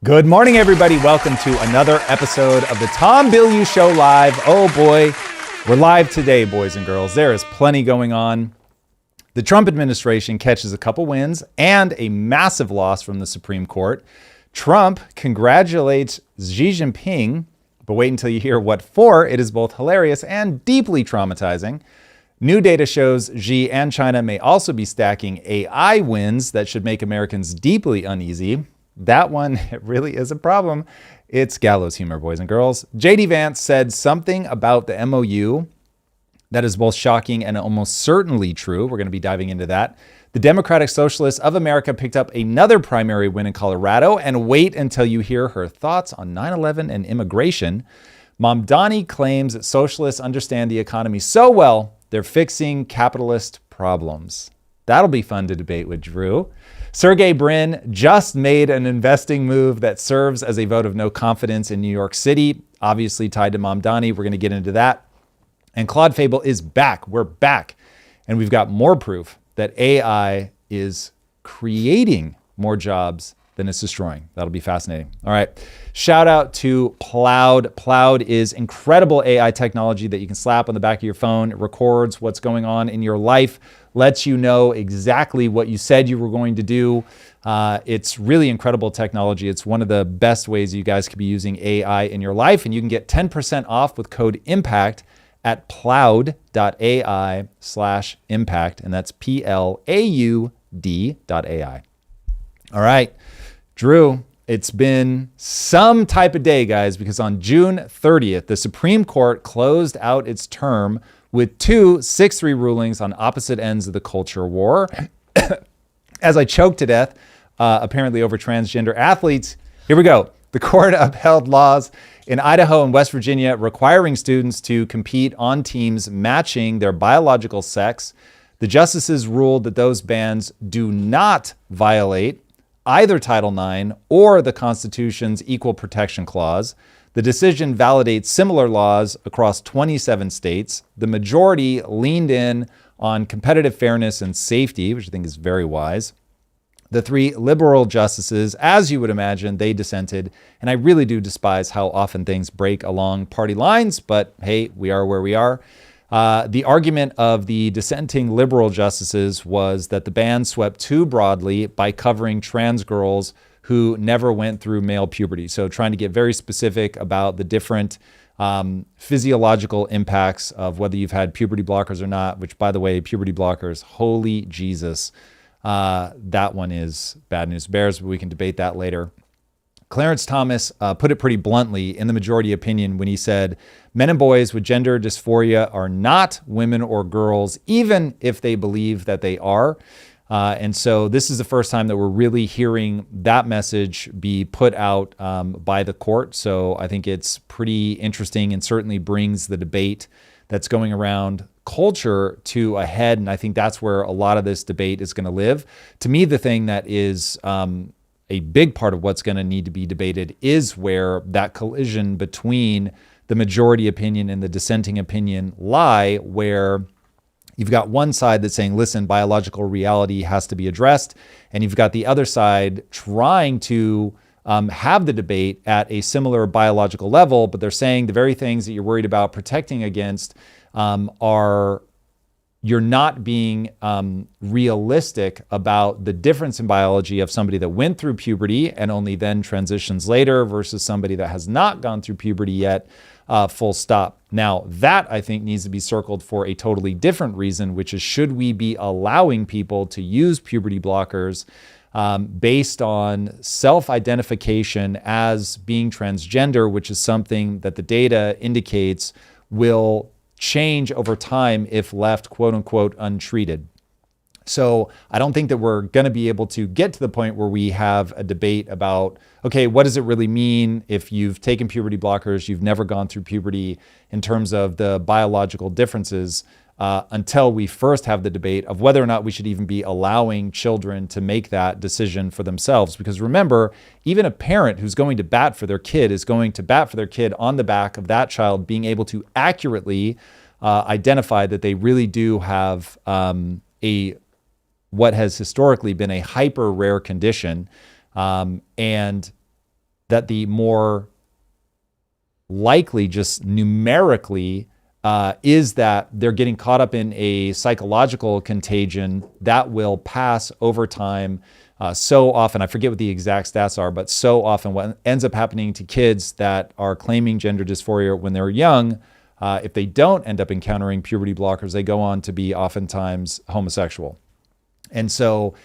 Good morning, everybody. Welcome to another episode of the Tom Bilyeu Show live. Oh boy, we're live today, boys and girls. There is plenty going on. The Trump administration catches a couple wins and a massive loss from the Supreme Court. Trump congratulates Xi Jinping, but wait until you hear what for. It is both hilarious and deeply traumatizing. New data shows Xi and China may also be stacking AI wins that should make Americans deeply uneasy. That one, it really is a problem. It's gallows humor, boys and girls. JD Vance said something about the MOU that is both shocking and almost certainly true. We're going to be diving into that. The Democratic Socialists of America picked up another primary win in Colorado, and wait until you hear her thoughts on 9/11 and immigration. Mamdani claims that socialists understand the economy so well, they're fixing capitalist problems. That'll be fun to debate with Drew. Sergey Brin just made an investing move that serves as a vote of no confidence in New York City, obviously tied to Mamdani. We're going to get into that. And Claude Fable is back. We're back. And we've got more proof that AI is creating more jobs than it's destroying. That'll be fascinating. All right. Shout out to Plaud. Plaud is incredible AI technology that you can slap on the back of your phone. It records what's going on in your life, lets you know exactly what you said you were going to do. It's really incredible technology. It's one of the best ways you guys could be using AI in your life. And you can get 10% off with code IMPACT at plaud.ai/impact. And that's PLAUD.ai. All right, Drew, it's been some type of day, guys, because on June 30th, the Supreme Court closed out its term with two 6-3 rulings on opposite ends of the culture war. As I choke to death, apparently over transgender athletes, here we go. The court upheld laws in Idaho and West Virginia requiring students to compete on teams matching their biological sex. The justices ruled that those bans do not violate either Title IX or the Constitution's Equal Protection Clause. The decision validates similar laws across 27 states. The majority leaned in on competitive fairness and safety, which I think is very wise. The three liberal justices, as you would imagine, they dissented. And I really do despise how often things break along party lines, but hey, we are where we are. The argument of the dissenting liberal justices was that the ban swept too broadly by covering trans girls who never went through male puberty. So trying to get very specific about the different physiological impacts of whether you've had puberty blockers or not, which, by the way, puberty blockers, holy Jesus, that one is bad news bears, but we can debate that later. Clarence Thomas put it pretty bluntly in the majority opinion when he said, men and boys with gender dysphoria are not women or girls, even if they believe that they are. And so this is the first time that we're really hearing that message be put out by the court. So I think it's pretty interesting and certainly brings the debate that's going around culture to a head. And I think that's where a lot of this debate is going to live. To me, the thing that is a big part of what's going to need to be debated is where that collision between the majority opinion and the dissenting opinion lie, where you've got one side that's saying, listen, biological reality has to be addressed. And you've got the other side trying to have the debate at a similar biological level, but they're saying the very things that you're worried about protecting against are you're not being realistic about the difference in biology of somebody that went through puberty and only then transitions later versus somebody that has not gone through puberty yet, full stop. Now, that I think needs to be circled for a totally different reason, which is should we be allowing people to use puberty blockers based on self-identification as being transgender, which is something that the data indicates will change over time if left, quote unquote, untreated. So I don't think that we're going to be able to get to the point where we have a debate about, okay, what does it really mean if you've taken puberty blockers, you've never gone through puberty in terms of the biological differences until we first have the debate of whether or not we should even be allowing children to make that decision for themselves. Because remember, even a parent who's going to bat for their kid is going to bat for their kid on the back of that child being able to accurately identify that they really do have what has historically been a hyper rare condition. And that the more likely, just numerically, is that they're getting caught up in a psychological contagion that will pass over time. So often, I forget what the exact stats are, but so often what ends up happening to kids that are claiming gender dysphoria when they're young, if they don't end up encountering puberty blockers, they go on to be oftentimes homosexual. And so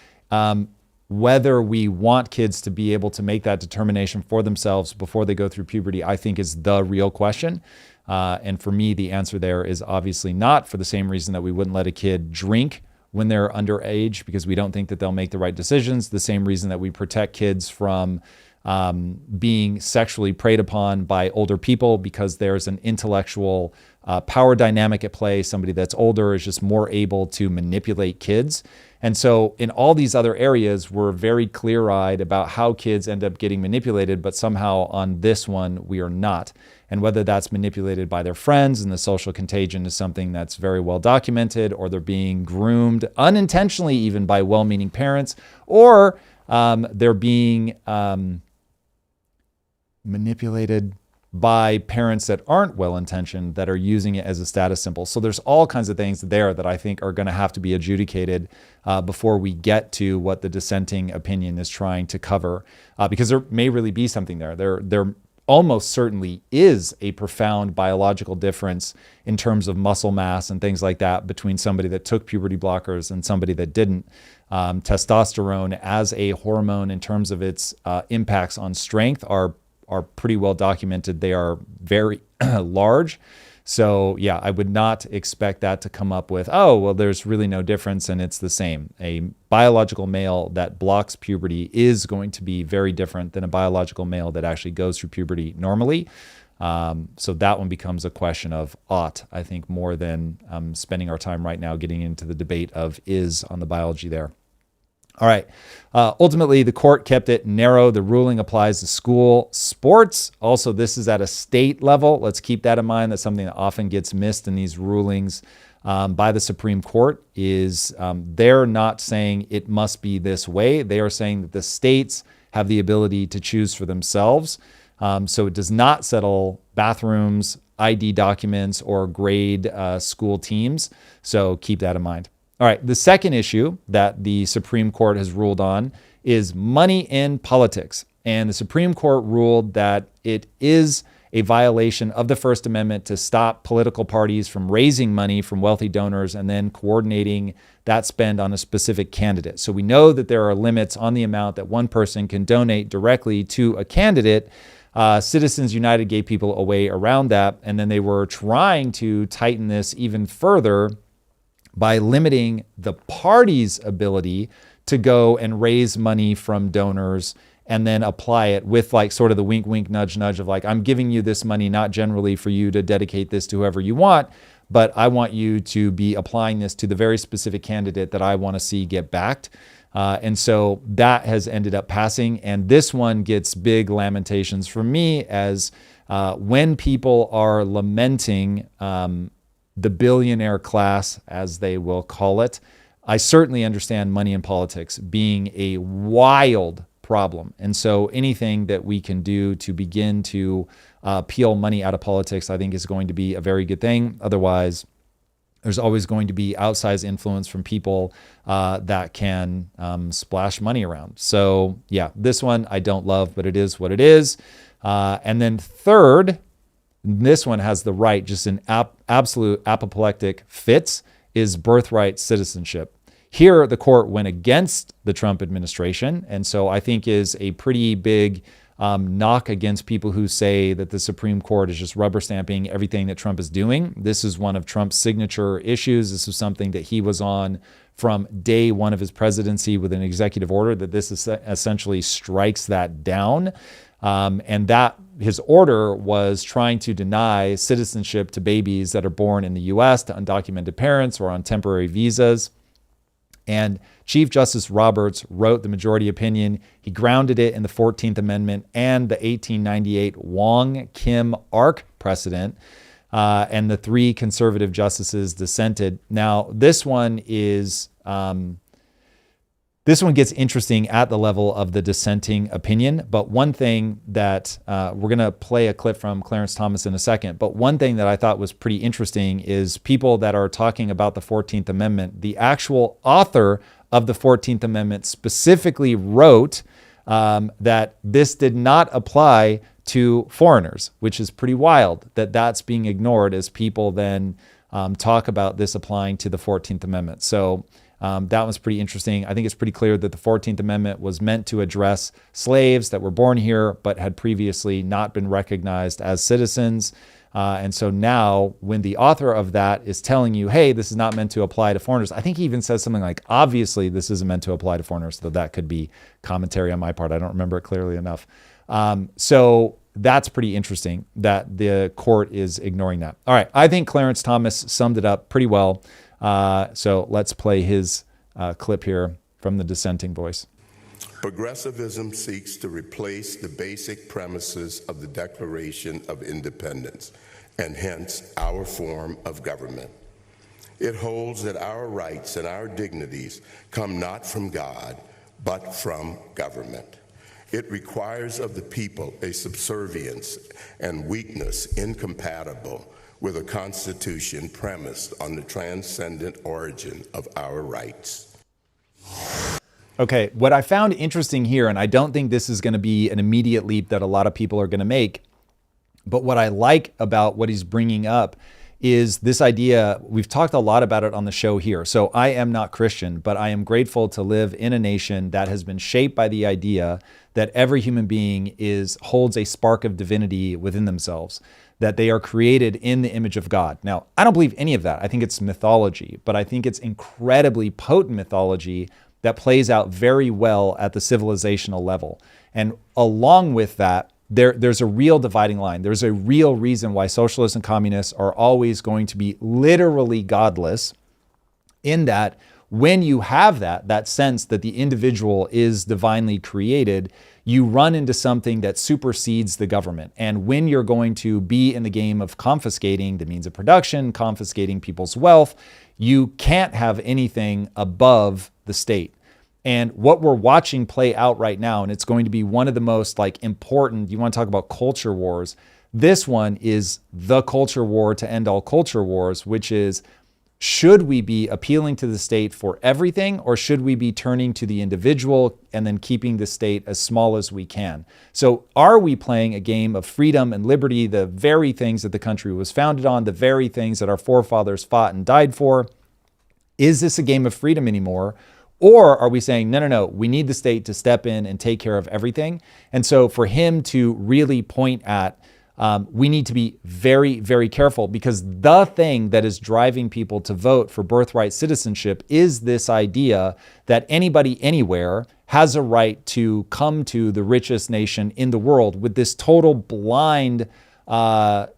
whether we want kids to be able to make that determination for themselves before they go through puberty, I think is the real question. And for me, the answer there is obviously not, for the same reason that we wouldn't let a kid drink when they're underage, because we don't think that they'll make the right decisions. The same reason that we protect kids from being sexually preyed upon by older people, because there's an intellectual power dynamic at play. Somebody that's older is just more able to manipulate kids. And so in all these other areas, we're very clear-eyed about how kids end up getting manipulated, but somehow on this one, we are not. And whether that's manipulated by their friends and the social contagion is something that's very well documented, or they're being groomed unintentionally even by well-meaning parents, or they're being manipulated by parents that aren't well-intentioned, that are using it as a status symbol. So there's all kinds of things there that I think are going to have to be adjudicated before we get to what the dissenting opinion is trying to cover, because there may really be something there. There almost certainly is a profound biological difference in terms of muscle mass and things like that between somebody that took puberty blockers and somebody that didn't. Testosterone as a hormone, in terms of its impacts on strength, are pretty well documented. They are very large. So yeah, I would not expect that to come up with, oh, well, there's really no difference and it's the same. A biological male that blocks puberty is going to be very different than a biological male that actually goes through puberty normally. So that one becomes a question of ought, I think, more than spending our time right now getting into the debate of is on the biology there. All right. Ultimately, the court kept it narrow. The ruling applies to school sports. Also, this is at a state level. Let's keep that in mind. That's something that often gets missed in these rulings by the Supreme Court, is they're not saying it must be this way. They are saying that the states have the ability to choose for themselves. So it does not settle bathrooms, ID documents, or grade school teams. So keep that in mind. All right, the second issue that the Supreme Court has ruled on is money in politics. And the Supreme Court ruled that it is a violation of the First Amendment to stop political parties from raising money from wealthy donors and then coordinating that spend on a specific candidate. So we know that there are limits on the amount that one person can donate directly to a candidate. Citizens United gave people a way around that, and then they were trying to tighten this even further by limiting the party's ability to go and raise money from donors and then apply it with like sort of the wink, wink, nudge, nudge of like, I'm giving you this money, not generally for you to dedicate this to whoever you want, but I want you to be applying this to the very specific candidate that I want to see get backed. And so that has ended up passing. And this one gets big lamentations from me, as when people are lamenting the billionaire class, as they will call it, I certainly understand money in politics being a wild problem. And so anything that we can do to begin to peel money out of politics, I think is going to be a very good thing. Otherwise, there's always going to be outsized influence from people that can splash money around. So yeah, this one I don't love, but it is what it is. And then third, this one has the right, just an absolute apoplectic fits, is birthright citizenship. Here, the court went against the Trump administration, and so I think is a pretty big knock against people who say that the Supreme Court is just rubber stamping everything that Trump is doing. This is one of Trump's signature issues. This is something that he was on from day one of his presidency with an executive order, that this essentially strikes that down. And that his order was trying to deny citizenship to babies that are born in the U.S. to undocumented parents or on temporary visas. And Chief Justice Roberts wrote the majority opinion. He grounded it in the 14th Amendment and the 1898 Wong-Kim Ark precedent. And the three conservative justices dissented. Now, this one is This one gets interesting at the level of the dissenting opinion. But one thing that we're going to play a clip from Clarence Thomas in a second. But one thing that I thought was pretty interesting is people that are talking about the 14th Amendment, the actual author of the 14th Amendment specifically wrote that this did not apply to foreigners, which is pretty wild that that's being ignored as people then talk about this applying to the 14th Amendment. So that was pretty interesting. I think it's pretty clear that the 14th Amendment was meant to address slaves that were born here but had previously not been recognized as citizens. And so now when the author of that is telling you, hey, this is not meant to apply to foreigners, I think he even says something like, obviously this isn't meant to apply to foreigners, though that could be commentary on my part. I don't remember it clearly enough. So that's pretty interesting that the court is ignoring that. All right. I think Clarence Thomas summed it up pretty well. So let's play his clip here from the dissenting voice. Progressivism seeks to replace the basic premises of the Declaration of Independence, and hence our form of government. It holds that our rights and our dignities come not from God, but from government. It requires of the people a subservience and weakness incompatible with a constitution premised on the transcendent origin of our rights. Okay, what I found interesting here, and I don't think this is going to be an immediate leap that a lot of people are going to make, but what I like about what he's bringing up is this idea. We've talked a lot about it on the show here. So I am not Christian, but I am grateful to live in a nation that has been shaped by the idea that every human being holds a spark of divinity within themselves, that they are created in the image of God. Now, I don't believe any of that. I think it's mythology, but I think it's incredibly potent mythology that plays out very well at the civilizational level. And along with that, there's a real dividing line. There's a real reason why socialists and communists are always going to be literally godless, in that when you have that sense that the individual is divinely created, you run into something that supersedes the government. And when you're going to be in the game of confiscating the means of production, confiscating people's wealth, you can't have anything above the state. And what we're watching play out right now, and it's going to be one of the most important, you want to talk about culture wars, this one is the culture war to end all culture wars, which is, should we be appealing to the state for everything, or should we be turning to the individual and then keeping the state as small as we can? So are we playing a game of freedom and liberty, the very things that the country was founded on, the very things that our forefathers fought and died for? Is this a game of freedom anymore? Or are we saying, no, we need the state to step in and take care of everything? And so for him to really point at, we need to be very, very careful, because the thing that is driving people to vote for birthright citizenship is this idea that anybody anywhere has a right to come to the richest nation in the world, with this total blind,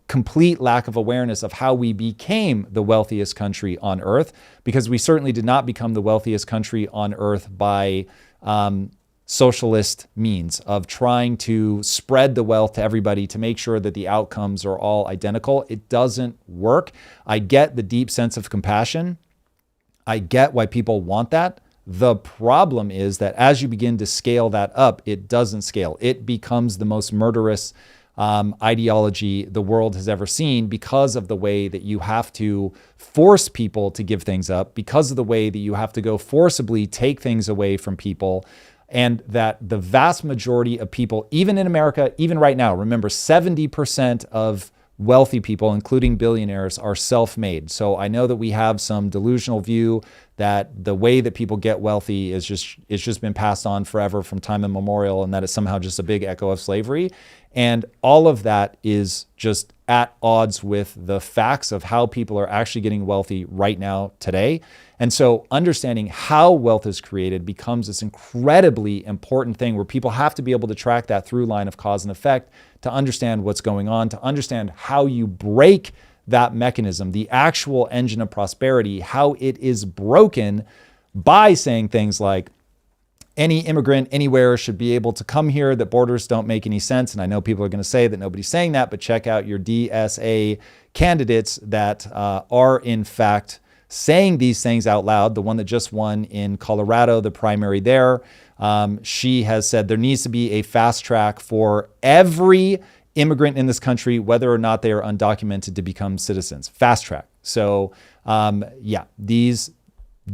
complete lack of awareness of how we became the wealthiest country on earth, because we certainly did not become the wealthiest country on earth by socialist means of trying to spread the wealth to everybody to make sure that the outcomes are all identical. It doesn't work. I get the deep sense of compassion. I get why people want that. The problem is that as you begin to scale that up, it doesn't scale. It becomes the most murderous ideology the world has ever seen, because of the way that you have to force people to give things up, because of the way that you have to go forcibly take things away from people, and that the vast majority of people, even in America, even right now, remember 70% of wealthy people, including billionaires, are self-made. So I know that we have some delusional view that the way that people get wealthy is it's just been passed on forever from time immemorial, and that it's somehow just a big echo of slavery. And all of that is just at odds with the facts of how people are actually getting wealthy right now today. And so understanding how wealth is created becomes this incredibly important thing, where people have to be able to track that through line of cause and effect to understand what's going on, to understand how you break that mechanism, the actual engine of prosperity, how it is broken by saying things like, any immigrant anywhere should be able to come here, that borders don't make any sense. And I know people are going to say that nobody's saying that, but check out your DSA candidates that are in fact saying these things out loud. The one that just won in Colorado, the primary there, she has said there needs to be a fast track for every immigrant in this country, whether or not they are undocumented, to become citizens. Fast track. So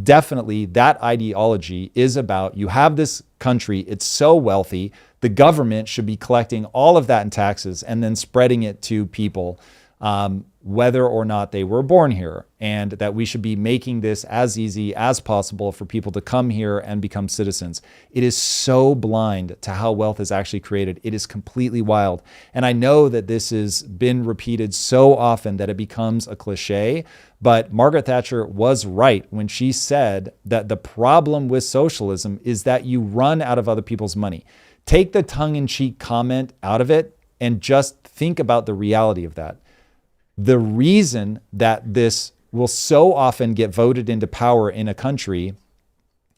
definitely that ideology is about, you have this country, it's so wealthy, the government should be collecting all of that in taxes and then spreading it to people, whether or not they were born here, and that we should be making this as easy as possible for people to come here and become citizens. It is so blind to how wealth is actually created. It is completely wild. And I know that this has been repeated so often that it becomes a cliche, but Margaret Thatcher was right when she said that the problem with socialism is that you run out of other people's money. Take the tongue-in-cheek comment out of it and just think about the reality of that. The reason that this will so often get voted into power in a country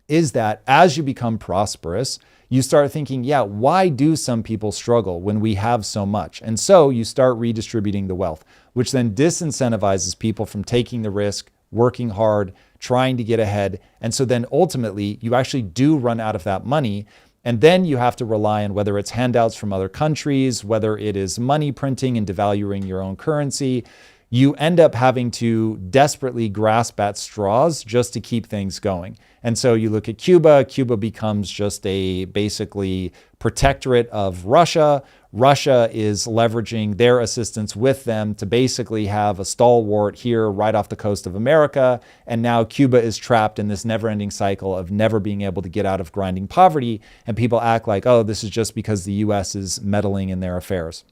is that as you become prosperous, you start thinking, yeah, why do some people struggle when we have so much? And so you start redistributing the wealth, which then disincentivizes people from taking the risk, working hard, trying to get ahead. And so then ultimately you actually do run out of that money. And then you have to rely on whether it's handouts from other countries, whether it is money printing and devaluing your own currency. You end up having to desperately grasp at straws just to keep things going. And so you look at Cuba. Cuba becomes just a basically protectorate of Russia. Russia is leveraging their assistance with them to basically have a stalwart here right off the coast of America. And now Cuba is trapped in this never-ending cycle of never being able to get out of grinding poverty. And people act like, oh, this is just because the US is meddling in their affairs.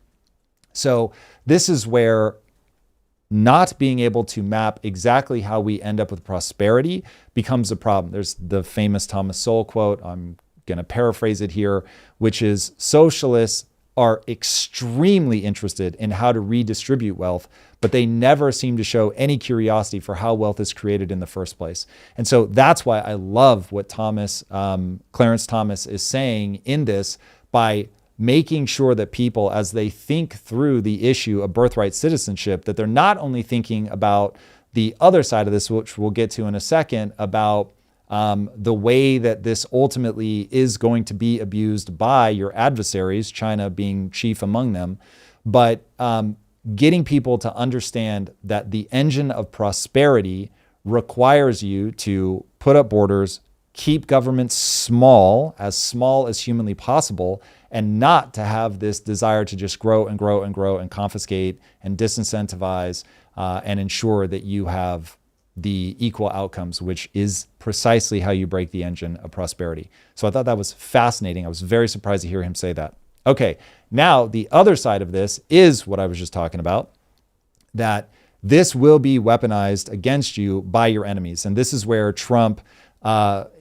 So this is where not being able to map exactly how we end up with prosperity becomes a problem. There's the famous Thomas Sowell quote, I'm going to paraphrase it here, which is, socialists are extremely interested in how to redistribute wealth, but they never seem to show any curiosity for how wealth is created in the first place. And so that's why I love what Clarence Thomas is saying in this, by making sure that people, as they think through the issue of birthright citizenship, that they're not only thinking about the other side of this, which we'll get to in a second, about the way that this ultimately is going to be abused by your adversaries, China being chief among them, but getting people to understand that the engine of prosperity requires you to put up borders, keep government small as humanly possible, and not to have this desire to just grow and grow and grow and confiscate and disincentivize and ensure that you have the equal outcomes, which is precisely how you break the engine of prosperity. So I thought that was fascinating. I was very surprised to hear him say that. Okay, now the other side of this is what I was just talking about, that this will be weaponized against you by your enemies. And this is where Trump,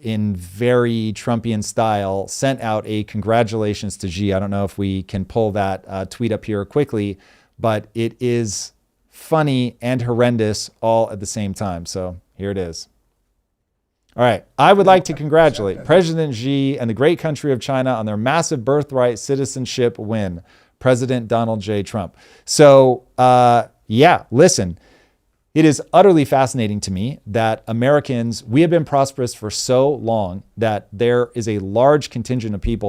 in very Trumpian style, sent out a congratulations to Xi. I don't know if we can pull that tweet up here quickly, but it is funny and horrendous all at the same time. So here it is. All right. I would like to congratulate President Xi and the great country of China on their massive birthright citizenship win. President Donald J. Trump. So, listen. It is utterly fascinating to me that Americans, we have been prosperous for so long that there is a large contingent of people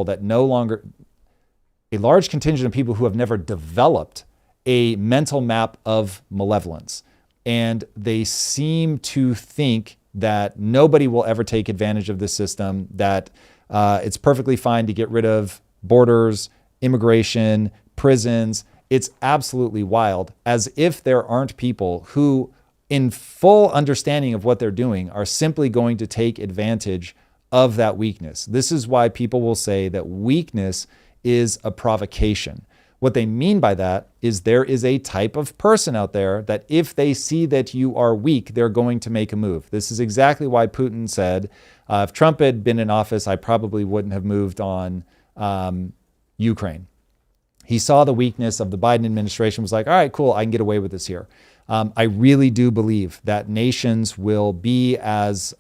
who have never developed a mental map of malevolence. And they seem to think that nobody will ever take advantage of this system, that it's perfectly fine to get rid of borders, immigration, prisons. It's absolutely wild, as if there aren't people who, in full understanding of what they're doing, are simply going to take advantage of that weakness. This is why people will say that weakness is a provocation. What they mean by that is there is a type of person out there that if they see that you are weak, they're going to make a move. This is exactly why Putin said, if Trump had been in office, I probably wouldn't have moved on Ukraine. He saw the weakness of the Biden administration, was like, all right, cool, I can get away with this here. I really do believe that nations will be as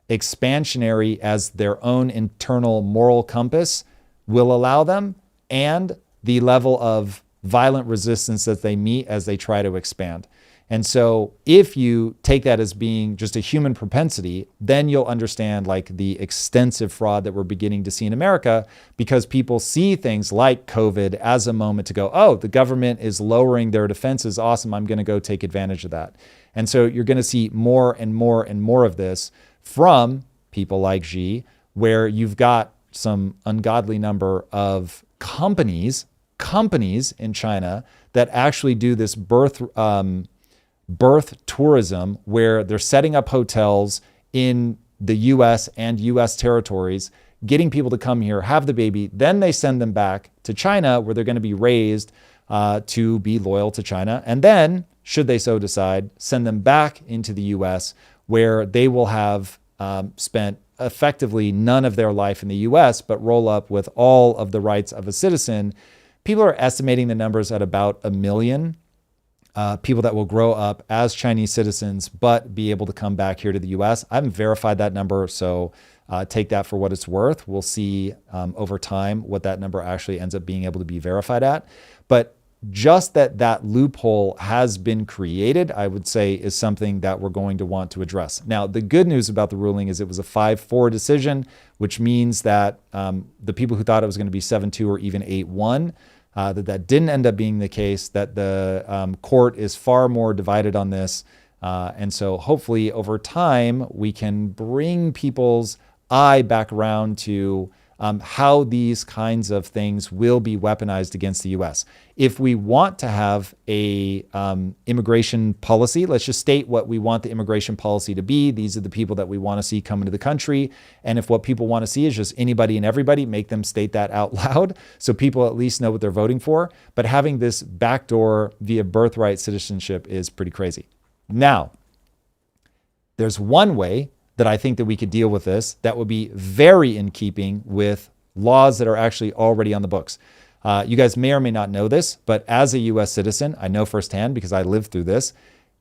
expansionary as their own internal moral compass will allow them, and the level of violent resistance that they meet as they try to expand. And so if you take that as being just a human propensity, then you'll understand like the extensive fraud that we're beginning to see in America, because people see things like COVID as a moment to go, oh, the government is lowering their defenses. Awesome. I'm going to go take advantage of that. And so you're going to see more and more and more of this from people like Xi, where you've got some ungodly number of companies in China that actually do this birth tourism, where they're setting up hotels in the US and US territories, getting people to come here, have the baby, then they send them back to China, where they're going to be raised to be loyal to China. And then, should they so decide, send them back into the US, where they will have spent effectively none of their life in the US, but roll up with all of the rights of a citizen. People are estimating the numbers at about 1 million. People that will grow up as Chinese citizens, but be able to come back here to the US. I haven't verified that number, so take that for what it's worth. We'll see over time what that number actually ends up being able to be verified at. But just that loophole has been created, I would say, is something that we're going to want to address. Now, the good news about the ruling is it was a 5-4 decision, which means that the people who thought it was going to be 7-2 or even 8-1, that didn't end up being the case, that the court is far more divided on this. And so hopefully over time, we can bring people's eye back around to how these kinds of things will be weaponized against the U.S. If we want to have a immigration policy, let's just state what we want the immigration policy to be. These are the people that we want to see come into the country. And if what people want to see is just anybody and everybody, make them state that out loud so people at least know what they're voting for. But having this backdoor via birthright citizenship is pretty crazy. Now, there's one way that I think that we could deal with this that would be very in keeping with laws that are actually already on the books. You guys may or may not know this, but as a U.S. citizen, I know firsthand because I lived through this.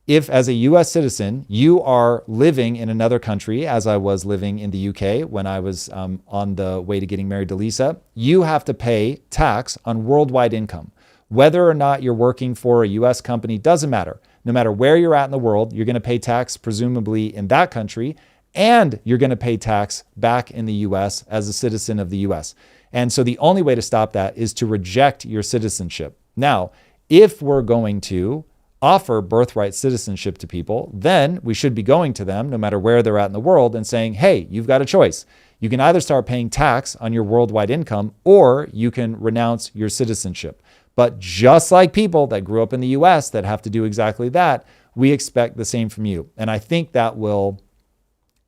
If as a U.S. citizen, you are living in another country, as I was living in the U.K. when I was on the way to getting married to Lisa, you have to pay tax on worldwide income. Whether or not you're working for a U.S. company doesn't matter. No matter where you're at in the world, you're going to pay tax presumably in that country, and you're going to pay tax back in the U.S. as a citizen of the U.S. And so the only way to stop that is to reject your citizenship. Now, if we're going to offer birthright citizenship to people, then we should be going to them, no matter where they're at in the world, and saying, hey, you've got a choice. You can either start paying tax on your worldwide income, or you can renounce your citizenship. But just like people that grew up in the U.S. that have to do exactly that, we expect the same from you. And I think that will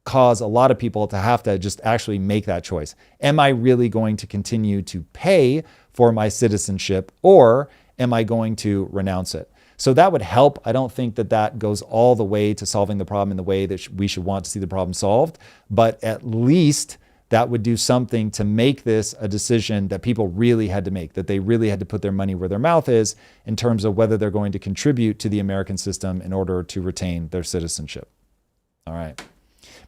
cause a lot of people to have to just actually make that choice. Am I really going to continue to pay for my citizenship, or am I going to renounce it? So that would help. I don't think that that goes all the way to solving the problem in the way that we should want to see the problem solved, but at least that would do something to make this a decision that people really had to make, that they really had to put their money where their mouth is in terms of whether they're going to contribute to the American system in order to retain their citizenship. All right.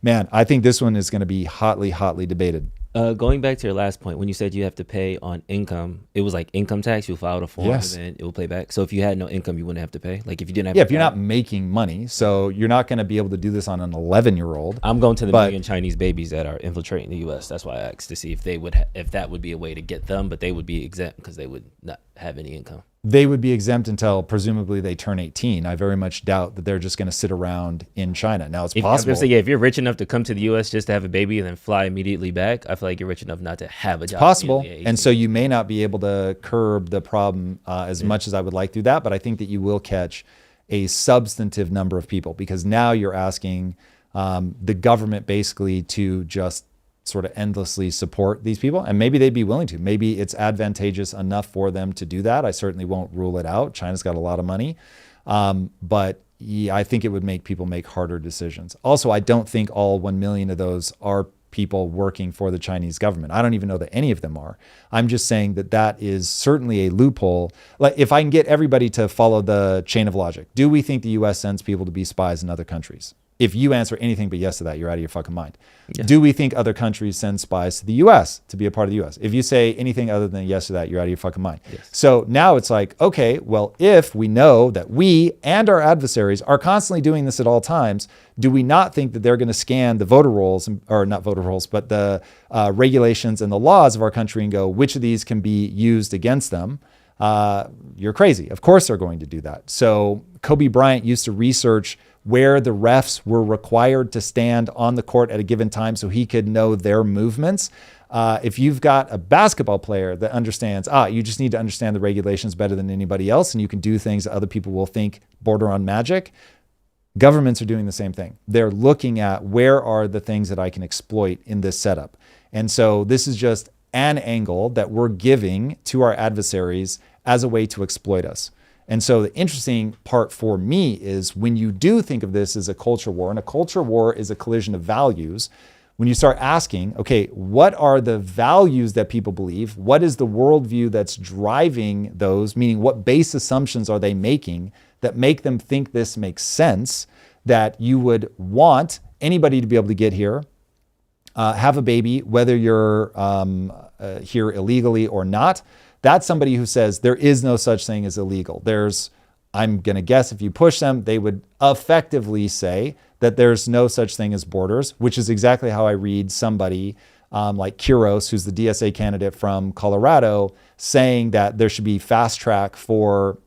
Man, I think this one is going to be hotly debated. Going back to your last point, when you said you have to pay on income, it was like income tax. You filed a form, yes, and then it will pay back. So if you had no income, you wouldn't have to pay. Like if you didn't have, if you're not making money, so you're not going to be able to do this on an 11-year-old. I'm going to the million Chinese babies that are infiltrating the U.S. That's why I asked to see if they would, if that would be a way to get them, but they would be exempt because they would not have any income. They would be exempt until presumably they turn 18. I very much doubt that they're just going to sit around in China. Now, it's possible. If you're rich enough to come to the U.S. just to have a baby and then fly immediately back, I feel like you're rich enough not to have a job. It's possible. And so you may not be able to curb the problem as much as I would like through that, but I think that you will catch a substantive number of people, because now you're asking the government basically to just sort of endlessly support these people, and maybe they'd be willing to. Maybe it's advantageous enough for them to do that. I certainly won't rule it out. China's got a lot of money, but yeah, I think it would make people make harder decisions. Also, I don't think all 1 million of those are people working for the Chinese government. I don't even know that any of them are. I'm just saying that that is certainly a loophole. Like, if I can get everybody to follow the chain of logic, do we think the U.S. sends people to be spies in other countries? If you answer anything but yes to that, you're out of your fucking mind. Yeah. Do we think other countries send spies to the US to be a part of the US? If you say anything other than yes to that, you're out of your fucking mind. Yes. So now it's like, okay, well, if we know that we and our adversaries are constantly doing this at all times, do we not think that they're going to scan the voter rolls, or not voter rolls, but the regulations and the laws of our country and go, which of these can be used against them? You're crazy. Of course they're going to do that. So Kobe Bryant used to research where the refs were required to stand on the court at a given time so he could know their movements. If you've got a basketball player that understands, you just need to understand the regulations better than anybody else, and you can do things that other people will think border on magic. Governments are doing the same thing. They're looking at where are the things that I can exploit in this setup. And so this is just an angle that we're giving to our adversaries as a way to exploit us. And so the interesting part for me is when you do think of this as a culture war, and a culture war is a collision of values, when you start asking, okay, what are the values that people believe? What is the worldview that's driving those? Meaning, what base assumptions are they making that make them think this makes sense, that you would want anybody to be able to get here, have a baby, whether you're here illegally or not? That's somebody who says there is no such thing as illegal. I'm going to guess if you push them, they would effectively say that there's no such thing as borders, which is exactly how I read somebody like Kuros, who's the DSA candidate from Colorado, saying that there should be fast track for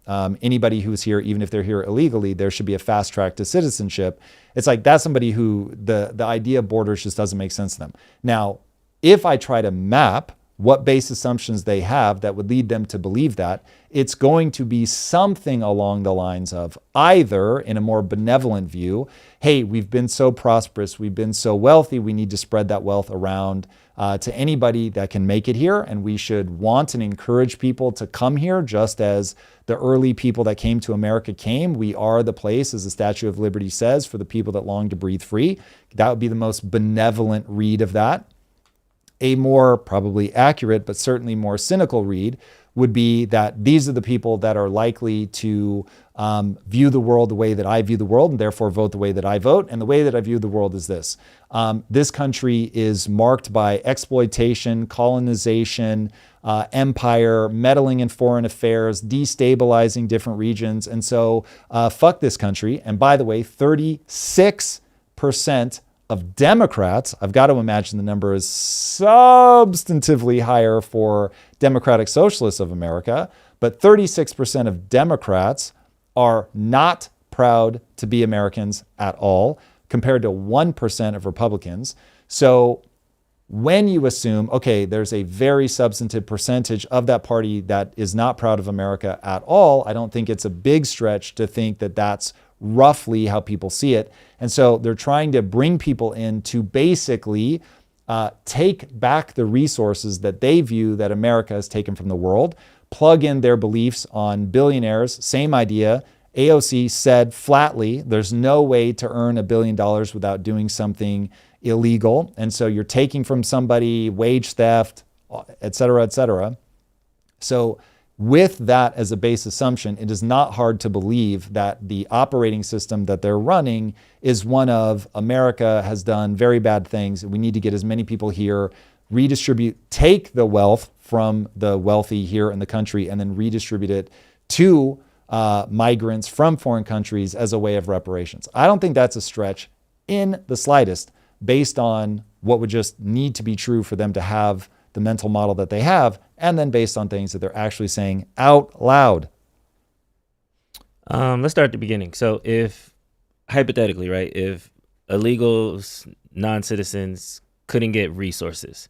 anybody who's here, even if they're here illegally, there should be a fast track to citizenship. It's like, that's somebody who the idea of borders just doesn't make sense to them. Now, if I try to map what base assumptions they have that would lead them to believe that, it's going to be something along the lines of either in a more benevolent view, hey, we've been so prosperous, we've been so wealthy, we need to spread that wealth around to anybody that can make it here, and we should want and encourage people to come here just as the early people that came to America came. We are the place, as the Statue of Liberty says, for the people that long to breathe free. That would be the most benevolent read of that. A more probably accurate, but certainly more cynical read would be that these are the people that are likely to view the world the way that I view the world, and therefore vote the way that I vote. And the way that I view the world is this. This country is marked by exploitation, colonization, empire, meddling in foreign affairs, destabilizing different regions. And so fuck this country. And by the way, 36% of Democrats, I've got to imagine the number is substantively higher for Democratic Socialists of America, but 36% of Democrats are not proud to be Americans at all, compared to 1% of Republicans. So when you assume, okay, there's a very substantive percentage of that party that is not proud of America at all, I don't think it's a big stretch to think that that's roughly how people see it. And so they're trying to bring people in to basically take back the resources that they view that America has taken from the world, plug in their beliefs on billionaires. Same idea. AOC said flatly, there's no way to earn $1 billion without doing something illegal. And so you're taking from somebody, wage theft, et cetera, et cetera. So with that as a base assumption, it is not hard to believe that the operating system that they're running is one of America has done very bad things. We need to get as many people here, redistribute, take the wealth from the wealthy here in the country, and then redistribute it to migrants from foreign countries as a way of reparations. I don't think that's a stretch in the slightest, based on what would just need to be true for them to have the mental model that they have, and then based on things that they're actually saying out loud. Let's start at the beginning. So if, hypothetically, right, if illegals, non-citizens couldn't get resources,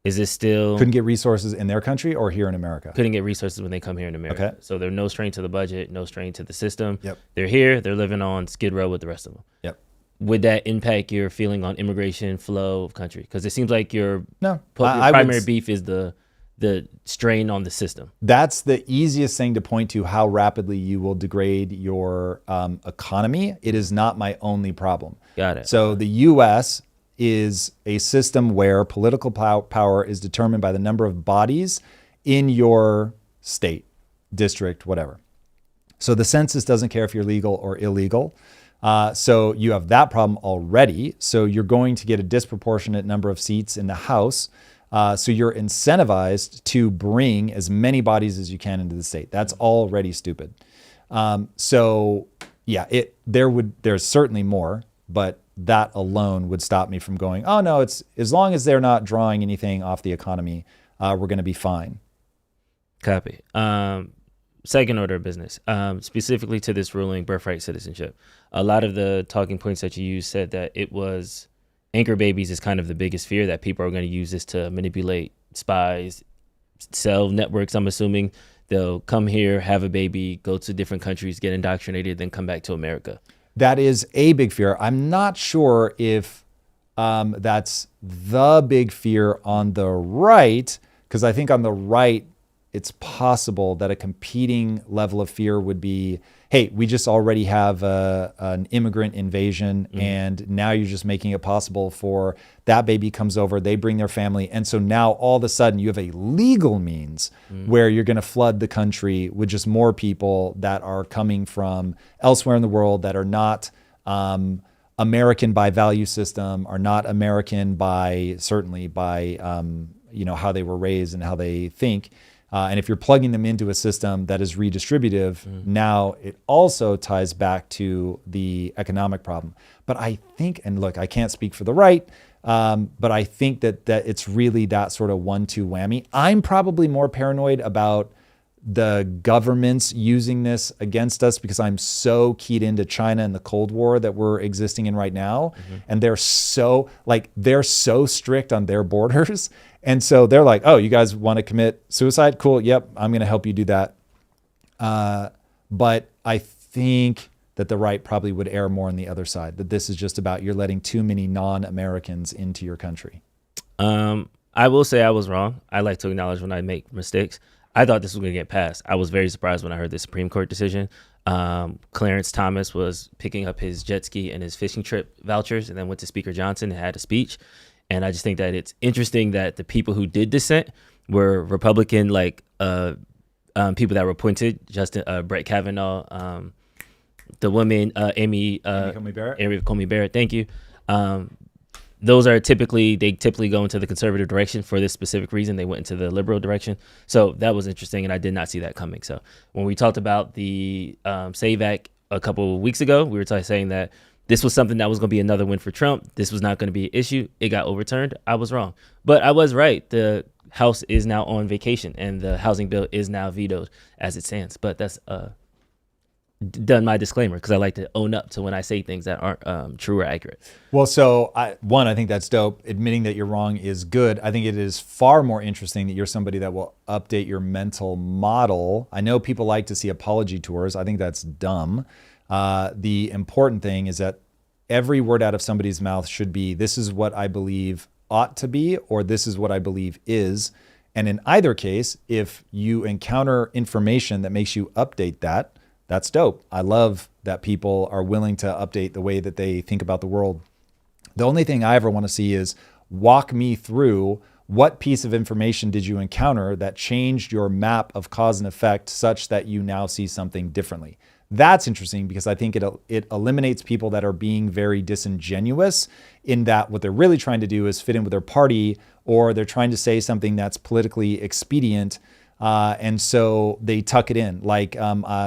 is it still... Couldn't get resources in their country or here in America? Couldn't get resources when they come here in America. Okay. So there's no strain to the budget, no strain to the system. Yep. They're here, they're living on Skid Row with the rest of them. Yep. Would that impact your feeling on immigration flow of country? Because it seems like your No. primary beef is the strain on the system. That's the easiest thing to point to how rapidly you will degrade your economy. It is not my only problem. Got it. So the U.S. is a system where political power is determined by the number of bodies in your state, district, whatever. So the census doesn't care if you're legal or illegal. So you have that problem already. So you're going to get a disproportionate number of seats in the House. So you're incentivized to bring as many bodies as you can into the state. That's already stupid. So yeah, there's certainly more, but that alone would stop me from going, oh no, it's as long as they're not drawing anything off the economy, we're going to be fine. Copy. Second order of business, specifically to this ruling, birthright citizenship. A lot of the talking points that you used said that it was anchor babies is kind of the biggest fear, that people are going to use this to manipulate spies, sell networks. I'm assuming they'll come here, have a baby, go to different countries, get indoctrinated, then come back to America. That is a big fear. I'm not sure if that's the big fear on the right, because I think on the right, it's possible that a competing level of fear would be, hey, we just already have an immigrant invasion, and now you're just making it possible for that baby comes over, they bring their family. And so now all of a sudden you have a legal means where you're going to flood the country with just more people that are coming from elsewhere in the world that are not American by value system, are not American by, certainly by, how they were raised and how they think. And if you're plugging them into a system that is redistributive, now it also ties back to the economic problem. But I think, and look, I can't speak for the right, but I think that it's really that sort of 1-2 whammy. I'm probably more paranoid about the governments using this against us because I'm so keyed into China and the Cold War that we're existing in right now. And they're so strict on their borders. And so they're like, oh, you guys want to commit suicide? Cool. Yep. I'm going to help you do that. But I think that the right probably would err more on the other side, that this is just about you're letting too many non-Americans into your country. I will say I was wrong. I like to acknowledge when I make mistakes. I thought this was going to get passed. I was very surprised when I heard the Supreme Court decision. Clarence Thomas was picking up his jet ski and his fishing trip vouchers and then went to Speaker Johnson and had a speech. And I just think that it's interesting that the people who did dissent were Republican, people that were appointed, Brett Kavanaugh, the woman, Amy Coney Barrett. Thank you. Those are typically go into the conservative direction for this specific reason. They went into the liberal direction. So that was interesting, and I did not see that coming. So when we talked about the SAVE Act a couple of weeks ago, we were saying that this was something that was going to be another win for Trump. This was not going to be an issue. It got overturned. I was wrong. But I was right. The House is now on vacation, and the housing bill is now vetoed as it stands. But that's done my disclaimer because I like to own up to when I say things that aren't true or accurate. Well, so I think that's dope. Admitting that you're wrong is good. I think it is far more interesting that you're somebody that will update your mental model. I know people like to see apology tours. I think that's dumb. The important thing is that every word out of somebody's mouth should be, this is what I believe ought to be, or this is what I believe is. And in either case, if you encounter information that makes you update that, that's dope. I love that people are willing to update the way that they think about the world. The only thing I ever want to see is walk me through what piece of information did you encounter that changed your map of cause and effect such that you now see something differently. That's interesting because I think it eliminates people that are being very disingenuous in that what they're really trying to do is fit in with their party, or they're trying to say something that's politically expedient. And so they tuck it in. Like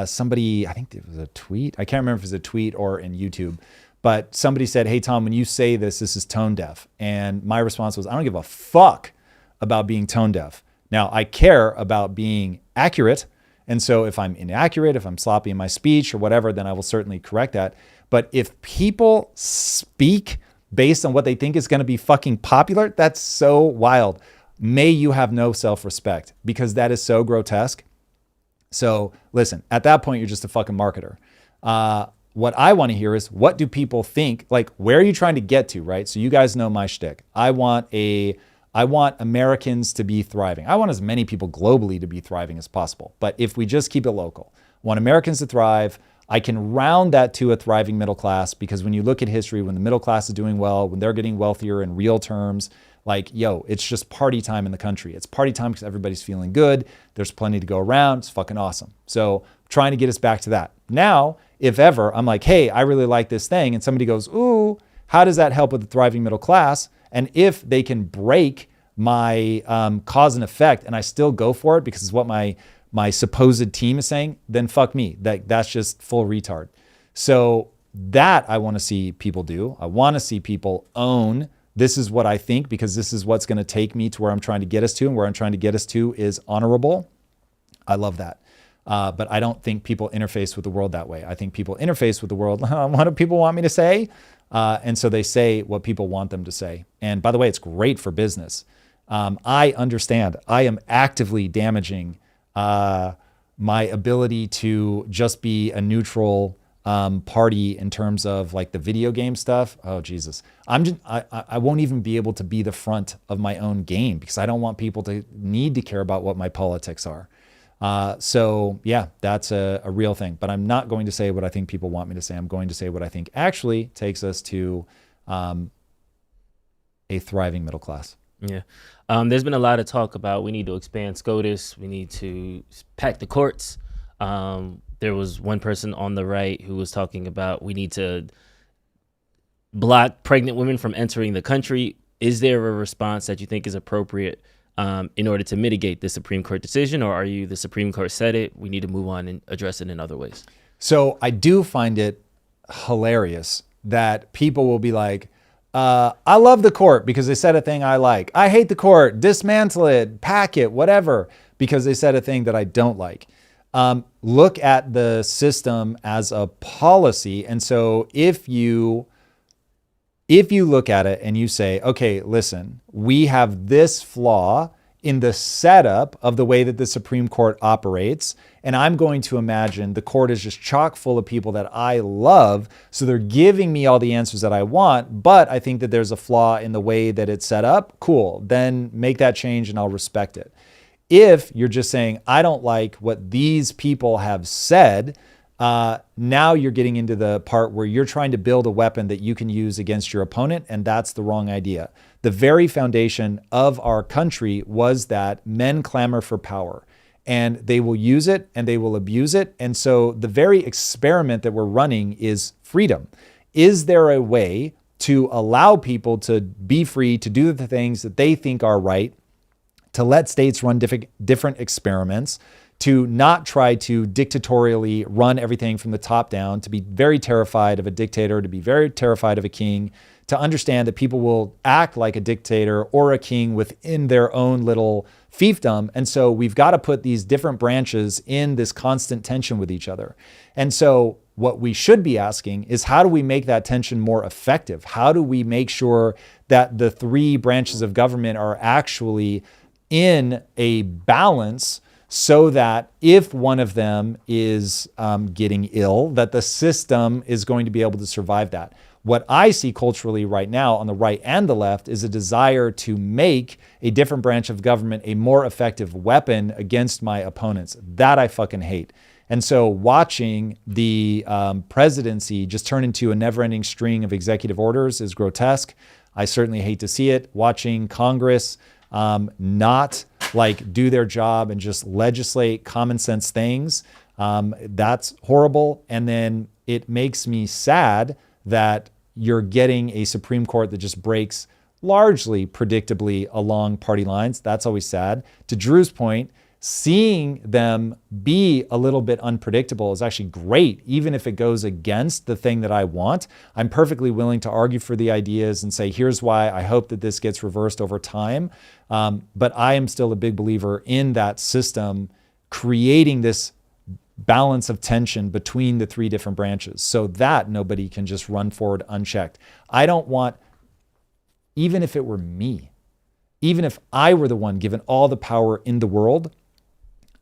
somebody, I think it was a tweet. I can't remember if it was a tweet or in YouTube, but somebody said, hey, Tom, when you say this is tone deaf. And my response was, I don't give a fuck about being tone deaf. Now, I care about being accurate. And so if I'm inaccurate, if I'm sloppy in my speech or whatever, then I will certainly correct that. But if people speak based on what they think is going to be fucking popular, that's so wild. May you have no self-respect, because that is so grotesque. So listen, at that point, you're just a fucking marketer. What I want to hear is, what do people think? Like, where are you trying to get to, right? So you guys know my shtick. I want Americans to be thriving. I want as many people globally to be thriving as possible. But if we just keep it local, I want Americans to thrive. I can round that to a thriving middle class, because when you look at history, when the middle class is doing well, when they're getting wealthier in real terms, like, yo, it's just party time in the country. It's party time because everybody's feeling good. There's plenty to go around. It's fucking awesome. So trying to get us back to that. Now, if ever, I'm like, hey, I really like this thing. And somebody goes, ooh, how does that help with the thriving middle class? And if they can break my cause and effect and I still go for it because it's what my supposed team is saying, then fuck me. That's just full retard. So that I want to see people do. I want to see people own, this is what I think, because this is what's going to take me to where I'm trying to get us to, and where I'm trying to get us to is honorable. I love that. But I don't think people interface with the world that way. I think people interface with the world, what do people want me to say? And so they say what people want them to say. And by the way, it's great for business. I understand I am actively damaging my ability to just be a neutral party in terms of like the video game stuff. Oh, Jesus. I won't even be able to be the front of my own game because I don't want people to need to care about what my politics are. So yeah, that's a real thing, but I'm not going to say what I think people want me to say. I'm going to say what I think actually takes us to a thriving middle class. Yeah. There's been a lot of talk about we need to expand SCOTUS. We need to pack the courts. There was one person on the right who was talking about we need to block pregnant women from entering the country. Is there a response that you think is appropriate in order to mitigate the Supreme Court decision, or are you the Supreme Court said it, we need to move on and address it in other ways? So I do find it hilarious that people will be like, I love the court because they said a thing I like. I hate the court, dismantle it, pack it, whatever, because they said a thing that I don't like. Look at the system as a policy. And so if you look at it and you say, okay, listen, we have this flaw in the setup of the way that the Supreme Court operates, and I'm going to imagine the court is just chock full of people that I love, so they're giving me all the answers that I want, but I think that there's a flaw in the way that it's set up, cool, then make that change and I'll respect it. If you're just saying, I don't like what these people have said, now you're getting into the part where you're trying to build a weapon that you can use against your opponent, and that's the wrong idea. The very foundation of our country was that men clamor for power, and they will use it and they will abuse it. And so the very experiment that we're running is freedom. Is there a way to allow people to be free to do the things that they think are right, to let states run different experiments, to not try to dictatorially run everything from the top down, to be very terrified of a dictator, to be very terrified of a king, to understand that people will act like a dictator or a king within their own little fiefdom. And so we've got to put these different branches in this constant tension with each other. And so what we should be asking is, how do we make that tension more effective? How do we make sure that the three branches of government are actually in a balance, so that if one of them is getting ill, that the system is going to be able to survive that? What I see culturally right now on the right and the left is a desire to make a different branch of government a more effective weapon against my opponents. That I fucking hate. And so watching the presidency just turn into a never-ending string of executive orders is grotesque. I certainly hate to see it. Watching Congress not like do their job and just legislate common sense things, that's horrible. And then it makes me sad that you're getting a Supreme Court that just breaks largely predictably along party lines. That's always sad. To Drew's point, seeing them be a little bit unpredictable is actually great, even if it goes against the thing that I want. I'm perfectly willing to argue for the ideas and say, here's why I hope that this gets reversed over time. But I am still a big believer in that system creating this balance of tension between the three different branches so that nobody can just run forward unchecked. I don't want, even if it were me, even if I were the one given all the power in the world,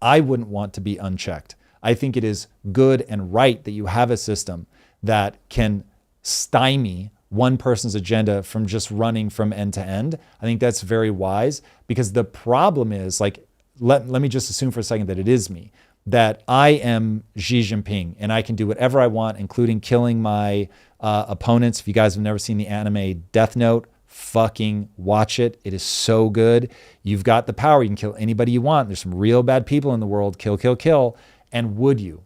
I wouldn't want to be unchecked. I think it is good and right that you have a system that can stymie one person's agenda from just running from end to end. I think that's very wise, because the problem is, like, let me just assume for a second that it is me, that I am Xi Jinping and I can do whatever I want, including killing my opponents. If you guys have never seen the anime Death Note, fucking watch it. It is so good. You've got the power. You can kill anybody you want. There's some real bad people in the world. Kill, kill, kill. And would you?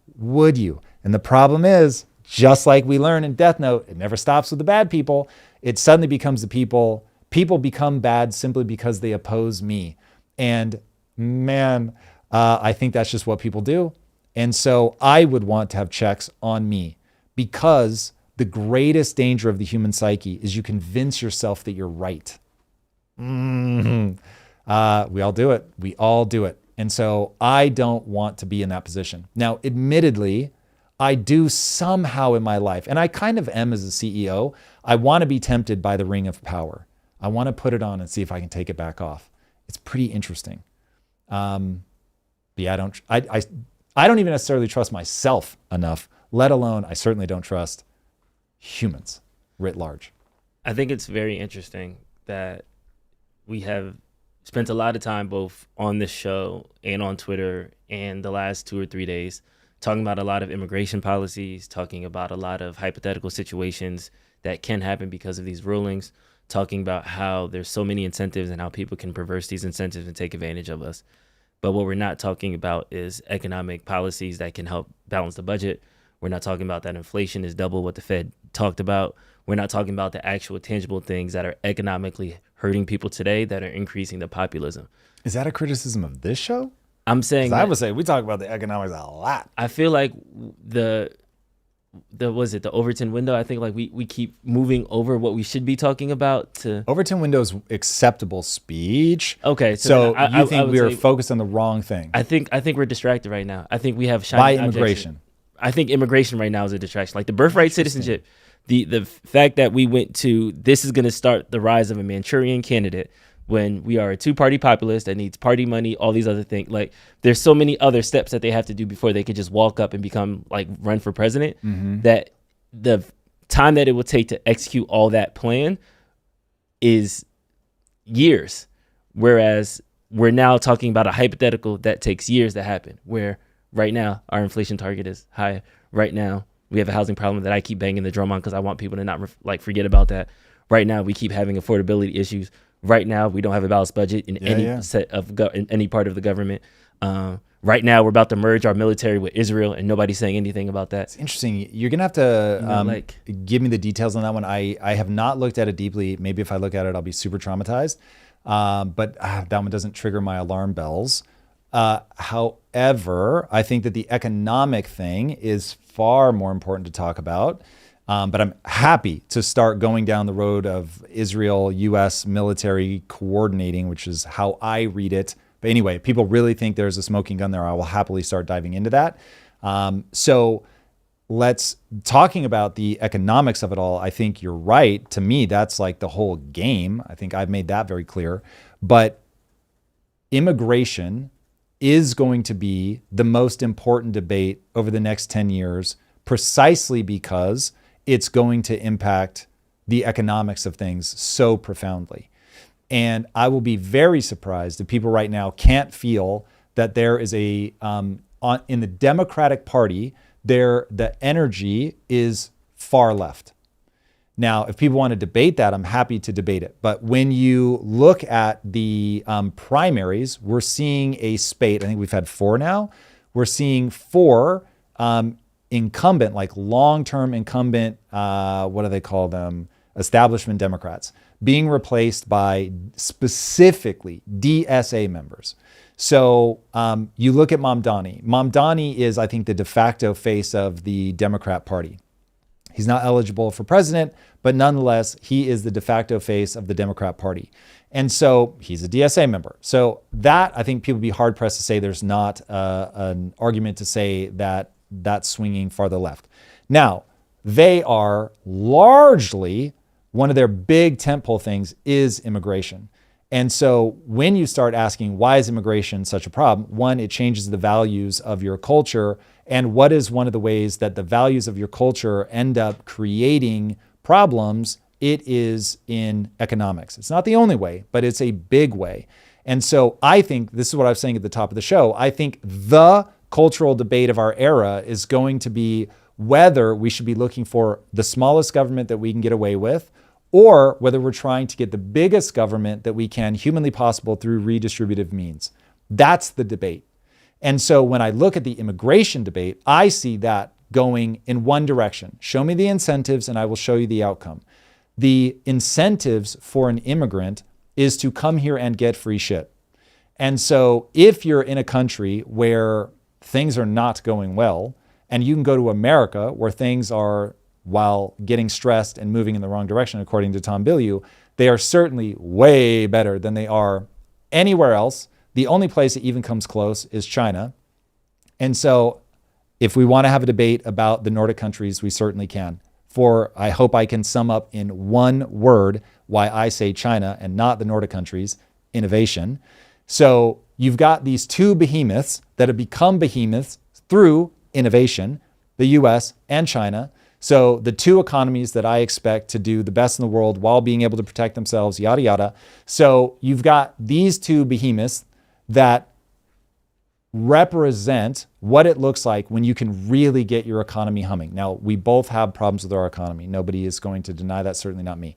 And the problem is, just like we learn in Death Note, it never stops with the bad people. It suddenly becomes the people. People become bad simply because they oppose me. And man, I think that's just what people do. And so I would want to have checks on me, because the greatest danger of the human psyche is you convince yourself that you're right. We all do it. We all do it. And so I don't want to be in that position. Now, admittedly, I do somehow in my life, and I kind of am as a CEO, I want to be tempted by the ring of power. I want to put it on and see if I can take it back off. It's pretty interesting. But yeah, I don't even necessarily trust myself enough, let alone I certainly don't trust humans writ large. I think it's very interesting that we have spent a lot of time both on this show and on Twitter and the last 2 or 3 days talking about a lot of immigration policies, talking about a lot of hypothetical situations that can happen because of these rulings, talking about how there's so many incentives and how people can perverse these incentives and take advantage of us. But what we're not talking about is economic policies that can help balance the budget. We're not talking about that inflation is double what the Fed talked about. We're not talking about the actual tangible things that are economically hurting people today that are increasing the populism. Is that a criticism of this show? I'm saying I would say we talk about the economics a lot. I feel like the Overton window, I think like we keep moving over what we should be talking about to Overton window's acceptable speech. Okay, so you think we are focused on the wrong thing? I think we're distracted right now. I think we have by immigration. I think immigration right now is a distraction. Like the birthright citizenship, the fact that we went to this is going to start the rise of a Manchurian candidate when we are a two-party populist that needs party money, all these other things. Like there's so many other steps that they have to do before they could just walk up and become like run for president, that the time that it will take to execute all that plan is years. Whereas we're now talking about a hypothetical that takes years to happen, where right now our inflation target is high. Right now we have a housing problem that I keep banging the drum on because I want people to not forget about that. Right now we keep having affordability issues. Right now, we don't have a balanced budget in any set of in any part of the government. Right now, we're about to merge our military with Israel, and nobody's saying anything about that. It's interesting. You're gonna have to give me the details on that one. I have not looked at it deeply. Maybe if I look at it, I'll be super traumatized. But that one doesn't trigger my alarm bells. However, I think that the economic thing is far more important to talk about. But I'm happy to start going down the road of Israel-U.S. military coordinating, which is how I read it. But anyway, people really think there's a smoking gun there. I will happily start diving into that. So let's talking about the economics of it all. I think you're right. To me, that's like the whole game. I think I've made that very clear. But immigration is going to be the most important debate over the next 10 years, precisely because it's going to impact the economics of things so profoundly. And I will be very surprised if people right now can't feel that there is in the Democratic Party, the energy is far left. Now, if people want to debate that, I'm happy to debate it. But when you look at the primaries, we're seeing a spate. I think we've had 4 now. We're seeing 4 incumbent, like long-term incumbent, what do they call them? Establishment Democrats being replaced by specifically DSA members. So you look at Mamdani. Mamdani is, I think, the de facto face of the Democrat Party. He's not eligible for president, but nonetheless, he is the de facto face of the Democrat Party. And so he's a DSA member. So that, I think people would be hard pressed to say there's not an argument to say that that's swinging farther left. Now, they are largely, one of their big tentpole things is immigration. And so when you start asking, why is immigration such a problem? One, it changes the values of your culture. And what is one of the ways that the values of your culture end up creating problems? It is in economics. It's not the only way, but it's a big way. And so I think, this is what I was saying at the top of the show, I think the cultural debate of our era is going to be whether we should be looking for the smallest government that we can get away with, or whether we're trying to get the biggest government that we can humanly possible through redistributive means. That's the debate. And so when I look at the immigration debate, I see that going in one direction. Show me the incentives and I will show you the outcome. The incentives for an immigrant is to come here and get free shit. And so if you're in a country where things are not going well, and you can go to America where things are, while getting stressed and moving in the wrong direction, according to Tom Bilyeu, they are certainly way better than they are anywhere else. The only place that even comes close is China. And so if we want to have a debate about the Nordic countries, we certainly can. I hope I can sum up in one word why I say China and not the Nordic countries: innovation. So you've got these two behemoths that have become behemoths through innovation, the US and China. So the two economies that I expect to do the best in the world while being able to protect themselves, yada, yada. So you've got these two behemoths that represent what it looks like when you can really get your economy humming. Now, we both have problems with our economy. Nobody is going to deny that, certainly not me.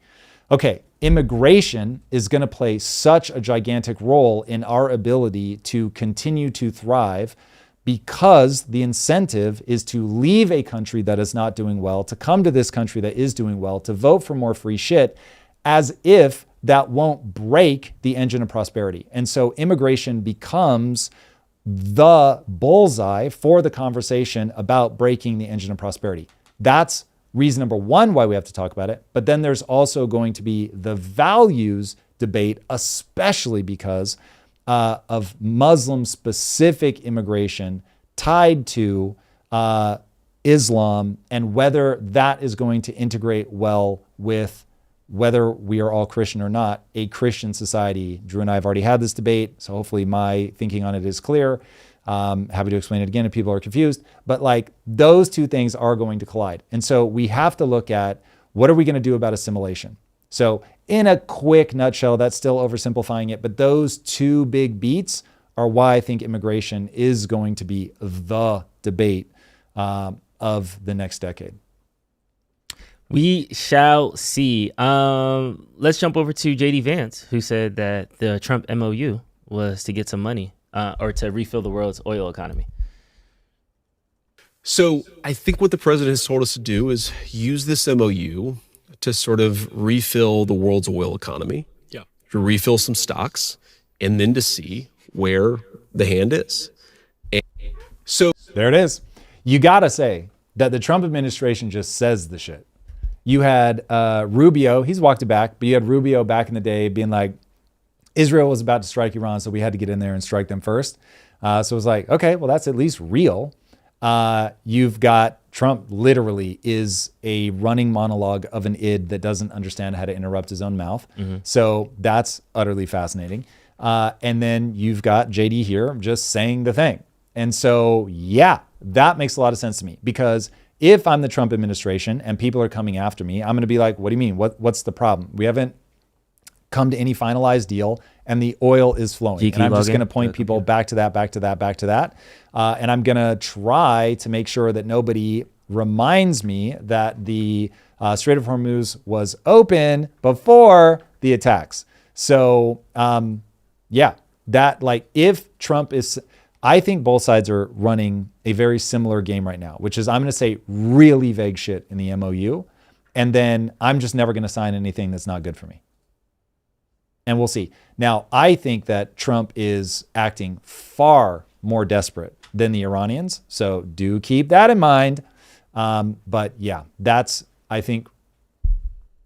Okay, immigration is going to play such a gigantic role in our ability to continue to thrive, because the incentive is to leave a country that is not doing well, to come to this country that is doing well, to vote for more free shit, as if that won't break the engine of prosperity. And so immigration becomes the bullseye for the conversation about breaking the engine of prosperity. That's reason number one why we have to talk about it. But then there's also going to be the values debate, especially because of Muslim-specific immigration tied to Islam, and whether that is going to integrate well with, whether we are all Christian or not, a Christian society. Drew and I have already had this debate, so hopefully my thinking on it is clear. Happy to explain it again if people are confused. But like, those two things are going to collide. And so we have to look at, what are we going to do about assimilation? So in a quick nutshell, that's still oversimplifying it, but those two big beats are why I think immigration is going to be the debate of the next decade. We shall see. Let's jump over to JD Vance, who said that the Trump MOU was to get some money or to refill the world's oil economy. So I think what the president has told us to do is use this MOU to sort of refill the world's oil economy, to refill some stocks, and then to see where the hand is. And so there it is. You got to say that the Trump administration just says the shit. You had Rubio, he's walked it back, but you had Rubio back in the day being like, Israel was about to strike Iran, so we had to get in there and strike them first. So it was like, okay, well, that's at least real. You've got Trump literally is a running monologue of an id that doesn't understand how to interrupt his own mouth. Mm-hmm. So that's utterly fascinating. And then you've got JD here just saying the thing. And so, yeah, that makes a lot of sense to me, because if I'm the Trump administration and people are coming after me, I'm going to be like, what do you mean? What's the problem? We haven't come to any finalized deal and the oil is flowing. And I'm just going to point people back to that. And I'm going to try to make sure that nobody reminds me that the Strait of Hormuz was open before the attacks. So, yeah, that, like, if Trump is, I think both sides are running a very similar game right now, which is, I'm going to say really vague shit in the MOU, and then I'm just never going to sign anything that's not good for me. And we'll see. Now, I think that Trump is acting far more desperate than the Iranians, so do keep that in mind. But yeah, I think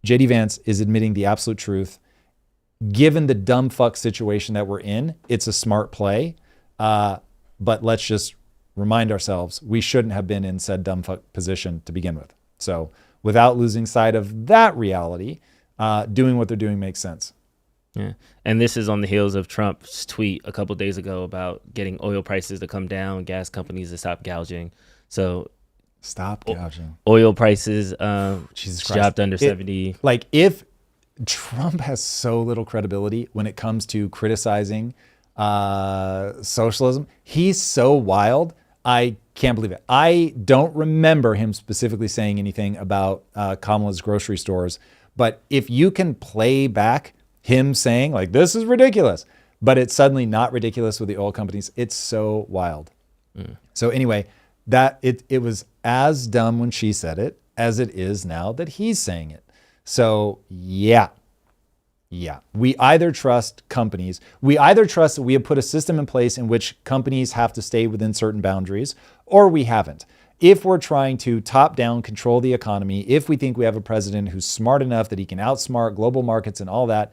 JD Vance is admitting the absolute truth. Given the dumb fuck situation that we're in, it's a smart play. But let's just remind ourselves, we shouldn't have been in said dumb fuck position to begin with. So without losing sight of that reality, doing what they're doing makes sense. Yeah. And this is on the heels of Trump's tweet a couple of days ago about getting oil prices to come down, gas companies to stop gouging. So stop gouging. Oil prices Jesus Christ. dropped under 70. Like, if Trump has so little credibility when it comes to criticizing socialism, he's so wild. I can't believe it. I don't remember him specifically saying anything about Kamala's grocery stores, but if you can play back him saying, like, this is ridiculous, but it's suddenly not ridiculous with the oil companies, it's so wild. So anyway, that it was as dumb when she said it as it is now that he's saying it. So yeah. We either trust companies, we either trust that we have put a system in place in which companies have to stay within certain boundaries, or we haven't. If we're trying to top down control the economy, if we think we have a president who's smart enough that he can outsmart global markets and all that,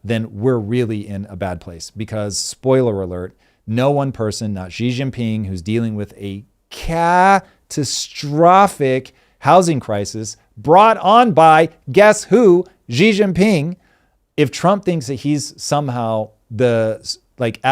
then we're really in a bad place. Because spoiler alert, no one person, not Xi Jinping, who's dealing with a catastrophic housing crisis brought on by, guess who? Xi Jinping. If Trump thinks that he's somehow as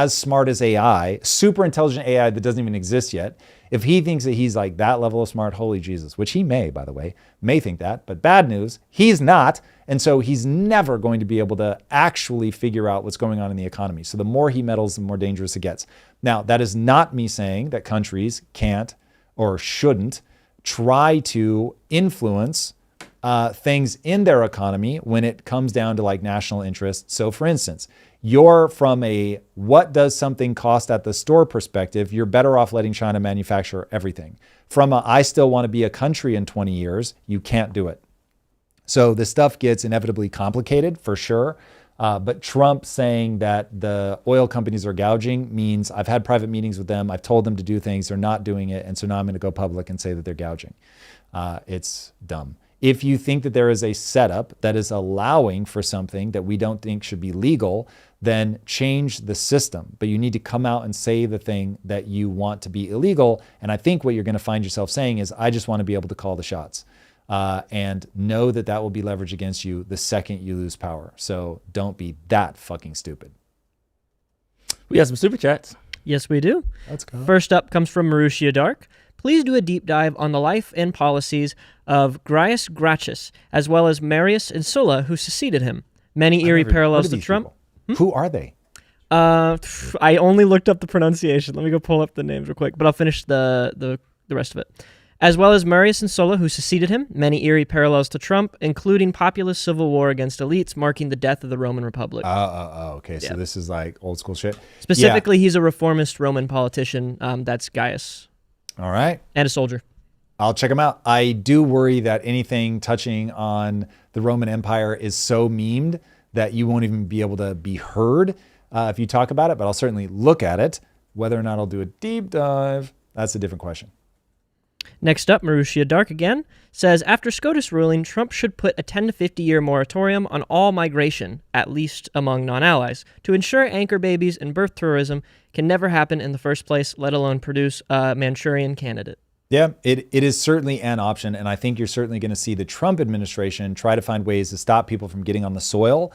smart as AI, super intelligent AI that doesn't even exist yet, if he thinks that he's like that level of smart, holy Jesus, which he may, by the way, may think that, but bad news, he's not. And so he's never going to be able to actually figure out what's going on in the economy. So the more he meddles, the more dangerous it gets. Now, that is not me saying that countries can't or shouldn't try to influence things in their economy when it comes down to like national interest. So for instance, you're from a what does something cost at the store perspective, you're better off letting China manufacture everything. From a I still want to be a country in 20 years, you can't do it. So this stuff gets inevitably complicated for sure. But Trump saying that the oil companies are gouging means I've had private meetings with them. I've told them to do things. They're not doing it. And so now I'm going to go public and say that they're gouging. It's dumb. If you think that there is a setup that is allowing for something that we don't think should be legal, then change the system. But you need to come out and say the thing that you want to be illegal. And I think what you're going to find yourself saying is, I just want to be able to call the shots. And know that that will be leveraged against you the second you lose power. So don't be that fucking stupid. We have some super chats. Yes, we do. Let's go. First up comes from Marussia Dark. Please do a deep dive on the life and policies of Gaius Gracchus, as well as Marius and Sulla, who succeeded him. Many eerie parallels to Trump. Who are they? I only looked up the pronunciation. Let me go pull up the names real quick, but I'll finish the rest of it. As well as Marius and Sulla, who succeeded him. Many eerie parallels to Trump, including populist civil war against elites, marking the death of the Roman Republic. Okay. So this is like old school shit. Specifically, he's a reformist Roman politician. That's Gaius. All right. And a soldier. I'll check them out. I do worry that anything touching on the Roman Empire is so memed that you won't even be able to be heard if you talk about it, but I'll certainly look at it. Whether or not I'll do a deep dive, that's a different question. Next up, Marussia Dark again says, after SCOTUS ruling, Trump should put a 10 to 50-year moratorium on all migration, at least among non-allies, to ensure anchor babies and birth tourism can never happen in the first place, let alone produce a Manchurian candidate. Yeah, it is certainly an option. And I think you're certainly going to see the Trump administration try to find ways to stop people from getting on the soil,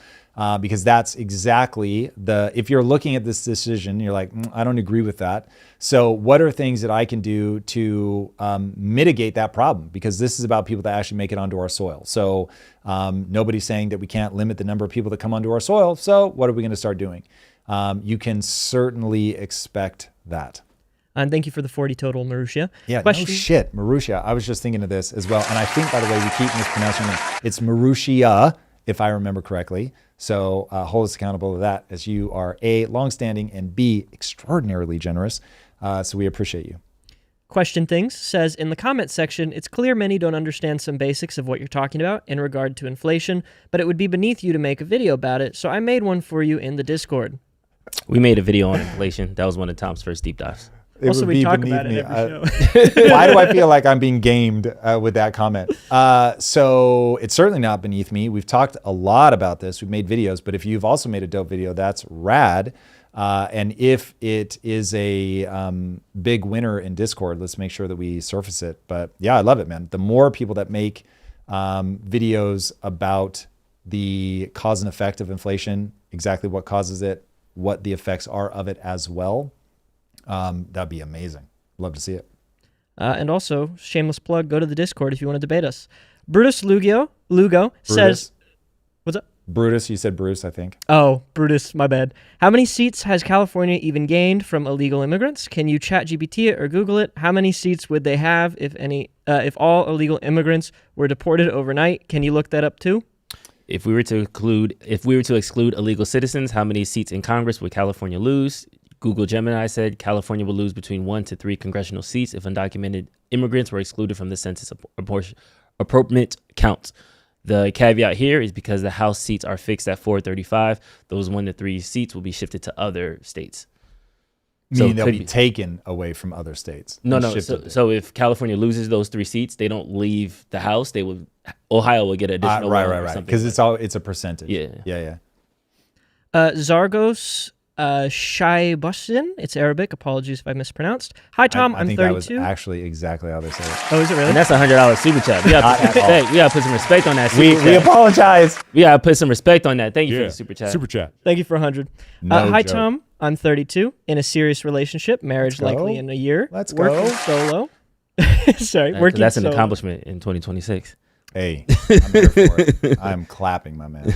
because that's exactly if you're looking at this decision, you're like, I don't agree with that. So what are things that I can do to mitigate that problem? Because this is about people that actually make it onto our soil. So nobody's saying that we can't limit the number of people that come onto our soil. So what are we going to start doing? You can certainly expect that. And thank you for the 40 total, Marussia. Yeah, no shit, Marussia. I was just thinking of this as well. And I think, by the way, we keep mispronouncing it. It's Marussia, if I remember correctly. So hold us accountable to that, as you are A, longstanding, and B, extraordinarily generous. So we appreciate you. Question Things says, in the comment section, it's clear many don't understand some basics of what you're talking about in regard to inflation, but it would be beneath you to make a video about it. So I made one for you in the Discord. We made a video on inflation. That was one of Tom's first deep dives. Also, we talk about it every show. Why do I feel like I'm being gamed with that comment? So it's certainly not beneath me. We've talked a lot about this. We've made videos, but if you've also made a dope video, that's rad. And if it is a big winner in Discord, let's make sure that we surface it. But yeah, I love it, man. The more people that make videos about the cause and effect of inflation, exactly what causes it, what the effects are of it as well, that'd be amazing. Love to see it. And also, shameless plug, go to the Discord if you want to debate us. Brutus Lugo says... What's up? Brutus, you said Bruce, I think. Oh, Brutus, my bad. How many seats has California even gained from illegal immigrants? Can you chat GPT it or Google it? How many seats would they have, if any, if all illegal immigrants were deported overnight? Can you look that up too? If we were to exclude illegal citizens, how many seats in Congress would California lose? Google Gemini said California will lose between 1 to 3 congressional seats if undocumented immigrants were excluded from the census apportionment counts. The caveat here is because the House seats are fixed at 435, those 1 to 3 seats will be shifted to other states. Meaning they'll be taken away from other states. No. So if California loses those 3 seats, they don't leave the House. Ohio will get additional right. Because it's a percentage. Yeah. Zargos Shaibusin. It's Arabic. Apologies if I mispronounced. Hi, Tom. I I'm think 32. that was actually exactly how they say it. Oh, is it really? And that's $100 super chat. We gotta put some respect on that. We apologize. We gotta put some respect on that. Thank you for the super chat. Super chat. Thank you for 100. Hi, Tom. I'm 32. In a serious relationship. Marriage likely in a year. Let's working go. solo. Sorry, working That's an solo. accomplishment in 2026. Hey, I'm here for it. I'm clapping, my man.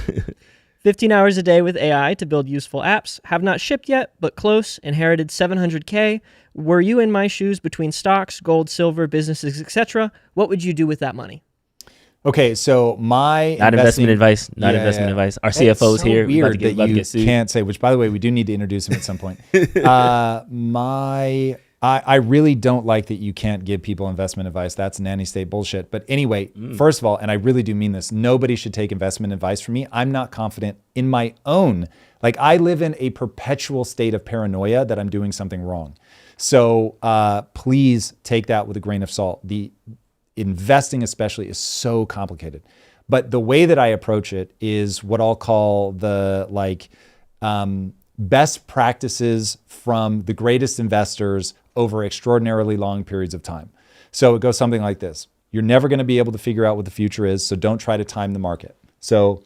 15 hours a day with AI to build useful apps. Have not shipped yet, but close. Inherited 700K. Were you in my shoes between stocks, gold, silver, businesses, etc.? What would you do with that money? Okay, so my Not investment advice. Not investment advice. Our CFO's so here. Weird About to get sued. can't say. Which, by the way, we do need to introduce him at some point. I really don't like that you can't give people investment advice. That's nanny state bullshit. But anyway, first of all, and I really do mean this, nobody should take investment advice from me. I'm not confident in my own. Like, I live in a perpetual state of paranoia that I'm doing something wrong. So please take that with a grain of salt. The investing especially is so complicated. But the way that I approach it is what I'll call the best practices from the greatest investors over extraordinarily long periods of time. So it goes something like this. You're never going to be able to figure out what the future is, so don't try to time the market. So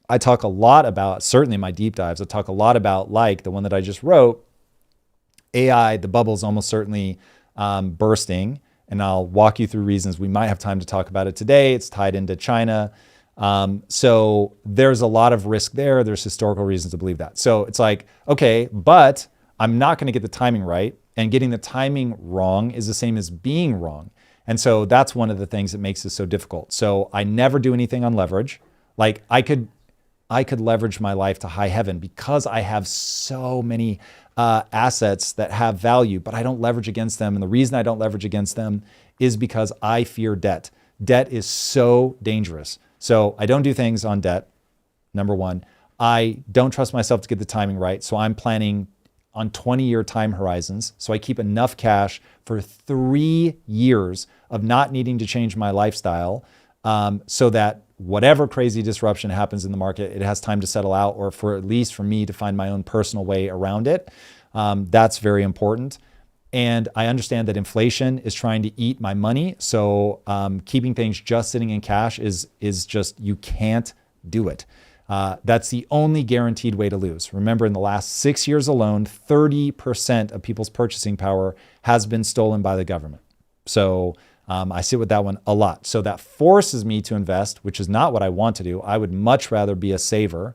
I talk a lot about, certainly in my deep dives, I talk a lot about, like the one that I just wrote, AI, the bubble's almost certainly bursting, and I'll walk you through reasons. We might have time to talk about it today. It's tied into China. So there's a lot of risk there. There's historical reasons to believe that. So it's like, okay, but I'm not going to get the timing right. And getting the timing wrong is the same as being wrong. And so that's one of the things that makes this so difficult. So I never do anything on leverage. Like I could leverage my life to high heaven because I have so many assets that have value, but I don't leverage against them. And the reason I don't leverage against them is because I fear debt. Debt is so dangerous. So I don't do things on debt, number one. I don't trust myself to get the timing right. So I'm planning on 20-year time horizons. So I keep enough cash for 3 years of not needing to change my lifestyle so that whatever crazy disruption happens in the market, it has time to settle out, or for at least for me to find my own personal way around it. That's very important. And I understand that inflation is trying to eat my money. So keeping things just sitting in cash is just, you can't do it. That's the only guaranteed way to lose. Remember, in the last 6 years alone, 30% of people's purchasing power has been stolen by the government. So I sit with that one a lot. So that forces me to invest, which is not what I want to do. I would much rather be a saver,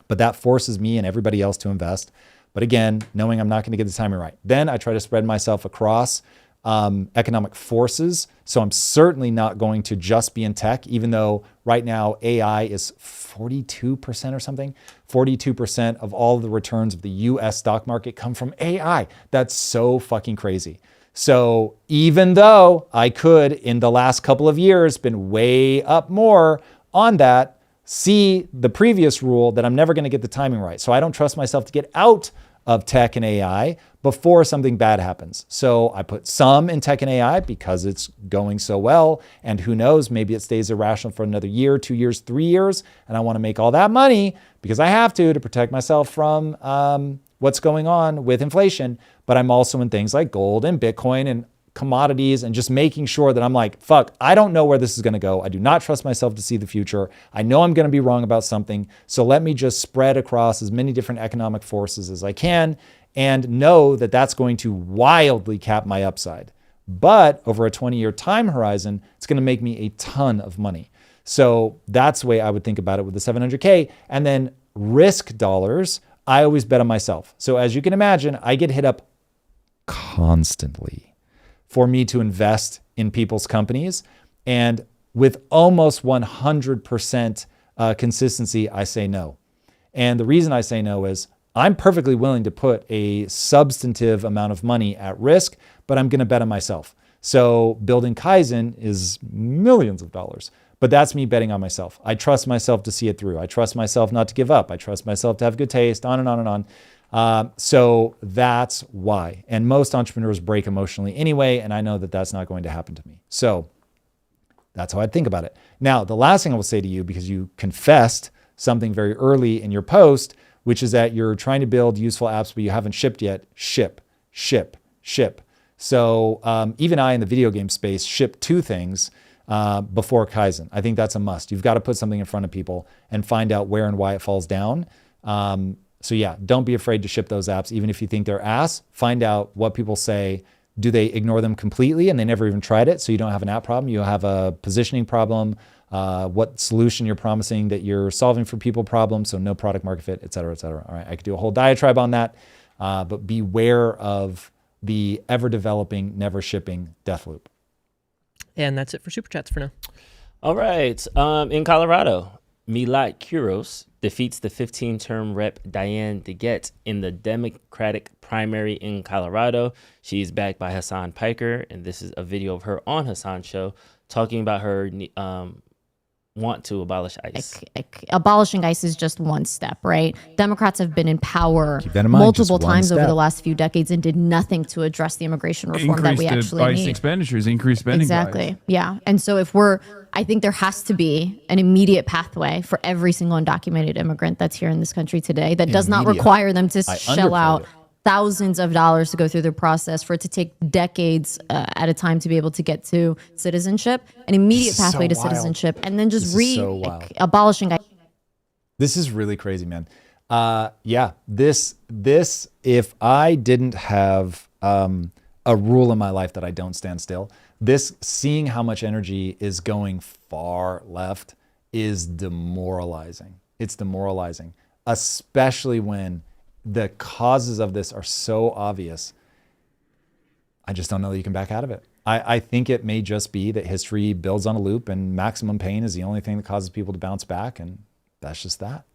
but that forces me and everybody else to invest. But again, knowing I'm not going to get the timing right. Then I try to spread myself across economic forces. So I'm certainly not going to just be in tech, even though right now AI is 42% or something. 42% of all the returns of the US stock market come from AI. That's so fucking crazy. So even though I could, in the last couple of years, been way up more on that, see the previous rule that I'm never going to get the timing right. So I don't trust myself to get out of tech and AI before something bad happens. So I put some in tech and AI because it's going so well. And who knows, maybe it stays irrational for another year, 2 years, 3 years. And I want to make all that money because I have to protect myself from what's going on with inflation. But I'm also in things like gold and Bitcoin and commodities and just making sure that I'm like, fuck, I don't know where this is going to go. I do not trust myself to see the future. I know I'm going to be wrong about something. So let me just spread across as many different economic forces as I can and know that that's going to wildly cap my upside. But over a 20-year time horizon, it's going to make me a ton of money. So that's the way I would think about it with the 700K. And then risk dollars, I always bet on myself. So as you can imagine, I get hit up constantly for me to invest in people's companies. And with almost 100% consistency, I say no. And the reason I say no is I'm perfectly willing to put a substantive amount of money at risk, but I'm going to bet on myself. So building Kaizen is millions of dollars, but that's me betting on myself. I trust myself to see it through. I trust myself not to give up. I trust myself to have good taste, on and on and on. So that's why. And most entrepreneurs break emotionally anyway, and I know that that's not going to happen to me. So that's how I think about it. Now, the last thing I will say to you, because you confessed something very early in your post, which is that you're trying to build useful apps, but you haven't shipped yet. Ship. So even I in the video game space ship 2 things before Kaizen. I think that's a must. You've got to put something in front of people and find out where and why it falls down. So yeah, don't be afraid to ship those apps. Even if you think they're ass, find out what people say. Do they ignore them completely and they never even tried it? So you don't have an app problem. You have a positioning problem. What solution you're promising that you're solving for people problem. So no product market fit, et cetera, et cetera. All right. I could do a whole diatribe on that, but beware of the ever developing, never shipping death loop. And that's it for Super Chats for now. All right. In Colorado, Milat Kuros defeats the 15-term rep Diane DeGette in the Democratic primary in Colorado. She's backed by Hasan Piker, and this is a video of her on Hasan's show talking about her want to abolish ICE. Abolishing ICE is just one step, right? Democrats have been in power Keep that in mind, multiple just one times over step. the last few decades and did nothing to address the immigration reform that we actually ICE need. expenditures, increased spending. Exactly. Yeah. And so I think there has to be an immediate pathway for every single undocumented immigrant that's here in this country today that does not Immediate. require them to I shell underplayed out it. thousands of dollars to go through the process, for it to take decades at a time to be able to get to citizenship, an immediate This is pathway so to wild. citizenship, and then just This is so wild. abolishing ICE. This is really crazy, man. Yeah, this, if I didn't have a rule in my life that I don't stand still, this, seeing how much energy is going far left is demoralizing. It's demoralizing, especially when the causes of this are so obvious. I just don't know that you can back out of it. I think it may just be that history builds on a loop and maximum pain is the only thing that causes people to bounce back, and that's just that.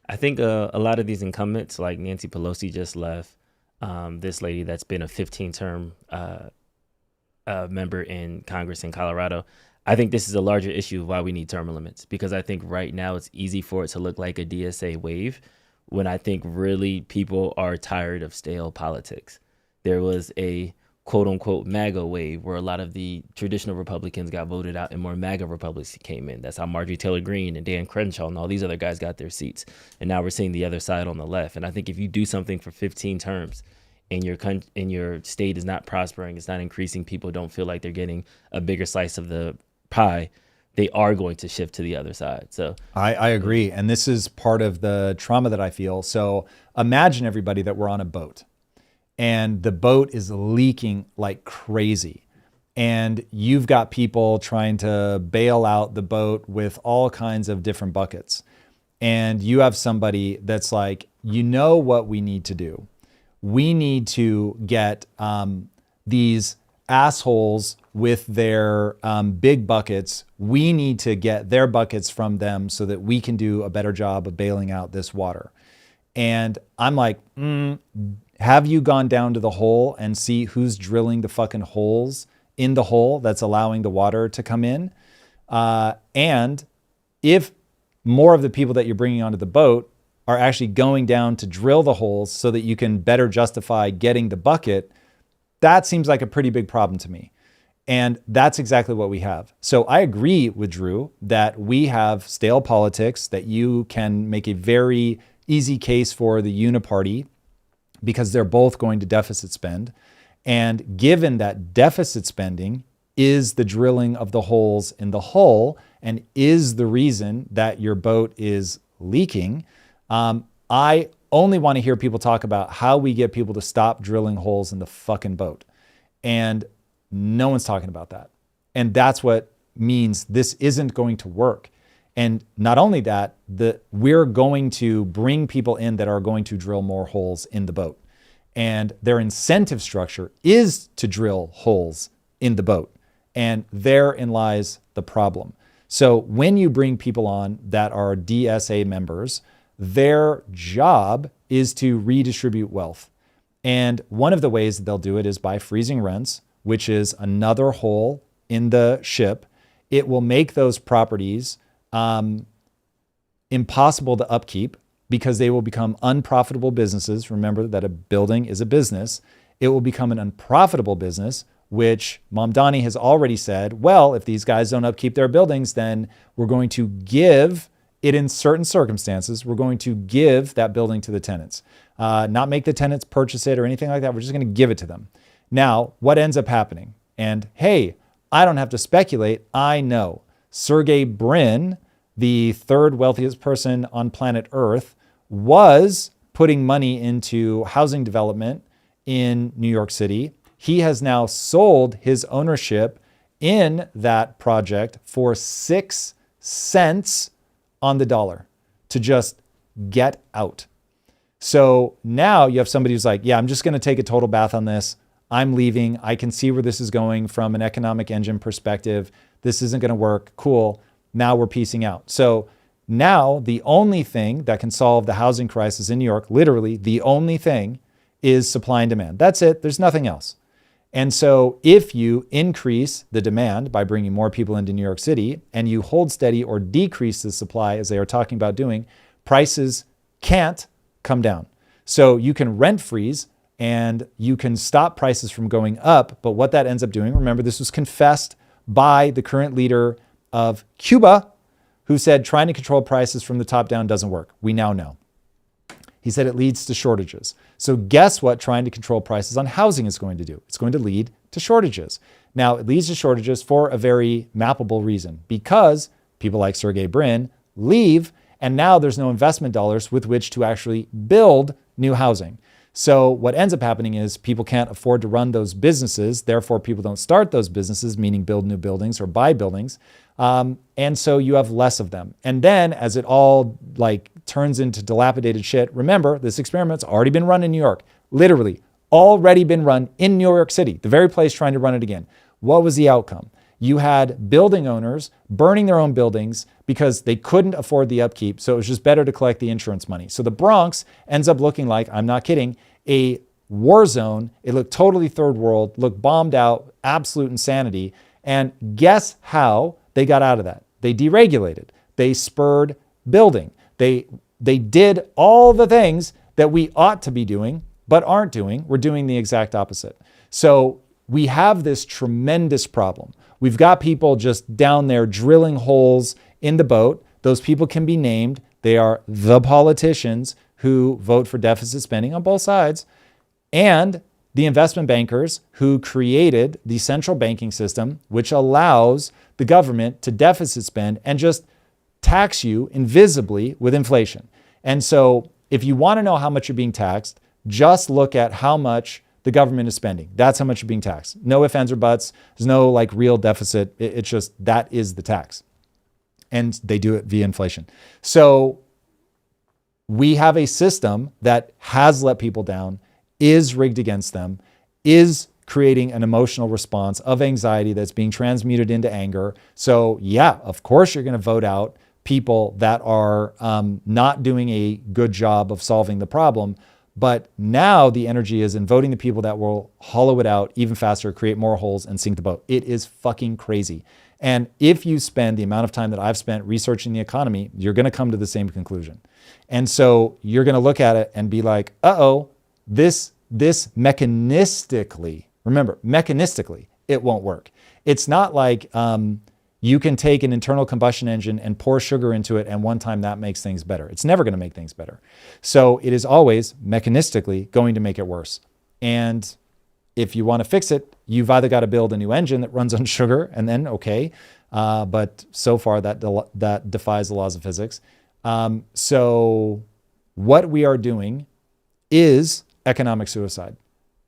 I think a lot of these incumbents, like Nancy Pelosi just left, this lady that's been a 15-term member in Congress in Colorado, I think this is a larger issue of why we need term limits, because I think right now it's easy for it to look like a DSA wave when I think really people are tired of stale politics. There was a quote unquote MAGA wave where a lot of the traditional Republicans got voted out and more MAGA Republicans came in. That's how Marjorie Taylor Greene and Dan Crenshaw and all these other guys got their seats. And now we're seeing the other side on the left. And I think if you do something for 15 terms and your state is not prospering, it's not increasing, people don't feel like they're getting a bigger slice of the pie, they are going to shift to the other side. So I agree. And this is part of the trauma that I feel. So imagine, everybody, that we're on a boat and the boat is leaking like crazy. And you've got people trying to bail out the boat with all kinds of different buckets. And you have somebody that's like, you know what we need to do? We need to get these assholes with their big buckets. We need to get their buckets from them so that we can do a better job of bailing out this water. And I'm like, have you gone down to the hole and see who's drilling the fucking holes in the hole that's allowing the water to come in? And if more of the people that you're bringing onto the boat are actually going down to drill the holes so that you can better justify getting the bucket, that seems like a pretty big problem to me. And that's exactly what we have. So I agree with Drew that we have stale politics, that you can make a very easy case for the uniparty because they're both going to deficit spend. And given that deficit spending is the drilling of the holes in the hull and is the reason that your boat is leaking, I only want to hear people talk about how we get people to stop drilling holes in the fucking boat. And no one's talking about that. And that's what means this isn't going to work. And not only that, we're going to bring people in that are going to drill more holes in the boat. And their incentive structure is to drill holes in the boat. And therein lies the problem. So when you bring people on that are DSA members, Their job is to redistribute wealth. And one of the ways that they'll do it is by freezing rents, which is another hole in the ship. It will make those properties impossible to upkeep because they will become unprofitable businesses. Remember that a building is a business. It will become an unprofitable business, which Mamdani has already said, well, if these guys don't upkeep their buildings, then we're going to give it in certain circumstances. We're going to give that building to the tenants, not make the tenants purchase it or anything like that. We're just going to give it to them. Now, what ends up happening? And hey, I don't have to speculate. I know. Sergey Brin, the third wealthiest person on planet Earth, was putting money into housing development in New York City. He has now sold his ownership in that project for 6 cents on the dollar to just get out. So now you have somebody who's like, yeah, I'm just going to take a total bath on this. I'm leaving. I can see where this is going from an economic engine perspective. This isn't going to work. Cool. Now we're piecing out. So now the only thing that can solve the housing crisis in New York, literally the only thing, is supply and demand. That's it. There's nothing else. And so if you increase the demand by bringing more people into New York City and you hold steady or decrease the supply, as they are talking about doing, prices can't come down. So you can rent freeze and you can stop prices from going up. But what that ends up doing, remember, this was confessed by the current leader of Cuba, who said trying to control prices from the top down doesn't work. We now know. He said it leads to shortages. So guess what trying to control prices on housing is going to do? It's going to lead to shortages. Now, it leads to shortages for a very mappable reason, because people like Sergey Brin leave, and now there's no investment dollars with which to actually build new housing. So what ends up happening is people can't afford to run those businesses. Therefore, people don't start those businesses, meaning build new buildings or buy buildings. And so you have less of them. And then as it all turns into dilapidated shit, remember, this experiment's already been run in New York, literally already been run in New York City, the very place trying to run it again. What was the outcome? You had building owners burning their own buildings because they couldn't afford the upkeep. So it was just better to collect the insurance money. So the Bronx ends up looking like, I'm not kidding, a war zone. It looked totally third world, looked bombed out, absolute insanity. And guess how they got out of that? They deregulated. They spurred building. They did all the things that we ought to be doing, but aren't doing. We're doing the exact opposite. So we have this tremendous problem. We've got people just down there drilling holes in the boat. Those people can be named. They are the politicians who vote for deficit spending on both sides, and the investment bankers who created the central banking system, which allows the government to deficit spend and just tax you invisibly with inflation. And so if you want to know how much you're being taxed, just look at how much the government is spending. That's how much you're being taxed. No ifs, ands, or buts. There's no real deficit. It's just that is the tax. And they do it via inflation. So we have a system that has let people down, is rigged against them, is creating an emotional response of anxiety that's being transmuted into anger. So yeah, of course you're going to vote out people that are not doing a good job of solving the problem. But now the energy is in voting the people that will hollow it out even faster, create more holes, and sink the boat. It is fucking crazy. And if you spend the amount of time that I've spent researching the economy, you're going to come to the same conclusion. And so you're going to look at it and be like, uh-oh, this mechanistically, remember, mechanistically, it won't work. It's not like you can take an internal combustion engine and pour sugar into it, and one time that makes things better. It's never going to make things better. So it is always mechanistically going to make it worse. And if you want to fix it, you've either got to build a new engine that runs on sugar, and then okay. But so far that defies the laws of physics. So what we are doing is economic suicide.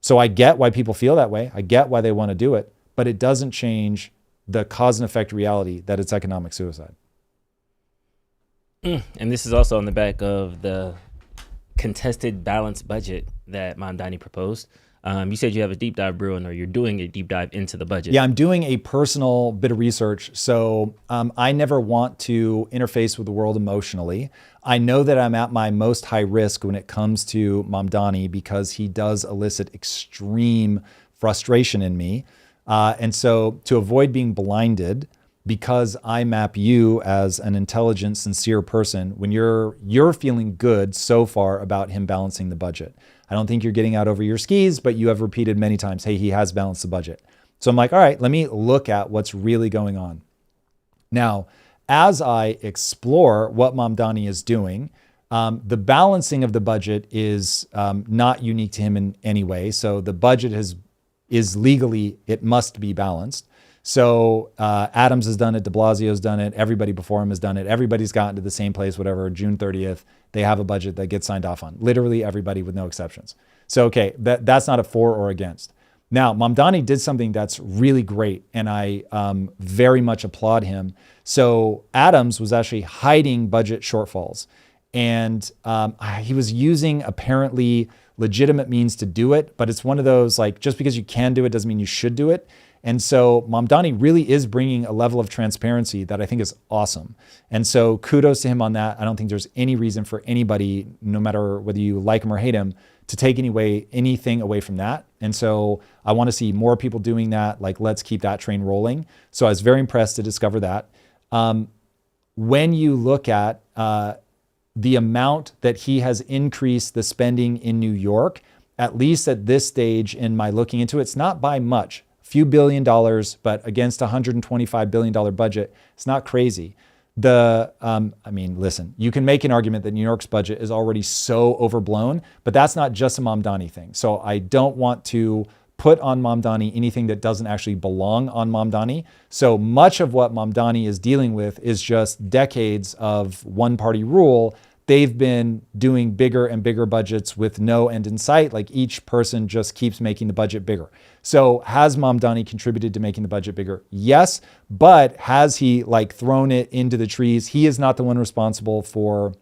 So I get why people feel that way. I get why they want to do it, but it doesn't change the cause and effect reality that it's economic suicide. And this is also on the back of the contested balanced budget that Mamdani proposed. You said you have a deep dive brewing, or you're doing a deep dive into the budget. Yeah, I'm doing a personal bit of research. So I never want to interface with the world emotionally. I know that I'm at my most high risk when it comes to Mamdani because he does elicit extreme frustration in me. And so to avoid being blinded, because I map you as an intelligent, sincere person, when you're feeling good so far about him balancing the budget. I don't think you're getting out over your skis, but you have repeated many times, hey, he has balanced the budget. So I'm like, all right, let me look at what's really going on. Now, as I explore what Mamdani is doing, the balancing of the budget is not unique to him in any way. So the budget is legally, it must be balanced. So Adams has done it, de Blasio's done it, everybody before him has done it. Everybody's gotten to the same place, whatever, June 30th, they have a budget that gets signed off on. Literally everybody with no exceptions. So, okay, that's not a for or against. Now, Mamdani did something that's really great, and I very much applaud him. So Adams was actually hiding budget shortfalls, and he was using apparently legitimate means to do it, but it's one of those, like, just because you can do it doesn't mean you should do it. And so Mamdani really is bringing a level of transparency that I think is awesome. And so kudos to him on that. I don't think there's any reason for anybody, no matter whether you like him or hate him, to take anything away from that. And so I want to see more people doing that. Like, let's keep that train rolling. So I was very impressed to discover that. When you look at the amount that he has increased the spending in New York, at least at this stage in my looking into it, it's not by much. Few $1 billion, but against a $125 billion budget, it's not crazy. Listen, you can make an argument that New York's budget is already so overblown, but that's not just a Mamdani thing. So I don't want to put on Mamdani anything that doesn't actually belong on Mamdani. So much of what Mamdani is dealing with is just decades of one-party rule. They've been doing bigger and bigger budgets with no end in sight. Like, each person just keeps making the budget bigger. So has Mamdani contributed to making the budget bigger? Yes, but has he thrown it into the trees? He is not the one responsible for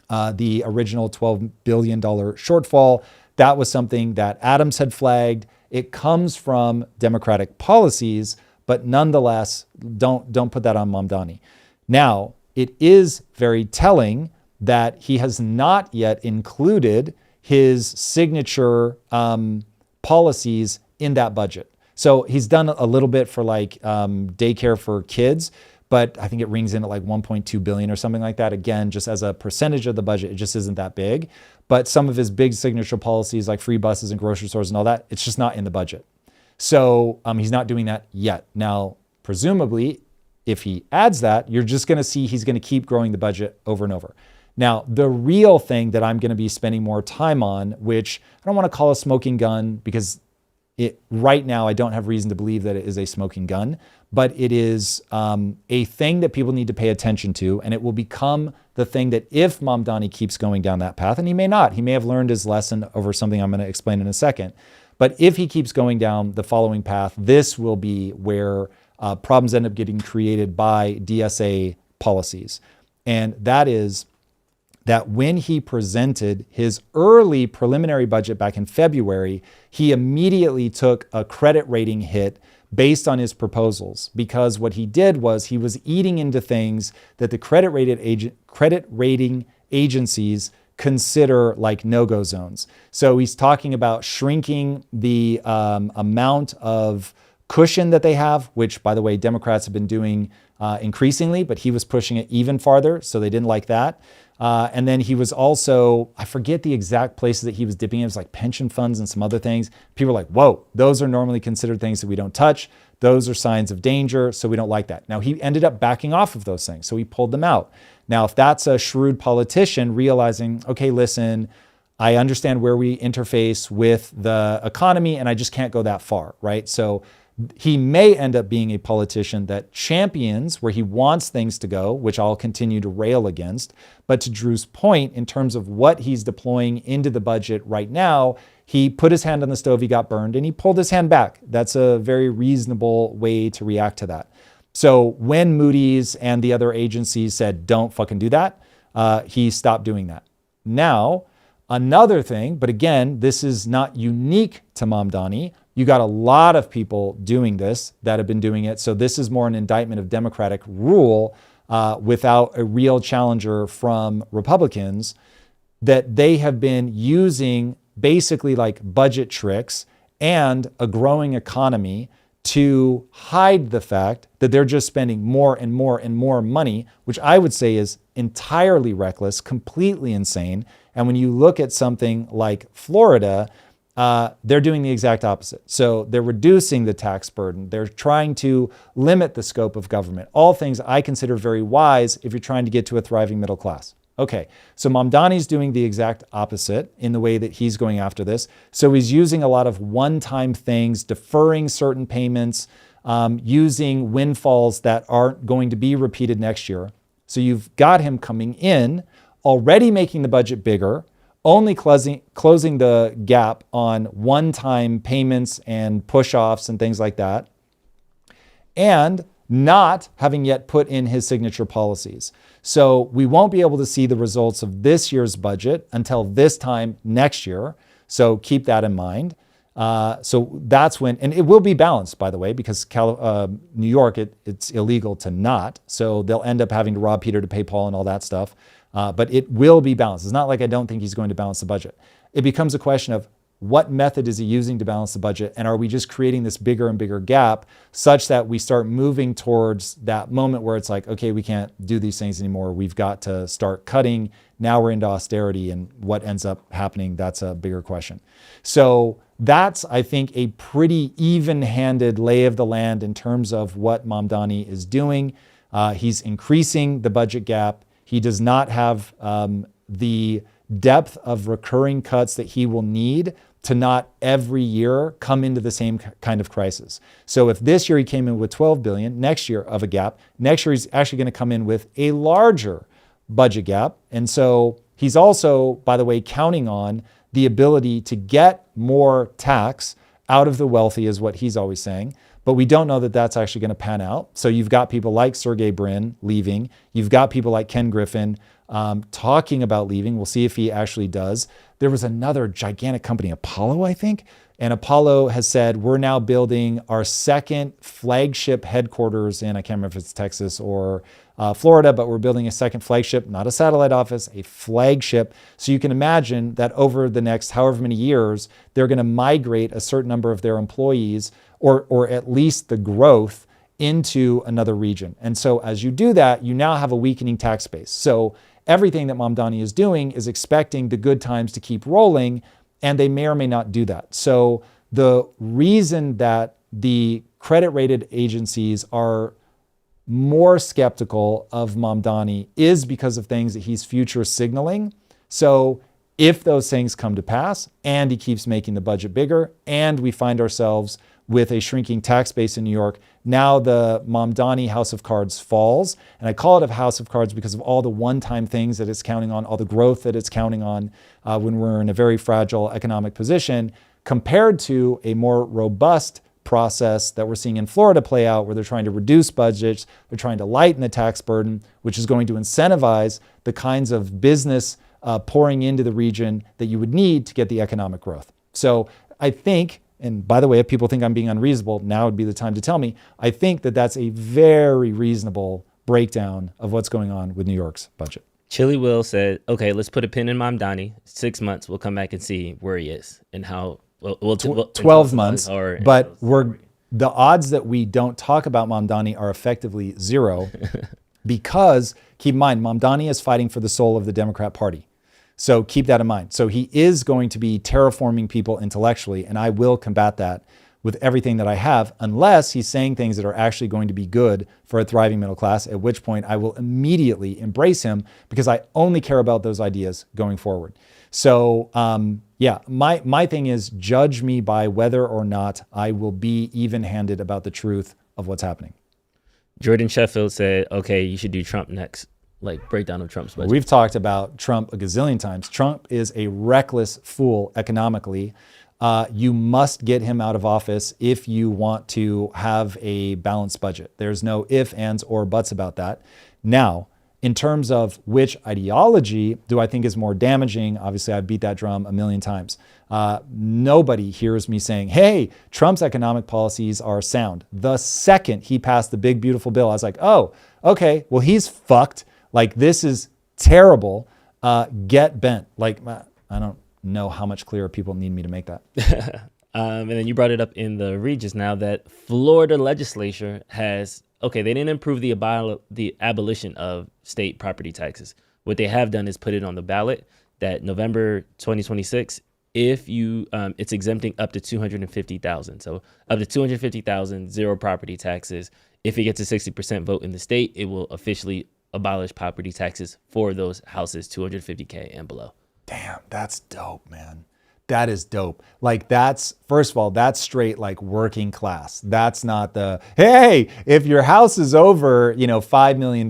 the original $12 billion shortfall. That was something that Adams had flagged. It comes from Democratic policies, but nonetheless, don't put that on Mamdani. Now, it is very telling that he has not yet included his signature policies in that budget. So he's done a little bit for daycare for kids, but I think it rings in at $1.2 billion or something like that. Again, just as a percentage of the budget, it just isn't that big. But some of his big signature policies, like free buses and grocery stores and all that, it's just not in the budget. So he's not doing that yet. Now, presumably, if he adds that, you're just going to see he's going to keep growing the budget over and over. Now, the real thing that I'm going to be spending more time on, which I don't want to call a smoking gun because right now I don't have reason to believe that it is a smoking gun, but it is a thing that people need to pay attention to, and it will become the thing that if Mamdani keeps going down that path, and he may not, he may have learned his lesson over something I'm going to explain in a second, but if he keeps going down the following path, this will be where problems end up getting created by DSA policies. And that is that when he presented his early preliminary budget back in February, he immediately took a credit rating hit based on his proposals, because what he did was he was eating into things that the credit rating agencies consider like no-go zones. So he's talking about shrinking the amount of cushion that they have, which, by the way, Democrats have been doing increasingly, but he was pushing it even farther, so they didn't like that. And then he was also, I forget the exact places that he was dipping in. It was like pension funds and some other things. People were like, whoa, those are normally considered things that we don't touch. Those are signs of danger, so we don't like that. Now, he ended up backing off of those things, so he pulled them out. Now, if that's a shrewd politician realizing, okay, listen, I understand where we interface with the economy, and I just can't go that far, right? So he may end up being a politician that champions where he wants things to go, which I'll continue to rail against. But to Drew's point, in terms of what he's deploying into the budget right now, he put his hand on the stove, he got burned, and he pulled his hand back. That's a very reasonable way to react to that. So when Moody's and the other agencies said, don't fucking do that, he stopped doing that. Now, Another thing, but again, this is not unique to Mamdani. You got a lot of people doing this that have been doing it. So this is more an indictment of democratic rule without a real challenger from Republicans, that they have been using basically like budget tricks and a growing economy to hide the fact that they're just spending more and more and more money, which I would say is entirely reckless, completely insane. And when you look at something like Florida, they're doing the exact opposite. So they're reducing the tax burden. They're trying to limit the scope of government. All things I consider very wise if you're trying to get to a thriving middle class. Okay, so Mamdani's doing the exact opposite in the way that he's going after this. So he's using a lot of one-time things, deferring certain payments, using windfalls that aren't going to be repeated next year. So you've got him coming in, already making the budget bigger, only closing the gap on one-time payments and push-offs and things like that, and not having yet put in his signature policies. So we won't be able to see the results of this year's budget until this time next year. So keep that in mind. So that's when, and it will be balanced, by the way, because New York, it's illegal to not. So they'll end up having to rob Peter to pay Paul and all that stuff. But it will be balanced. It's not like I don't think he's going to balance the budget. It becomes a question of what method is he using to balance the budget? And are we just creating this bigger and bigger gap such that we start moving towards that moment where it's like, okay, we can't do these things anymore. We've got to start cutting. Now we're into austerity, and what ends up happening, that's a bigger question. So that's, I think, a pretty even-handed lay of the land in terms of what Mamdani is doing. He's increasing the budget gap. He does not have the depth of recurring cuts that he will need to not every year come into the same kind of crisis. So if this year he came in with 12 billion, next year of a gap, next year he's actually going to come in with a larger budget gap. And so he's also, by the way, counting on the ability to get more tax out of the wealthy is what he's always saying. But we don't know that that's actually going to pan out. So you've got people like Sergey Brin leaving. You've got people like Ken Griffin talking about leaving. We'll see if he actually does. There was another gigantic company, Apollo, I think. And Apollo has said, we're now building our second flagship headquarters in, I can't remember if it's Texas or Florida, but we're building a second flagship, not a satellite office, a flagship. So you can imagine that over the next however many years, they're going to migrate a certain number of their employees or at least the growth into another region. And so as you do that, you now have a weakening tax base. So everything that Mamdani is doing is expecting the good times to keep rolling, and they may or may not do that. So the reason that the credit rated agencies are more skeptical of Mamdani is because of things that he's future signaling. So if those things come to pass and he keeps making the budget bigger and we find ourselves with a shrinking tax base in New York, now the Mamdani house of cards falls. And I call it a house of cards because of all the one-time things that it's counting on, all the growth that it's counting on when we're in a very fragile economic position, compared to a more robust process that we're seeing in Florida play out, where they're trying to reduce budgets, they're trying to lighten the tax burden, which is going to incentivize the kinds of business pouring into the region that you would need to get the economic growth. So I think, and by the way, if people think I'm being unreasonable, now would be the time to tell me, I think that that's a very reasonable breakdown of what's going on with New York's budget. Chili Will said, okay, let's put a pin in Mamdani. 6 months, we'll come back and see where he is and how. 12 months, but the odds that we don't talk about Mamdani are effectively zero because, keep in mind, Mamdani is fighting for the soul of the Democrat Party. So keep that in mind. So he is going to be terraforming people intellectually, and I will combat that with everything that I have, unless he's saying things that are actually going to be good for a thriving middle class, at which point I will immediately embrace him because I only care about those ideas going forward. So yeah, my thing is, judge me by whether or not I will be even-handed about the truth of what's happening. Jordan Sheffield said, okay, you should do Trump next, like breakdown of Trump's budget. We've talked about Trump a gazillion times. Trump is a reckless fool economically. You must get him out of office if you want to have a balanced budget. There's no ifs, ands, or buts about that. Now, In terms of which ideology do I think is more damaging, obviously I beat that drum a million times. Nobody hears me saying, hey, Trump's economic policies are sound. The second he passed the big, beautiful bill, I was like, oh, okay, well, he's fucked. Like, this is terrible. Get bent. Like, I don't know how much clearer people need me to make that. And then you brought it up in the read just now that Florida legislature has, okay, they didn't improve the abolition of state property taxes. What they have done is put it on the ballot that November 2026, if you, it's exempting up to 250,000. So up to 250,000, zero property taxes. If it gets a 60% vote in the state, it will officially abolish property taxes for those houses 250K and below. Damn, that's dope, man. That is dope. Like, that's, first of all, that's straight like working class. That's not the, hey, if your house is over, $5 million,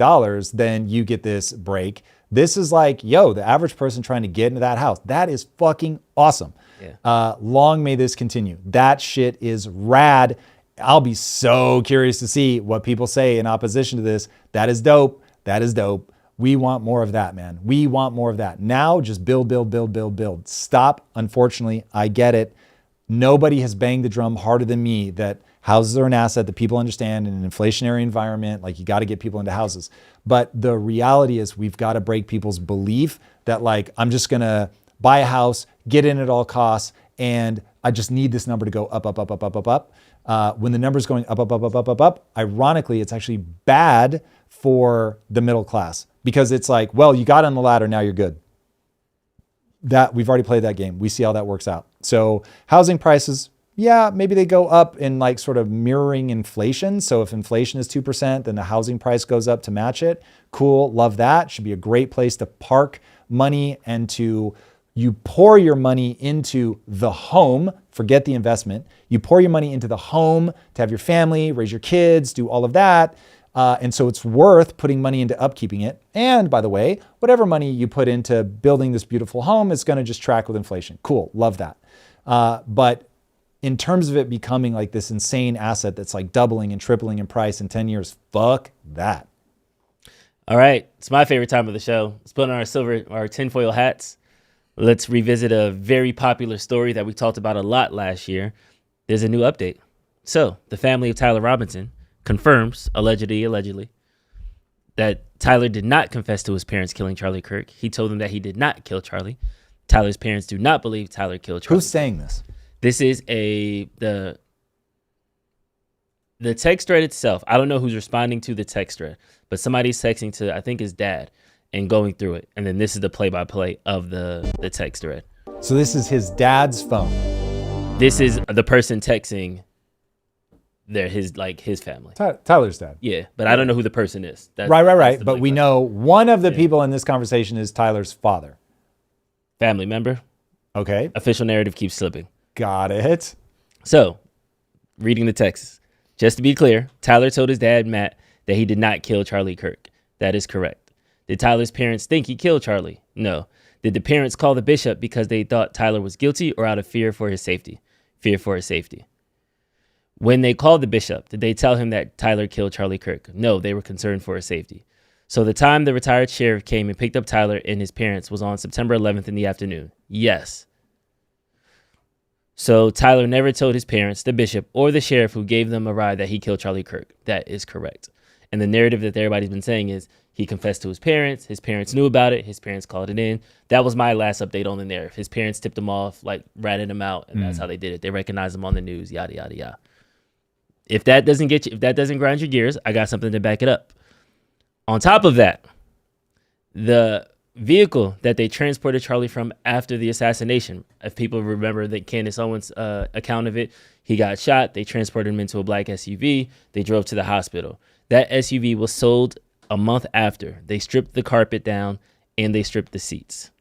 then you get this break. This is like, yo, the average person trying to get into that house. That is fucking awesome. Yeah. Long may this continue. That shit is rad. I'll be so curious to see what people say in opposition to this. That is dope. That is dope. We want more of that, man. We want more of that. Now, just build, build, build, build, build. Stop. Unfortunately, I get it. Nobody has banged the drum harder than me that houses are an asset that people understand in an inflationary environment. Like, you got to get people into houses. But the reality is we've got to break people's belief that, like, I'm just going to buy a house, get in at all costs, and I just need this number to go up, up, up, up, up, up, up. When the number's going up, up, up, up, up, up, up, ironically, it's actually bad for the middle class. Because it's like, well, you got on the ladder, now you're good. That we've already played that game. We see how that works out. So housing prices, yeah, maybe they go up in like sort of mirroring inflation. So if inflation is 2%, then the housing price goes up to match it. Cool, love that. Should be a great place to park money and to, you pour your money into the home, forget the investment. You pour your money into the home to have your family, raise your kids, do all of that. And so it's worth putting money into upkeeping it. And by the way, whatever money you put into building this beautiful home is going to just track with inflation. Cool. Love that. But in terms of it becoming like this insane asset that's like doubling and tripling in price in 10 years, fuck that. All right. It's my favorite time of the show. Let's put on our tinfoil hats. Let's revisit a very popular story that we talked about a lot last year. There's a new update. So the family of Tyler Robinson confirms, allegedly, that Tyler did not confess to his parents killing Charlie Kirk. He told them that he did not kill Charlie. Tyler's parents do not believe Tyler killed Charlie. Who's saying this? This is the text thread itself. I don't know who's responding to the text thread, but somebody's texting to, I think, his dad and going through it. And then this is the play-by-play of the text thread. So this is his dad's phone. This is the person texting his family. Tyler's dad. Yeah, but I don't know who the person is. Right. But we know one of the people in this conversation is Tyler's father. Family member. Okay. Official narrative keeps slipping. Got it. So, reading the text. Just to be clear, Tyler told his dad, Matt, that he did not kill Charlie Kirk. That is correct. Did Tyler's parents think he killed Charlie? No. Did the parents call the bishop because they thought Tyler was guilty or out of fear for his safety? Fear for his safety. When they called the bishop, did they tell him that Tyler killed Charlie Kirk? No, they were concerned for his safety. So the time the retired sheriff came and picked up Tyler and his parents was on September 11th in the afternoon. Yes. So Tyler never told his parents, the bishop, or the sheriff who gave them a ride that he killed Charlie Kirk. That is correct. And the narrative that everybody's been saying is he confessed to his parents knew about it, his parents called it in. That was my last update on the narrative. His parents tipped him off, like ratted him out, and that's how they did it. They recognized him on the news, yada, yada, yada. If that doesn't grind your gears, I got something to back it up. On top of that, the vehicle that they transported Charlie from after the assassination, if people remember that Candace Owens' account of it, he got shot. They transported him into a black SUV. They drove to the hospital. That SUV was sold a month after. They stripped the carpet down and they stripped the seats.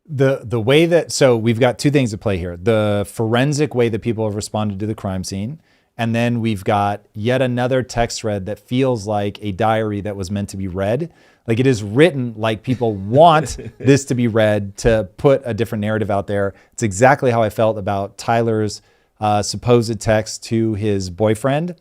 The way that, so we've got two things at play here. The forensic way that people have responded to the crime scene. And then we've got yet another text thread that feels like a diary that was meant to be read. Like, it is written like people want this to be read to put a different narrative out there. It's exactly how I felt about Tyler's supposed text to his boyfriend,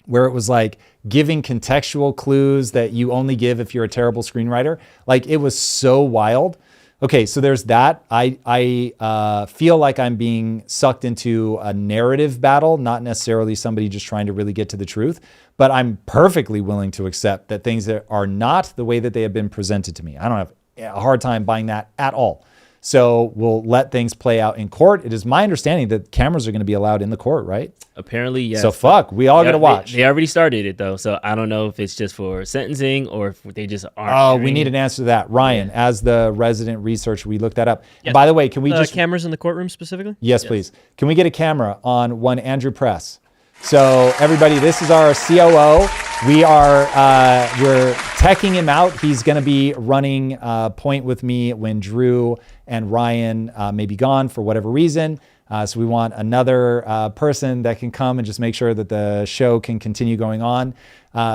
where it was like giving contextual clues that you only give if you're a terrible screenwriter. Like, it was so wild. Okay, so there's that. I feel like I'm being sucked into a narrative battle, not necessarily somebody just trying to really get to the truth, but I'm perfectly willing to accept that things that are not the way that they have been presented to me. I don't have a hard time buying that at all. So we'll let things play out in court. It is my understanding that cameras are going to be allowed in the court, right? Apparently, yes. So fuck, we all got to watch. They already started it though, so I don't know if it's just for sentencing or if they just aren't. Oh, we need an answer to that. Ryan, as the resident researcher, we looked that up. Yes. By the way, can we just... Cameras in the courtroom specifically? Yes, please. Can we get a camera on one Andrew Press? So everybody, this is our COO. We're teching him out. He's going to be running point with me when Drew and Ryan may be gone for whatever reason. So we want another person that can come and just make sure that the show can continue going on.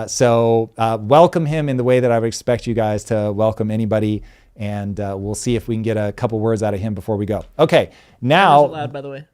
So welcome him in the way that I would expect you guys to welcome anybody. And we'll see if we can get a couple words out of him before we go. Okay, now... Cameras allowed, by the way.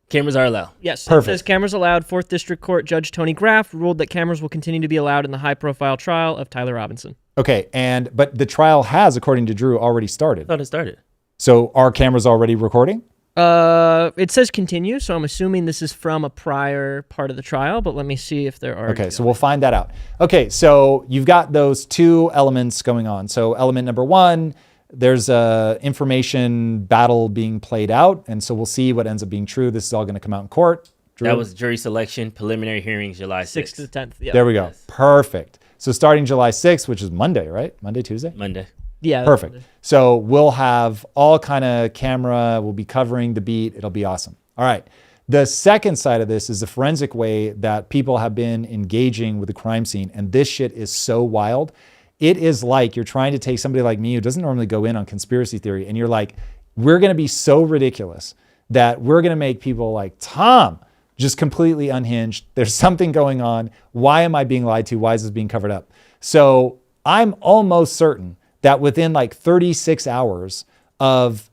Cameras are allowed. Yes, perfect. It says cameras allowed. 4th District Court Judge Tony Graff ruled that cameras will continue to be allowed in the high-profile trial of Tyler Robinson. Okay, but the trial has, according to Drew, already started. I thought it started. So are cameras already recording? It says continue, so I'm assuming this is from a prior part of the trial, but let me see if there are. Okay, so we'll find that out. Okay, so you've got those two elements going on. So element number one, there's a information battle being played out, and so we'll see what ends up being true. This is all going to come out in court. Drew? That was jury selection, preliminary hearings, July 6th. 6th to the 10th. Yeah. There we go. Yes. Perfect. So starting July 6th, which is Monday, right? Monday, Tuesday? Monday. Yeah. Perfect. So we'll have all kind of camera. We'll be covering the beat. It'll be awesome. All right. The second side of this is the forensic way that people have been engaging with the crime scene. And this shit is so wild. It is like you're trying to take somebody like me who doesn't normally go in on conspiracy theory. And you're like, we're going to be so ridiculous that we're going to make people like Tom just completely unhinged. There's something going on. Why am I being lied to? Why is this being covered up? So I'm almost certain that within like 36 hours of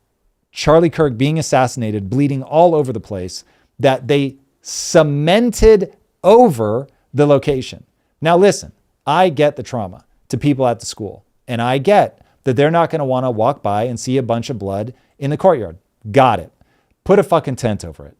Charlie Kirk being assassinated, bleeding all over the place, that they cemented over the location. Now listen, I get the trauma to people at the school, and I get that they're not going to want to walk by and see a bunch of blood in the courtyard. Got it. Put a fucking tent over it.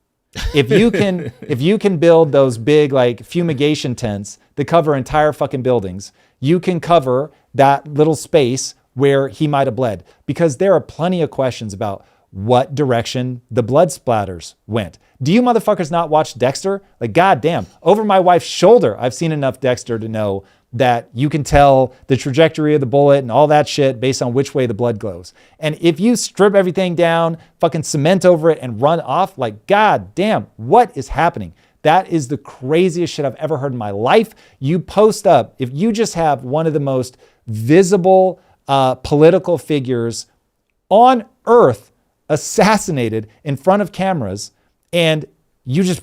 If you can build those big like fumigation tents that cover entire fucking buildings, you can cover that little space where he might have bled, because there are plenty of questions about what direction the blood splatters went. Do you motherfuckers not watch Dexter? Like, goddamn, over my wife's shoulder, I've seen enough Dexter to know that you can tell the trajectory of the bullet and all that shit based on which way the blood goes. And if you strip everything down, fucking cement over it and run off, like, goddamn, what is happening? That is the craziest shit I've ever heard in my life. You post up, if you just have one of the most visible political figures on earth assassinated in front of cameras, and you just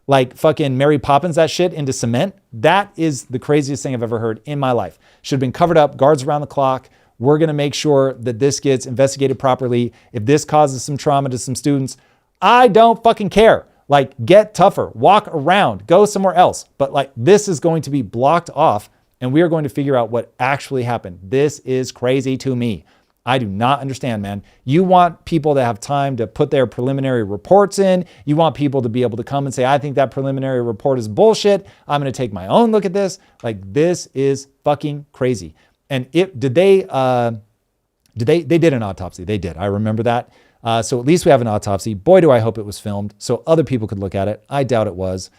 like fucking Mary Poppins that shit into cement, that is the craziest thing I've ever heard in my life. Should have been covered up, guards around the clock. We're going to make sure that this gets investigated properly. If this causes some trauma to some students, I don't fucking care. Like, get tougher, walk around, go somewhere else. But like, this is going to be blocked off, and we are going to figure out what actually happened. This is crazy to me. I do not understand, man. You want people to have time to put their preliminary reports in. You want people to be able to come and say, I think that preliminary report is bullshit. I'm going to take my own look at this. Like, this is fucking crazy. And they did an autopsy. They did. I remember that. So at least we have an autopsy. Boy, do I hope it was filmed so other people could look at it. I doubt it was.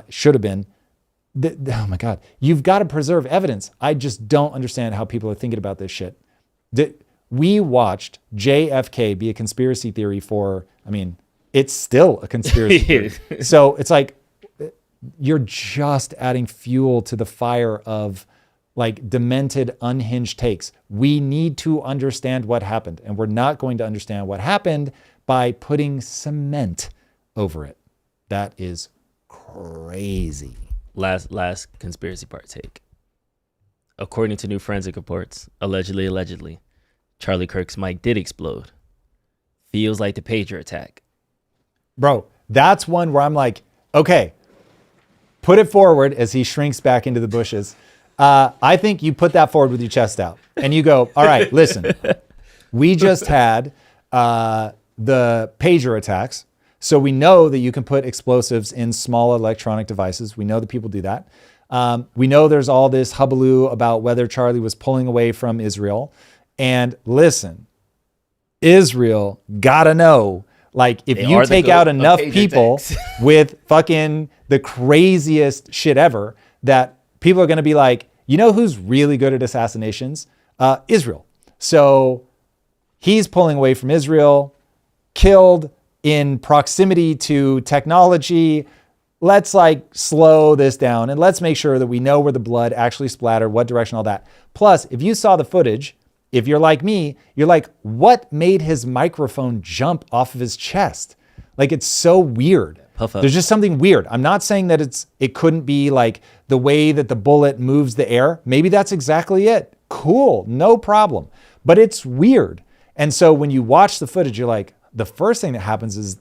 Should have been. Oh my God. You've got to preserve evidence. I just don't understand how people are thinking about this shit. We watched JFK be a conspiracy theory it's still a conspiracy theory. So it's like, you're just adding fuel to the fire of like demented, unhinged takes. We need to understand what happened, and we're not going to understand what happened by putting cement over it. That is crazy. Last conspiracy part take. According to new forensic reports, allegedly, Charlie Kirk's mic did explode. Feels like the pager attack. Bro, that's one where I'm like, okay, put it forward as he shrinks back into the bushes. I think you put that forward with your chest out and you go, all right, listen, we just had the pager attacks. So we know that you can put explosives in small electronic devices. We know that people do that. We know there's all this hullabaloo about whether Charlie was pulling away from Israel. And listen, Israel gotta know, like, if you take out enough people with fucking the craziest shit ever, that people are gonna be like, you know who's really good at assassinations? Israel. So he's pulling away from Israel, killed in proximity to technology. Let's like slow this down and let's make sure that we know where the blood actually splattered, what direction, all that. Plus, if you saw the footage, if you're like me, you're like, what made his microphone jump off of his chest? Like, it's so weird. There's just something weird. I'm not saying that it couldn't be like the way that the bullet moves the air. Maybe that's exactly it. Cool, no problem. But it's weird. And so when you watch the footage, you're like, the first thing that happens is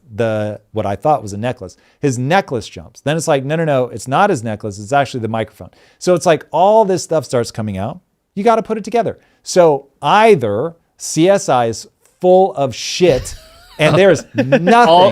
what I thought was a necklace. His necklace jumps. Then it's like, no, it's not his necklace. It's actually the microphone. So it's like all this stuff starts coming out. You got to put it together. So either CSI is full of shit and there's nothing.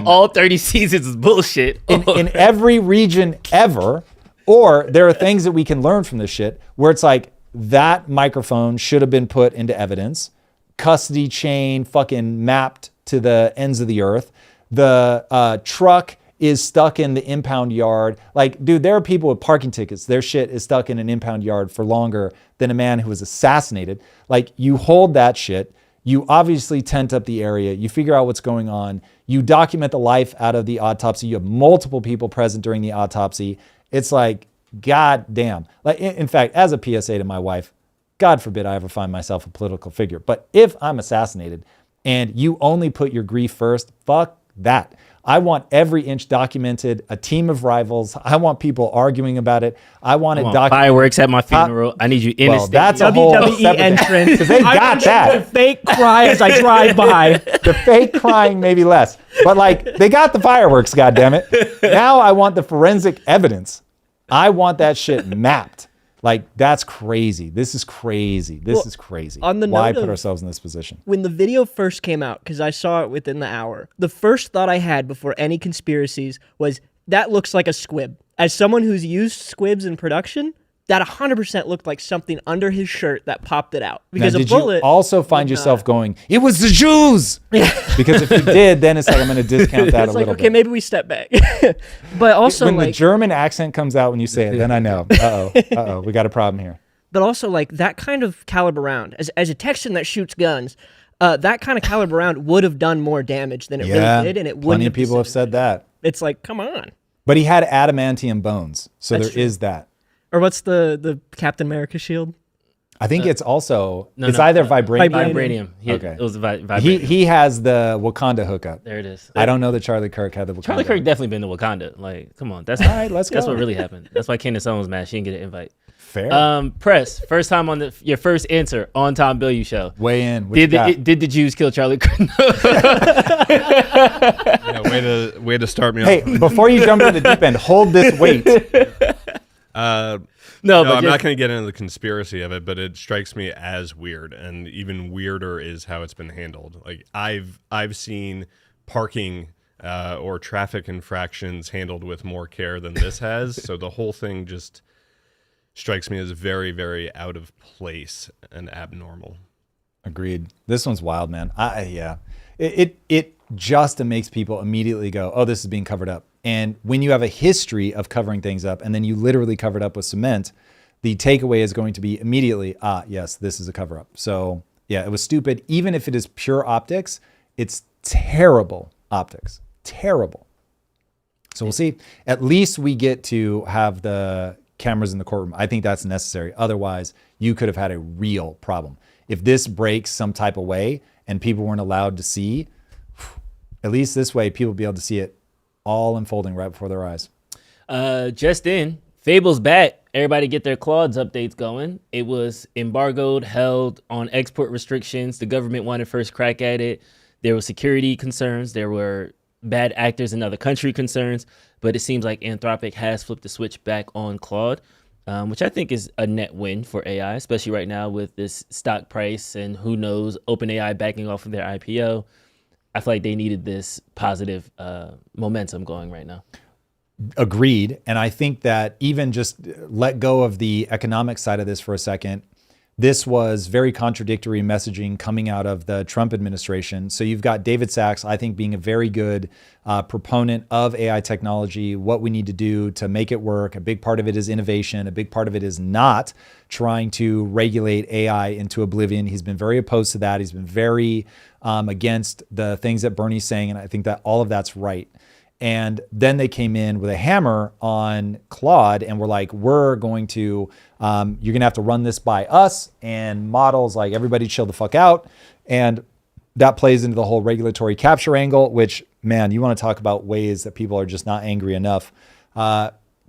All 30 seasons is bullshit. in every region ever, or there are things that we can learn from this shit where it's like that microphone should have been put into evidence. Custody chain fucking mapped to the ends of the earth. The truck is stuck in the impound yard. Like, dude, there are people with parking tickets. Their shit is stuck in an impound yard for longer than a man who was assassinated. Like, you hold that shit. You obviously tent up the area. You figure out what's going on. You document the life out of the autopsy. You have multiple people present during the autopsy. It's like, God damn. Like, in fact, as a PSA to my wife, God forbid I ever find myself a political figure. But if I'm assassinated and you only put your grief first, fuck that. I want every inch documented, a team of rivals. I want people arguing about it. I want it documented. Fireworks at my funeral. I need you in Well, that's a whole WWE entrance. because they got The that. fake cry as I drive by. The fake crying, maybe less. But like, they got the fireworks, goddammit. Now I want the forensic evidence. I want that shit mapped. Like, that's crazy. This is crazy. This is crazy. On the Why note put of- ourselves in this position? When the video first came out, because I saw it within the hour, the first thought I had before any conspiracies was, that looks like a squib. As someone who's used squibs in production, that 100% looked like something under his shirt that popped it out. Because Now, a did bullet... you also find yourself going, it was the Jews? Because if you did, then it's like, I'm going to discount that It's a like, little okay, bit. maybe we step back. But also, When the like... German accent comes out when you say it, then I know. Uh-oh, we got a problem here. But also, like, that kind of caliber round, as a Texan that shoots guns, that kind of caliber round would have done more damage than it really did, and it wouldn't plenty have of people have said that. It's like, come on. But he had adamantium bones, so That's there true. is that. Or what's the Captain America shield? I think it's also, no, either vibranium. Vibranium. Okay. It was vibranium. He has the Wakanda hookup. There it is. I don't know that Charlie Kirk had the Wakanda. Charlie Kirk definitely been to Wakanda. Like, come on. That's All right, let's That's go. what really happened. That's why Candace Owens was mad. She didn't get an invite. Fair. Press, first time on your first answer on Tom Bilyeu show. Weigh in. What Did you got? the Jews kill Charlie Kirk? Yeah, way to start me Hey, off. before you jump into the deep end, hold this weight. No, No, but I'm just- not going to get into the conspiracy of it, but it strikes me as weird, and even weirder is how it's been handled. Like, I've seen parking or traffic infractions handled with more care than this has. So the whole thing just strikes me as very, very out of place and abnormal. Agreed. This one's wild, man. Yeah. It just makes people immediately go, oh, this is being covered up. And when you have a history of covering things up and then you literally cover it up with cement, the takeaway is going to be immediately, yes, this is a cover up. So yeah, it was stupid. Even if it is pure optics, it's terrible optics. Terrible. So we'll see. At least we get to have the cameras in the courtroom. I think that's necessary. Otherwise, you could have had a real problem. If this breaks some type of way and people weren't allowed to see, at least this way, people will be able to see it all unfolding right before their eyes. Just in, Fable's back. Everybody get their Claudes updates going. It was embargoed, held on export restrictions. The government wanted first crack at it. There were security concerns. There were bad actors in other country concerns, but it seems like Anthropic has flipped the switch back on Claude, which I think is a net win for AI, especially right now with this stock price and who knows, OpenAI backing off of their IPO. I feel like they needed this positive momentum going right now. Agreed. And I think that even just let go of the economic side of this for a second, this was very contradictory messaging coming out of the Trump administration. So you've got David Sachs, I think, being a very good proponent of AI technology, what we need to do to make it work. A big part of it is innovation. A big part of it is not trying to regulate AI into oblivion. He's been very opposed to that. He's been very against the things that Bernie's saying. And I think that all of that's right. And then they came in with a hammer on Claude and were like, we're going to, you're going to have to run this by us, and models like everybody chill the fuck out. And that plays into the whole regulatory capture angle, which, man, you want to talk about ways that people are just not angry enough.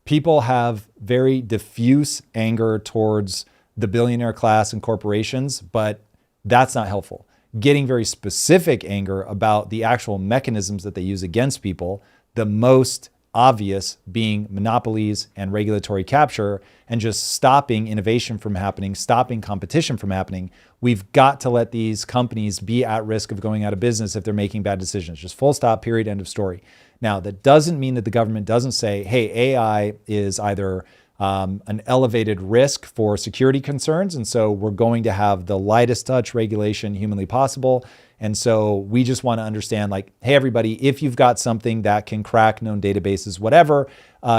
People have very diffuse anger towards the billionaire class and corporations, but that's not helpful. Getting very specific anger about the actual mechanisms that they use against people, the most obvious being monopolies and regulatory capture, and just stopping innovation from happening, stopping competition from happening. We've got to let these companies be at risk of going out of business if they're making bad decisions. Just full stop, period, end of story. Now, that doesn't mean that the government doesn't say, hey, AI is either an elevated risk for security concerns, and so we're going to have the lightest touch regulation humanly possible. And so we just want to understand, like, hey, everybody, if you've got something that can crack known databases, whatever,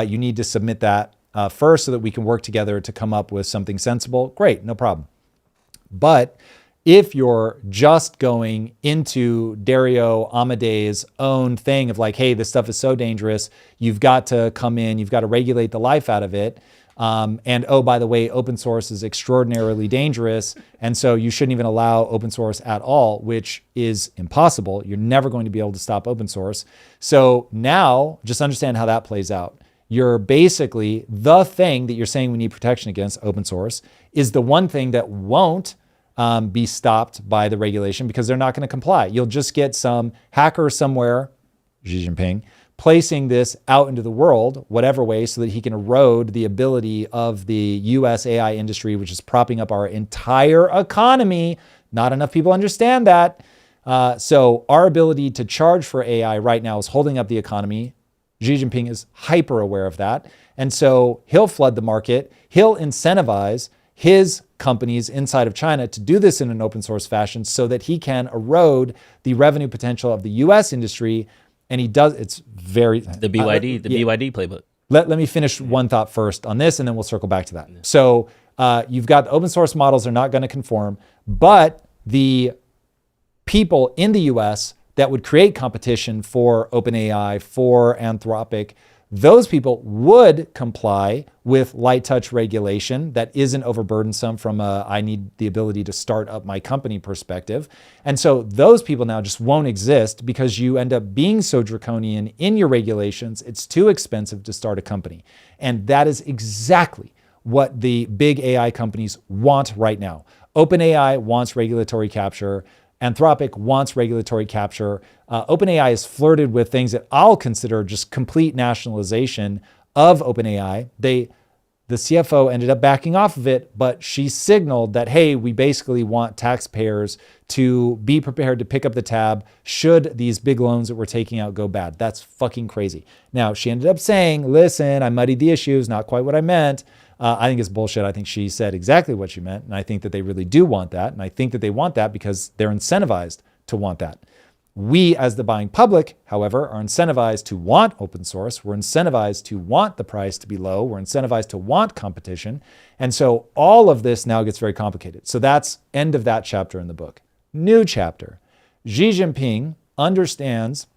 you need to submit that first so that we can work together to come up with something sensible. Great, no problem. But if you're just going into Dario Amade's own thing of like, hey, this stuff is so dangerous, you've got to come in, you've got to regulate the life out of it. And oh, by the way, open source is extraordinarily dangerous. And so you shouldn't even allow open source at all, which is impossible. You're never going to be able to stop open source. So now just understand how that plays out. You're basically the thing that you're saying we need protection against, open source, is the one thing that won't be stopped by the regulation because they're not going to comply. You'll just get some hacker somewhere, Xi Jinping, placing this out into the world, whatever way, so that he can erode the ability of the US AI industry, which is propping up our entire economy. Not enough people understand that. So our ability to charge for AI right now is holding up the economy. Xi Jinping is hyper aware of that. And so he'll flood the market. He'll incentivize his companies inside of China to do this in an open source fashion so that he can erode the revenue potential of the US industry. And he does, it's very... The BYD playbook. Let me finish one thought first on this, and then we'll circle back to that. So you've got the open source models are not going to conform, but the people in the US that would create competition for OpenAI, for Anthropic, those people would comply with light touch regulation that isn't overburdensome from a I need the ability to start up my company perspective. And so those people now just won't exist because you end up being so draconian in your regulations, it's too expensive to start a company. And that is exactly what the big AI companies want right now. OpenAI wants regulatory capture. Anthropic wants regulatory capture. OpenAI has flirted with things that I'll consider just complete nationalization of OpenAI. The CFO ended up backing off of it, but she signaled that, hey, we basically want taxpayers to be prepared to pick up the tab should these big loans that we're taking out go bad. That's fucking crazy. Now, she ended up saying, listen, I muddied the issues, not quite what I meant. I think it's bullshit. I think she said exactly what she meant. And I think that they really do want that. And I think that they want that because they're incentivized to want that. We, as the buying public, however, are incentivized to want open source. We're incentivized to want the price to be low. We're incentivized to want competition. And so all of this now gets very complicated. So that's end of that chapter in the book. New chapter. Xi Jinping understands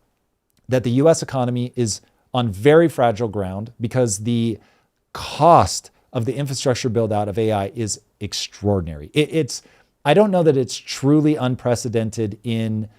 that the US economy is on very fragile ground because the cost of the infrastructure build out of AI is extraordinary. I don't know that it's truly unprecedented in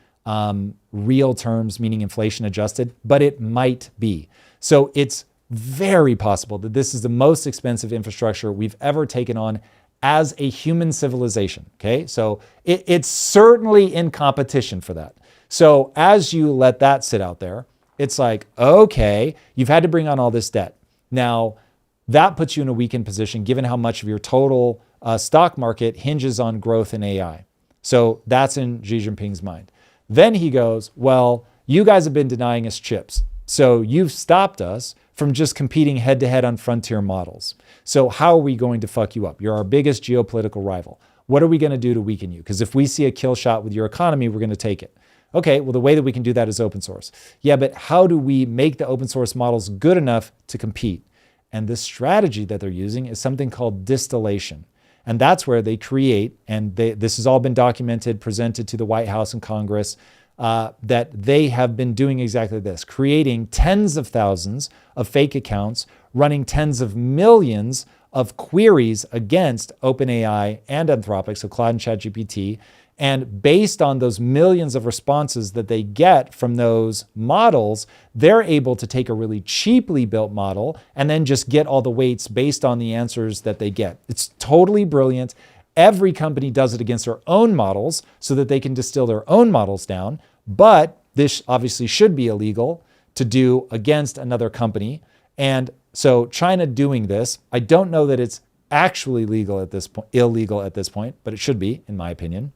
real terms, meaning inflation adjusted, but it might be. So it's very possible that this is the most expensive infrastructure we've ever taken on as a human civilization. Okay, so it's certainly in competition for that. So as you let that sit out there, it's like, okay, you've had to bring on all this debt. Now, that puts you in a weakened position given how much of your total stock market hinges on growth in AI. So that's in Xi Jinping's mind. Then he goes, well, you guys have been denying us chips. So you've stopped us from just competing head to head on frontier models. So how are we going to fuck you up? You're our biggest geopolitical rival. What are we going to do to weaken you? Because if we see a kill shot with your economy, we're going to take it. Okay, well, the way that we can do that is open source. Yeah, but how do we make the open source models good enough to compete? And the strategy that they're using is something called distillation. And that's where they create, and this has all been documented, presented to the White House and Congress, that they have been doing exactly this, creating tens of thousands of fake accounts, running tens of millions of queries against OpenAI and Anthropic, so Claude and ChatGPT. And based on those millions of responses that they get from those models, they're able to take a really cheaply built model and then just get all the weights based on the answers that they get. It's totally brilliant. Every company does it against their own models so that they can distill their own models down. But this obviously should be illegal to do against another company. And so China doing this, I don't know that it's actually illegal at this point, but it should be, in my opinion.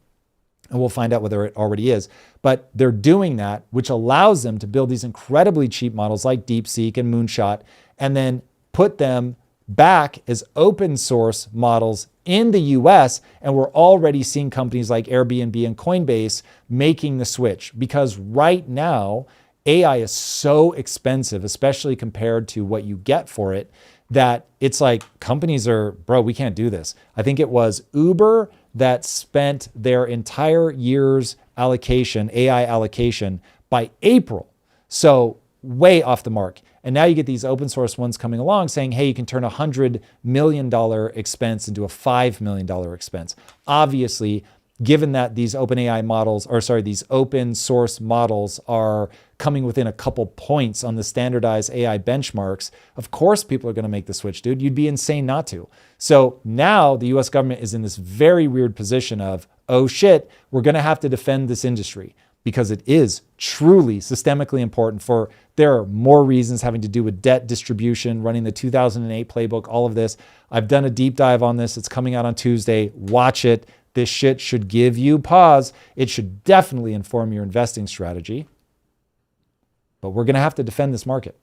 And we'll find out whether it already is. But they're doing that, which allows them to build these incredibly cheap models like DeepSeek and Moonshot, and then put them back as open source models in the US. And we're already seeing companies like Airbnb and Coinbase making the switch, because right now, AI is so expensive, especially compared to what you get for it, that it's like companies are, bro, we can't do this. I think it was Uber that spent their entire year's allocation, AI allocation, by April. So way off the mark. And now you get these open source ones coming along saying, hey, you can turn a $100 million expense into a $5 million expense. Obviously, given that these these open source models are coming within a couple points on the standardized AI benchmarks, of course people are going to make the switch, dude. You'd be insane not to. So now the US government is in this very weird position of, oh shit, we're going to have to defend this industry, because it is truly systemically important. There are more reasons having to do with debt distribution, running the 2008 playbook, all of this. I've done a deep dive on this. It's coming out on Tuesday. Watch it. This shit should give you pause. It should definitely inform your investing strategy. But we're going to have to defend this market.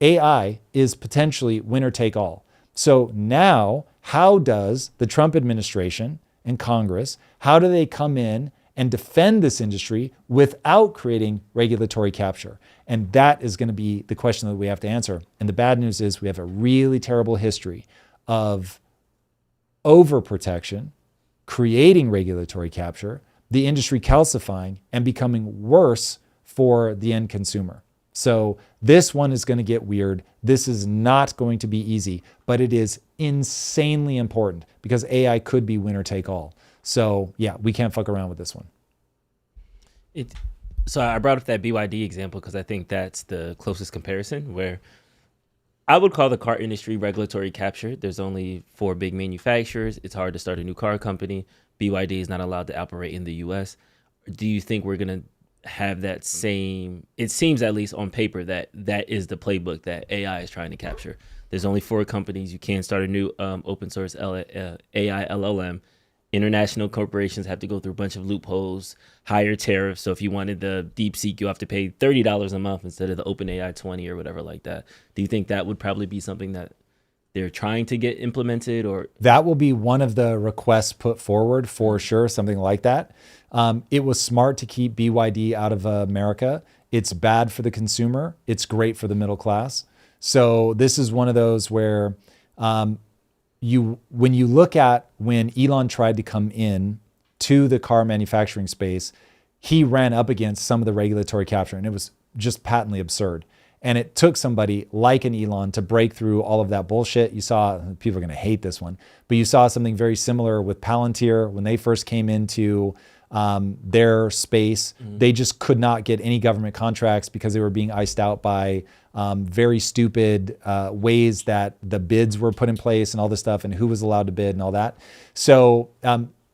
AI is potentially winner take all. So now, how does the Trump administration and Congress, how do they come in and defend this industry without creating regulatory capture? And that is going to be the question that we have to answer. And the bad news is we have a really terrible history of overprotection, creating regulatory capture, the industry calcifying, and becoming worse for the end consumer. So this one is going to get weird. This is not going to be easy, but it is insanely important because AI could be winner take all. So yeah, we can't fuck around with this one. So I brought up that BYD example because I think that's the closest comparison, where I would call the car industry regulatory capture. There's only 4 big manufacturers. It's hard to start a new car company. BYD is not allowed to operate in the US. Do you think we're going to have that same, it seems at least on paper that is the playbook that AI is trying to capture. There's only 4 companies. You can't start a new open source AI LLM. International corporations have to go through a bunch of loopholes, higher tariffs. So if you wanted the DeepSeek, you have to pay $30 a month instead of the OpenAI 20 or whatever like that. Do you think that would probably be something that they're trying to get implemented? Or that will be one of the requests put forward for sure, something like that. It was smart to keep BYD out of America. It's bad for the consumer. It's great for the middle class. So this is one of those where when you look at when Elon tried to come in to the car manufacturing space, he ran up against some of the regulatory capture, and it was just patently absurd. And it took somebody like an Elon to break through all of that bullshit. You saw, people are going to hate this one, but you saw something very similar with Palantir when they first came into their space. They just could not get any government contracts because they were being iced out by very stupid ways that the bids were put in place and all this stuff and who was allowed to bid and all that. So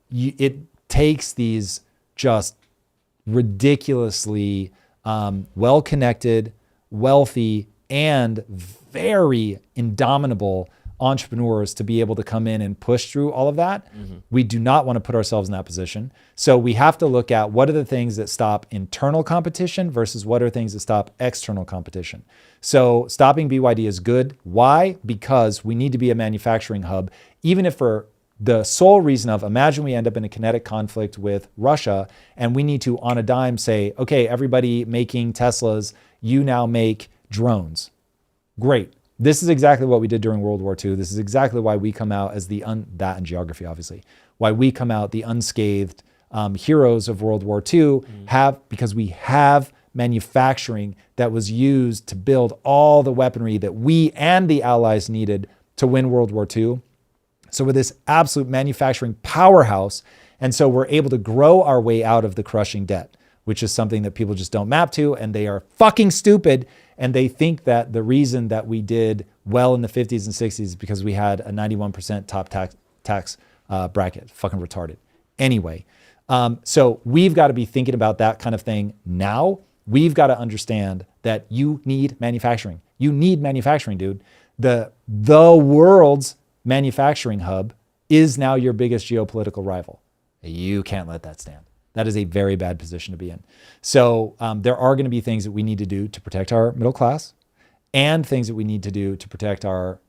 it takes these just ridiculously well-connected, wealthy, and very indomitable entrepreneurs to be able to come in and push through all of that. We do not want to put ourselves in that position. So we have to look at what are the things that stop internal competition versus what are things that stop external competition. So stopping BYD is good. Why? Because we need to be a manufacturing hub, even if for the sole reason of, imagine we end up in a kinetic conflict with Russia and we need to on a dime say, okay, everybody making Teslas, you now make drones. Great. This is exactly what we did during World War II. This is exactly why we come out as that and geography, obviously, why we come out the unscathed heroes of World War II because we have manufacturing that was used to build all the weaponry that we and the Allies needed to win World War II. So we're this absolute manufacturing powerhouse. And so we're able to grow our way out of the crushing debt, which is something that people just don't map to. And they are fucking stupid. And they think that the reason that we did well in the 50s and 60s is because we had a 91% top tax bracket. Fucking retarded. Anyway, so we've got to be thinking about that kind of thing now. We've got to understand that you need manufacturing. You need manufacturing, dude. The world's manufacturing hub is now your biggest geopolitical rival. You can't let that stand. That is a very bad position to be in. So there are going to be things that we need to do to protect our middle class and things that we need to do to protect our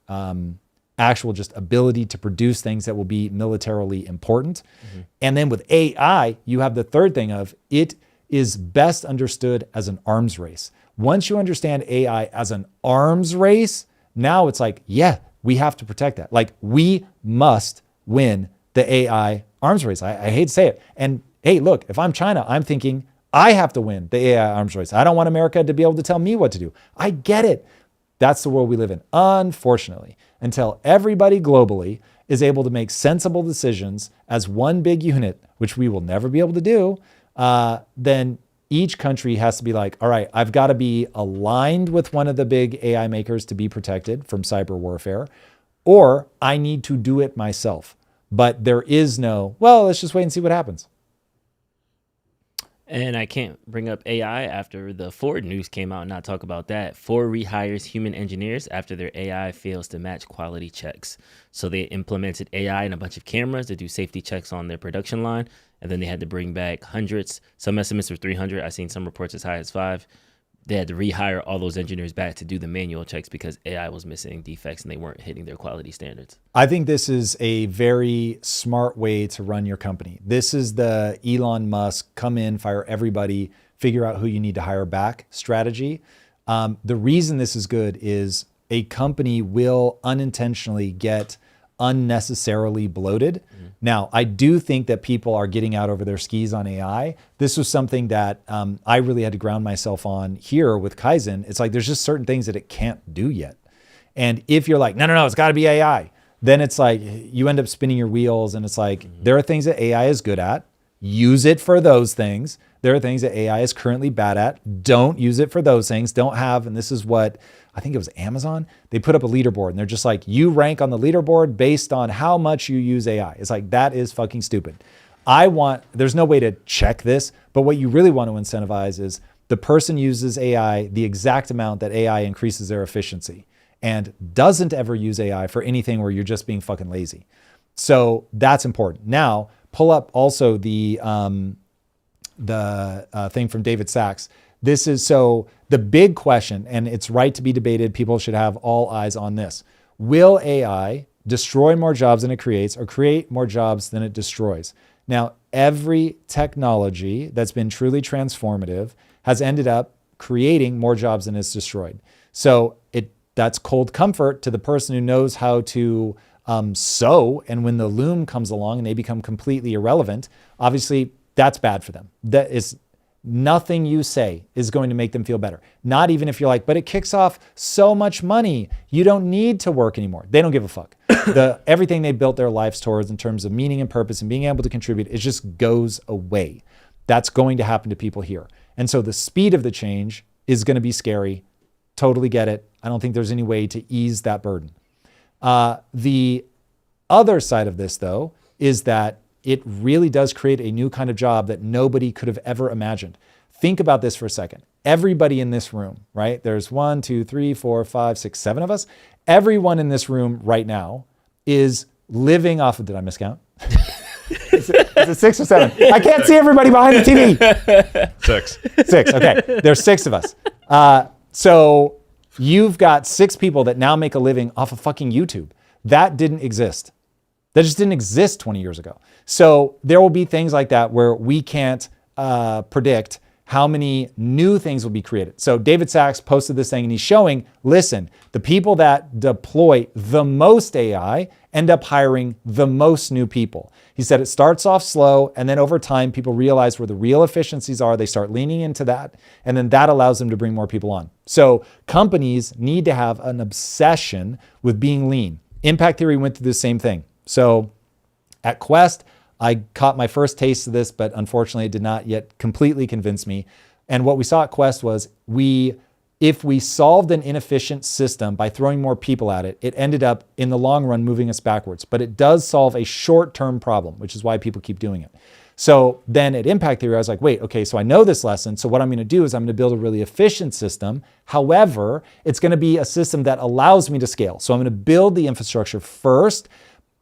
actual just ability to produce things that will be militarily important. And then with AI, you have the third thing of it is best understood as an arms race. Once you understand AI as an arms race, now it's like, yeah, we have to protect that. Like we must win the AI arms race. I hate to say it. And hey, look, if I'm China, I'm thinking I have to win the AI arms race. I don't want America to be able to tell me what to do. I get it. That's the world we live in. Unfortunately, until everybody globally is able to make sensible decisions as one big unit, which we will never be able to do, then each country has to be like, all right, I've got to be aligned with one of the big AI makers to be protected from cyber warfare, or I need to do it myself. But there is no, well, let's just wait and see what happens. And I can't bring up AI after the Ford news came out and not talk about that. Ford rehires human engineers after their AI fails to match quality checks. So they implemented AI in a bunch of cameras to do safety checks on their production line. And then they had to bring back hundreds. Some estimates were 300. I've seen some reports as high as 5. They had to rehire all those engineers back to do the manual checks because AI was missing defects and they weren't hitting their quality standards. I think this is a very smart way to run your company. This is the Elon Musk come in, fire everybody, figure out who you need to hire back strategy. The reason this is good is a company will unintentionally get unnecessarily bloated. Now, I do think that people are getting out over their skis on AI. This was something that I really had to ground myself on here with Kaizen. It's like, there's just certain things that it can't do yet. And if you're like, no, it's gotta be AI, then it's like, you end up spinning your wheels and it's like, there are things that AI is good at. Use it for those things. There are things that AI is currently bad at. Don't use it for those things. Don't have, and this is what, I think it was Amazon, they put up a leaderboard and they're just like, you rank on the leaderboard based on how much you use AI. It's like, that is fucking stupid. There's no way to check this, but what you really want to incentivize is the person uses AI the exact amount that AI increases their efficiency and doesn't ever use AI for anything where you're just being fucking lazy. So that's important. Now, pull up also the thing from David Sachs. This is so the big question, and it's right to be debated. People should have all eyes on this. Will AI destroy more jobs than it creates or create more jobs than it destroys? Now, every technology that's been truly transformative has ended up creating more jobs than it's destroyed. So that's cold comfort to the person who knows how to sew. And when the loom comes along and they become completely irrelevant, obviously that's bad for them. That is nothing you say is going to make them feel better. Not even if you're like, but it kicks off so much money. You don't need to work anymore. They don't give a fuck. Everything they built their lives towards in terms of meaning and purpose and being able to contribute, it just goes away. That's going to happen to people here. And so the speed of the change is going to be scary. Totally get it. I don't think there's any way to ease that burden. The other side of this, though, is that it really does create a new kind of job that nobody could have ever imagined. think about this for a second. Everybody in this room, right? There's 1, 2, 3, 4, 5, 6, 7 of us. Everyone in this room right now is living off of, did I miscount? Is it 6 or 7? I can't see everybody behind the TV. 6. 6, okay. There's 6 of us. So you've got 6 people that now make a living off of fucking YouTube. That didn't exist. That just didn't exist 20 years ago. So there will be things like that where we can't predict how many new things will be created. So David Sachs posted this thing and he's showing, listen, the people that deploy the most AI end up hiring the most new people. He said it starts off slow and then over time people realize where the real efficiencies are. They start leaning into that and then that allows them to bring more people on. So companies need to have an obsession with being lean. Impact Theory went through the same thing. So at Quest, I caught my first taste of this, but unfortunately it did not yet completely convince me. And what we saw at Quest was if we solved an inefficient system by throwing more people at it, it ended up in the long run moving us backwards. But it does solve a short-term problem, which is why people keep doing it. So then at Impact Theory, I was like, wait, okay, so I know this lesson. So what I'm going to do is I'm going to build a really efficient system. However, it's going to be a system that allows me to scale. So I'm going to build the infrastructure first,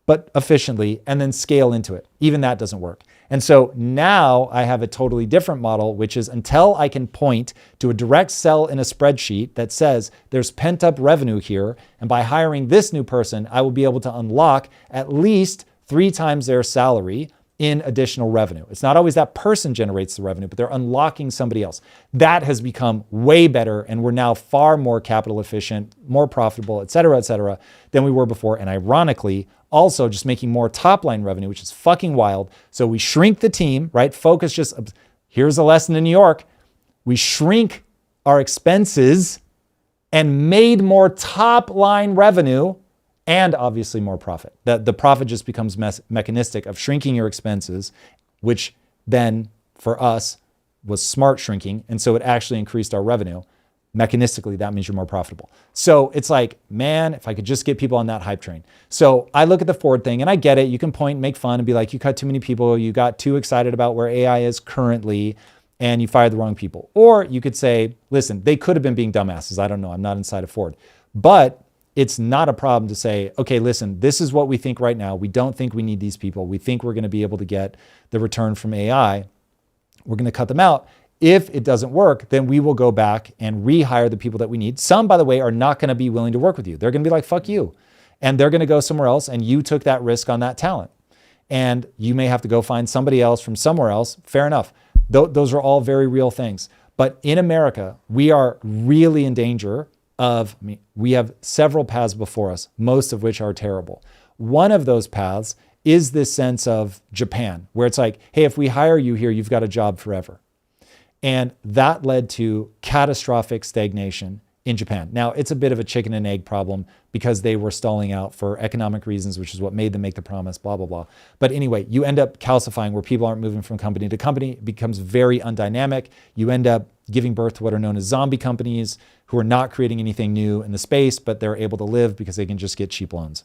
but efficiently, and then scale into it. Even that doesn't work. And so now I have a totally different model, which is until I can point to a direct cell in a spreadsheet that says there's pent up revenue here, and by hiring this new person, I will be able to unlock at least 3 times their salary in additional revenue. It's not always that person generates the revenue, but they're unlocking somebody else. That has become way better, and we're now far more capital efficient, more profitable, et cetera, than we were before. And ironically, also just making more top line revenue, which is fucking wild. So we shrink the team, right? Focus just, here's a lesson in New York. We shrink our expenses and made more top line revenue and obviously more profit. The profit just becomes mechanistic of shrinking your expenses, which then for us was smart shrinking. And so it actually increased our revenue. Mechanistically, that means you're more profitable. So it's like, man, if I could just get people on that hype train. So I look at the Ford thing and I get it. You can point, make fun and be like, you cut too many people. You got too excited about where AI is currently and you fired the wrong people. Or you could say, listen, they could have been being dumbasses. I don't know. I'm not inside of Ford. But it's not a problem to say, okay, listen, this is what we think right now. We don't think we need these people. We think we're going to be able to get the return from AI. We're going to cut them out. If it doesn't work, then we will go back and rehire the people that we need. Some, by the way, are not going to be willing to work with you. They're going to be like, fuck you. And they're going to go somewhere else. And you took that risk on that talent. And you may have to go find somebody else from somewhere else. Fair enough. Those are all very real things. But in America, we are really in danger of, we have several paths before us, most of which are terrible. One of those paths is this sense of Japan, where it's like, hey, if we hire you here, you've got a job forever. And that led to catastrophic stagnation in Japan. Now, it's a bit of a chicken and egg problem because they were stalling out for economic reasons, which is what made them make the promise, blah, blah, blah. But anyway, you end up calcifying where people aren't moving from company to company. It becomes very undynamic. You end up giving birth to what are known as zombie companies who are not creating anything new in the space, but they're able to live because they can just get cheap loans.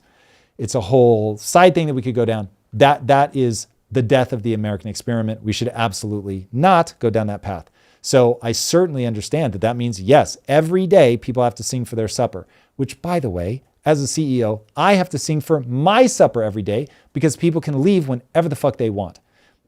It's a whole side thing that we could go down. That is the death of the American experiment. We should absolutely not go down that path. So I certainly understand that means, yes, every day people have to sing for their supper, which, by the way, as a CEO, I have to sing for my supper every day because people can leave whenever the fuck they want.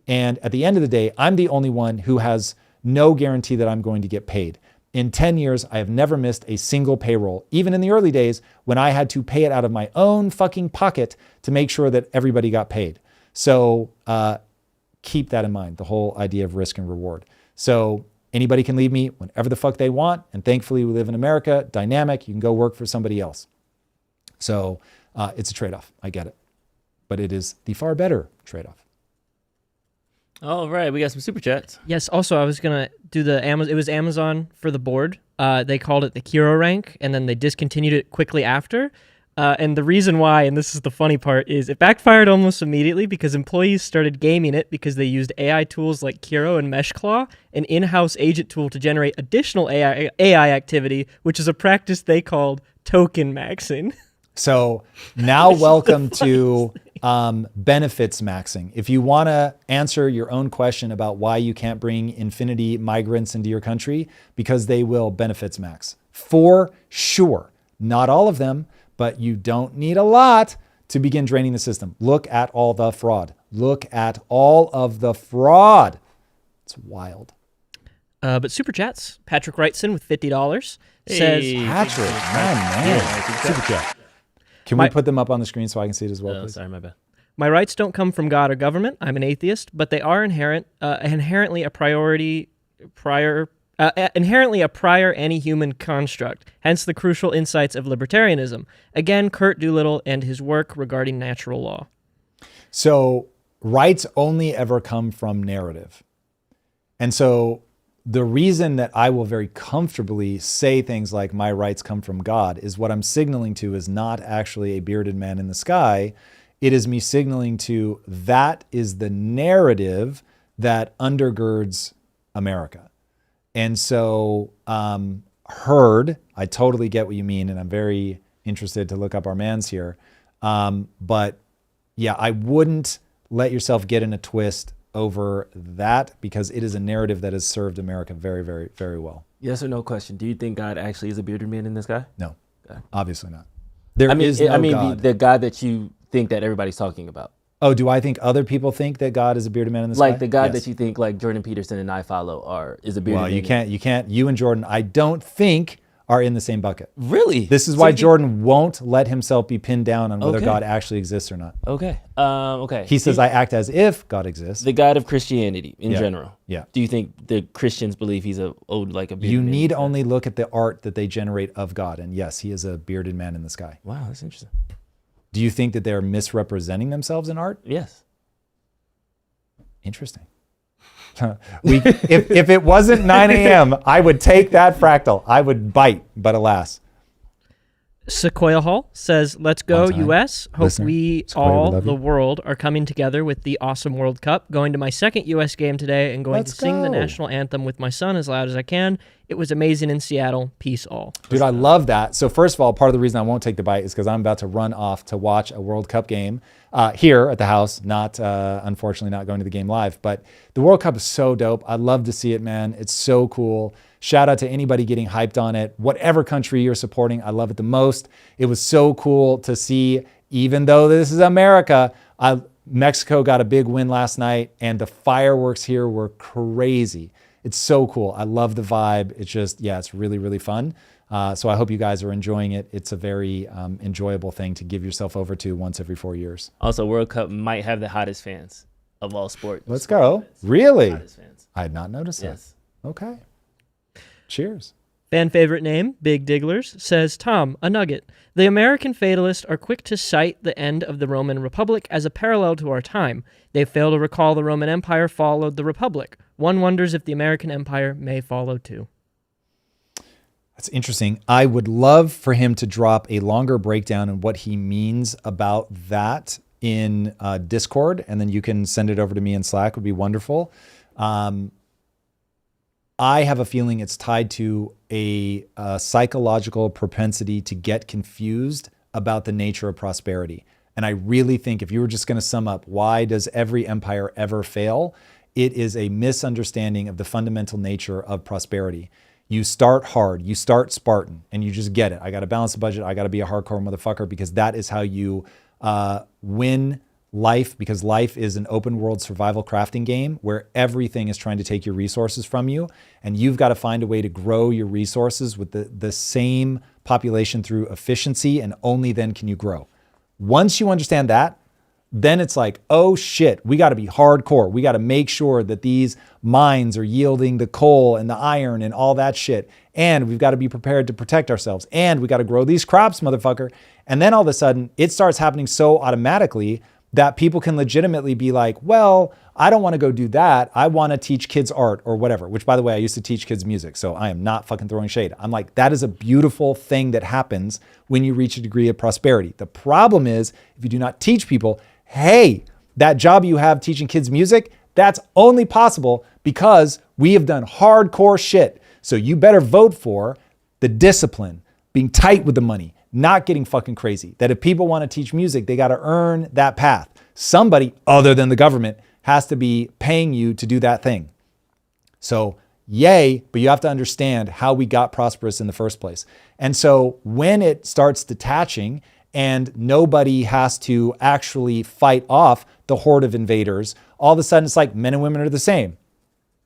And at the end of the day, I'm the only one who has no guarantee that I'm going to get paid. In 10 years, I have never missed a single payroll, even in the early days when I had to pay it out of my own fucking pocket to make sure that everybody got paid. So keep that in mind, the whole idea of risk and reward. So anybody can leave me whenever the fuck they want. And thankfully, we live in America, dynamic. You can go work for somebody else. So it's a trade-off. I get it. But it is the far better trade-off. All right, we got some super chats. Yes, also, I was going to do the Amazon. It was Amazon for the board. They called it the Hero rank, and then they discontinued it quickly after. And the reason why, and this is the funny part, is it backfired almost immediately because employees started gaming it because they used AI tools like Kiro and Meshclaw, an in-house agent tool to generate additional AI activity, which is a practice they called token maxing. So now welcome to benefits maxing. If you want to answer your own question about why you can't bring infinity migrants into your country, because they will benefits max. For sure. Not all of them, but you don't need a lot to begin draining the system. Look at all the fraud. Look at all of the fraud. It's wild. But super chats. Patrick Wrightson with $50 says, Patrick, my man. Super chat. Can we put them up on the screen so I can see it as well, please? Sorry, my bad. my rights don't come from God or government. I'm an atheist, but they are inherently a prior any human construct, hence the crucial insights of libertarianism. Again, Kurt Doolittle and his work regarding natural law. So rights only ever come from narrative. And so the reason that I will very comfortably say things like my rights come from God is what I'm signaling to is not actually a bearded man in the sky. It is me signaling to that is the narrative that undergirds America. And so heard, I totally get what you mean, and I'm very interested to look up our mans here. But yeah, I wouldn't let yourself get in a twist over that because it is a narrative that has served America very, very, very well. Yes or no question. Do you think God actually is a bearded man in the sky? No, okay. Obviously not. There is no God. The God that you think that everybody's talking about. Oh, do I think other people think that God is a bearded man in the sky? Like the God that you think like Jordan Peterson and I follow is a bearded man. Well, you can't, you and Jordan, I don't think are in the same bucket. Really? This is why Jordan won't let himself be pinned down on whether God actually exists or not. Okay. Okay. He says, I act as if God exists. The God of Christianity in general. Yeah. Do you think the Christians believe he's like a bearded man? You need only look at the art that they generate of God. And yes, he is a bearded man in the sky. Wow, that's interesting. Do you think that they're misrepresenting themselves in art? Yes. Interesting. If it wasn't 9 a.m., I would take that fractal. I would bite, but alas. Sequoia Hall says, let's go U.S. Hope Listener. we Sequoia, all, we love the you. world, are coming together with the awesome World Cup. Going to my second U.S. game today and going Let's to sing the go. national anthem with my son as loud as I can. It was amazing in Seattle. Peace all. Dude, I love that. So first of all, part of the reason I won't take the bite is because I'm about to run off to watch a World Cup game here at the house, not unfortunately not going to the game live. But the World Cup is so dope. I love to see it, man. It's so cool. Shout out to anybody getting hyped on it. Whatever country you're supporting, I love it the most. It was so cool to see, even though this is America, Mexico got a big win last night and the fireworks here were crazy. It's so cool. I love the vibe. It's just, yeah, it's really, really fun. So I hope you guys are enjoying it. It's a very enjoyable thing to give yourself over to once every 4 years. Also, World Cup might have the hottest fans of all sports. Let's go. Really? Hottest fans. I had not noticed Yes. that. Okay. Cheers. Fan favorite name, Big Digglers, says, Tom, a nugget. The American fatalists are quick to cite the end of the Roman Republic as a parallel to our time. They fail to recall the Roman Empire followed the Republic. One wonders if the American Empire may follow too. That's interesting. I would love for him to drop a longer breakdown on what he means about that in Discord, and then you can send it over to me in Slack. It would be wonderful. I have a feeling it's tied to a psychological propensity to get confused about the nature of prosperity. And I really think if you were just going to sum up, why does every empire ever fail? It is a misunderstanding of the fundamental nature of prosperity. You start hard, you start Spartan, and you just get it. I got to balance the budget. I got to be a hardcore motherfucker because that is how you win life, because life is an open world survival crafting game where everything is trying to take your resources from you. And you've got to find a way to grow your resources with the same population through efficiency, and only then can you grow. Once you understand that, then it's like, oh shit, we got to be hardcore. We got to make sure that these mines are yielding the coal and the iron and all that shit. And we've got to be prepared to protect ourselves. And we got to grow these crops, motherfucker. And then all of a sudden it starts happening so automatically that people can legitimately be like, well, I don't want to go do that. I want to teach kids art or whatever, which by the way, I used to teach kids music. So I am not fucking throwing shade. I'm like, that is a beautiful thing that happens when you reach a degree of prosperity. The problem is if you do not teach people, hey, that job you have teaching kids music, that's only possible because we have done hardcore shit. So you better vote for the discipline, being tight with the money, not getting fucking crazy. That if people want to teach music, they got to earn that path. Somebody other than the government has to be paying you to do that thing. So yay, but you have to understand how we got prosperous in the first place. And so when it starts detaching and nobody has to actually fight off the horde of invaders, all of a sudden it's like men and women are the same.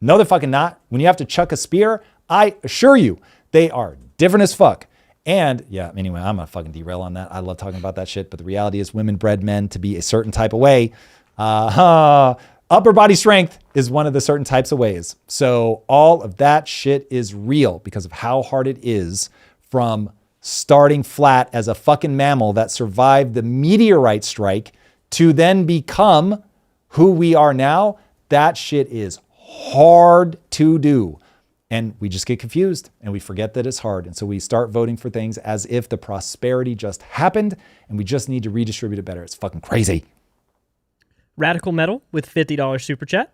No, they're fucking not. When you have to chuck a spear, I assure you, they are different as fuck. And yeah, anyway, I'm gonna fucking derail on that. I love talking about that shit, but the reality is women bred men to be a certain type of way. Upper body strength is one of the certain types of ways. So all of that shit is real because of how hard it is from starting flat as a fucking mammal that survived the meteorite strike to then become who we are now. That shit is hard to do. And we just get confused and we forget that it's hard. And so we start voting for things as if the prosperity just happened and we just need to redistribute it better. It's fucking crazy. Radical Metal with $50 super chat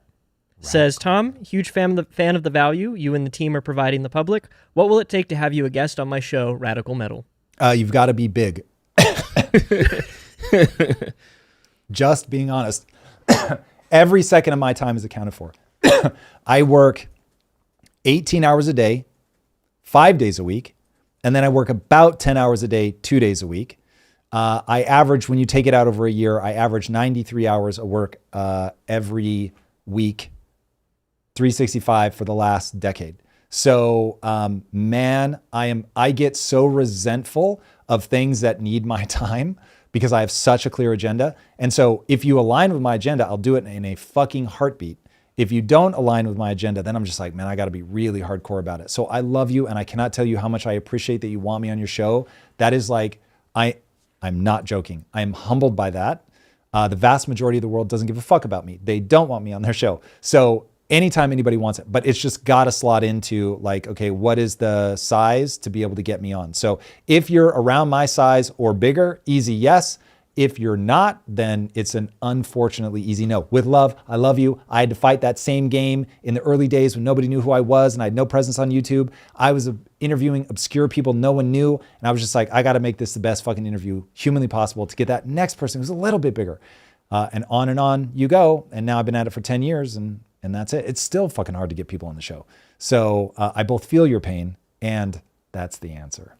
says, Tom, huge fan of the value you and the team are providing the public. What will it take to have you a guest on my show, Radical Metal? You've got to be big. Just being honest. Every second of my time is accounted for. I work 18 hours a day, 5 days a week, and then I work about 10 hours a day, 2 days a week. I average, when you take it out over a year, I average 93 hours of work every week, 365 for the last decade. So, man, I get so resentful of things that need my time because I have such a clear agenda. And so if you align with my agenda, I'll do it in a fucking heartbeat. If you don't align with my agenda, then I'm just like, man, I got to be really hardcore about it. So I love you. And I cannot tell you how much I appreciate that you want me on your show. That is like, I'm not joking. I am humbled by that. The vast majority of the world doesn't give a fuck about me. They don't want me on their show. So anytime anybody wants it, but it's just got to slot into like, okay, what is the size to be able to get me on? So if you're around my size or bigger, easy yes. If you're not, then it's an unfortunately easy no. With love, I love you. I had to fight that same game in the early days when nobody knew who I was and I had no presence on YouTube. I was interviewing obscure people no one knew. And I was just like, I got to make this the best fucking interview humanly possible to get that next person who's a little bit bigger. And on you go. And now I've been at it for 10 years and that's it. It's still fucking hard to get people on the show. So I both feel your pain and that's the answer.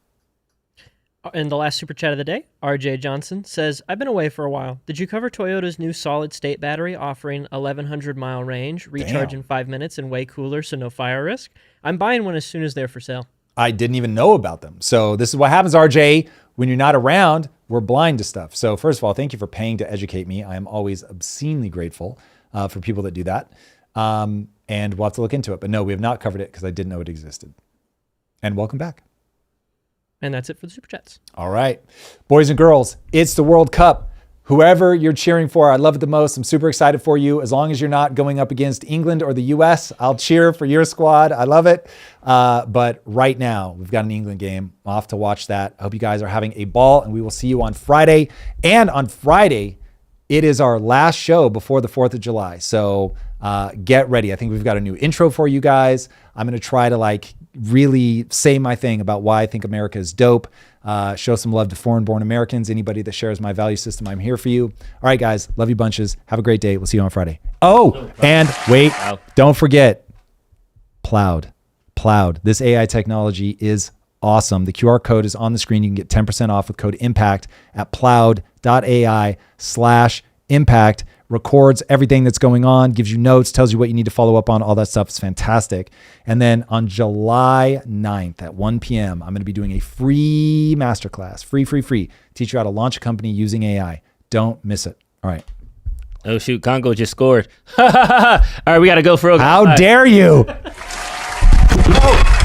And the last super chat of the day, RJ Johnson says, I've been away for a while. Did you cover Toyota's new solid state battery offering 1,100 mile range, recharge in 5 minutes, and way cooler, so no fire risk? I'm buying one as soon as they're for sale. I didn't even know about them. So this is what happens, RJ. When you're not around, we're blind to stuff. So first of all, thank you for paying to educate me. I am always obscenely grateful for people that do that. And we'll have to look into it. But no, we have not covered it because I didn't know it existed. And welcome back. And that's it for the Super Chats. All right. Boys and girls, it's the World Cup. Whoever you're cheering for, I love it the most. I'm super excited for you. As long as you're not going up against England or the US, I'll cheer for your squad. I love it. But right now, we've got an England game. I'll have to watch that. I hope you guys are having a ball, and we will see you on Friday. And on Friday, it is our last show before the 4th of July. So get ready. I think we've got a new intro for you guys. I'm going to try to really say my thing about why I think America is dope. Show some love to foreign-born Americans. Anybody that shares my value system, I'm here for you. All right, guys. Love you bunches. Have a great day. We'll see you on Friday. Oh, and wait, don't forget, Plowed. This AI technology is awesome. The QR code is on the screen. You can get 10% off with code IMPACT at plowed.ai/impact. Records everything that's going on, gives you notes, tells you what you need to follow up on. All that stuff is fantastic. And then on July 9th at 1 p.m., I'm going to be doing a free masterclass, free, teach you how to launch a company using AI. Don't miss it. All right. Oh, shoot. Congo just scored. All right, we got to go for a How dare you? Oh.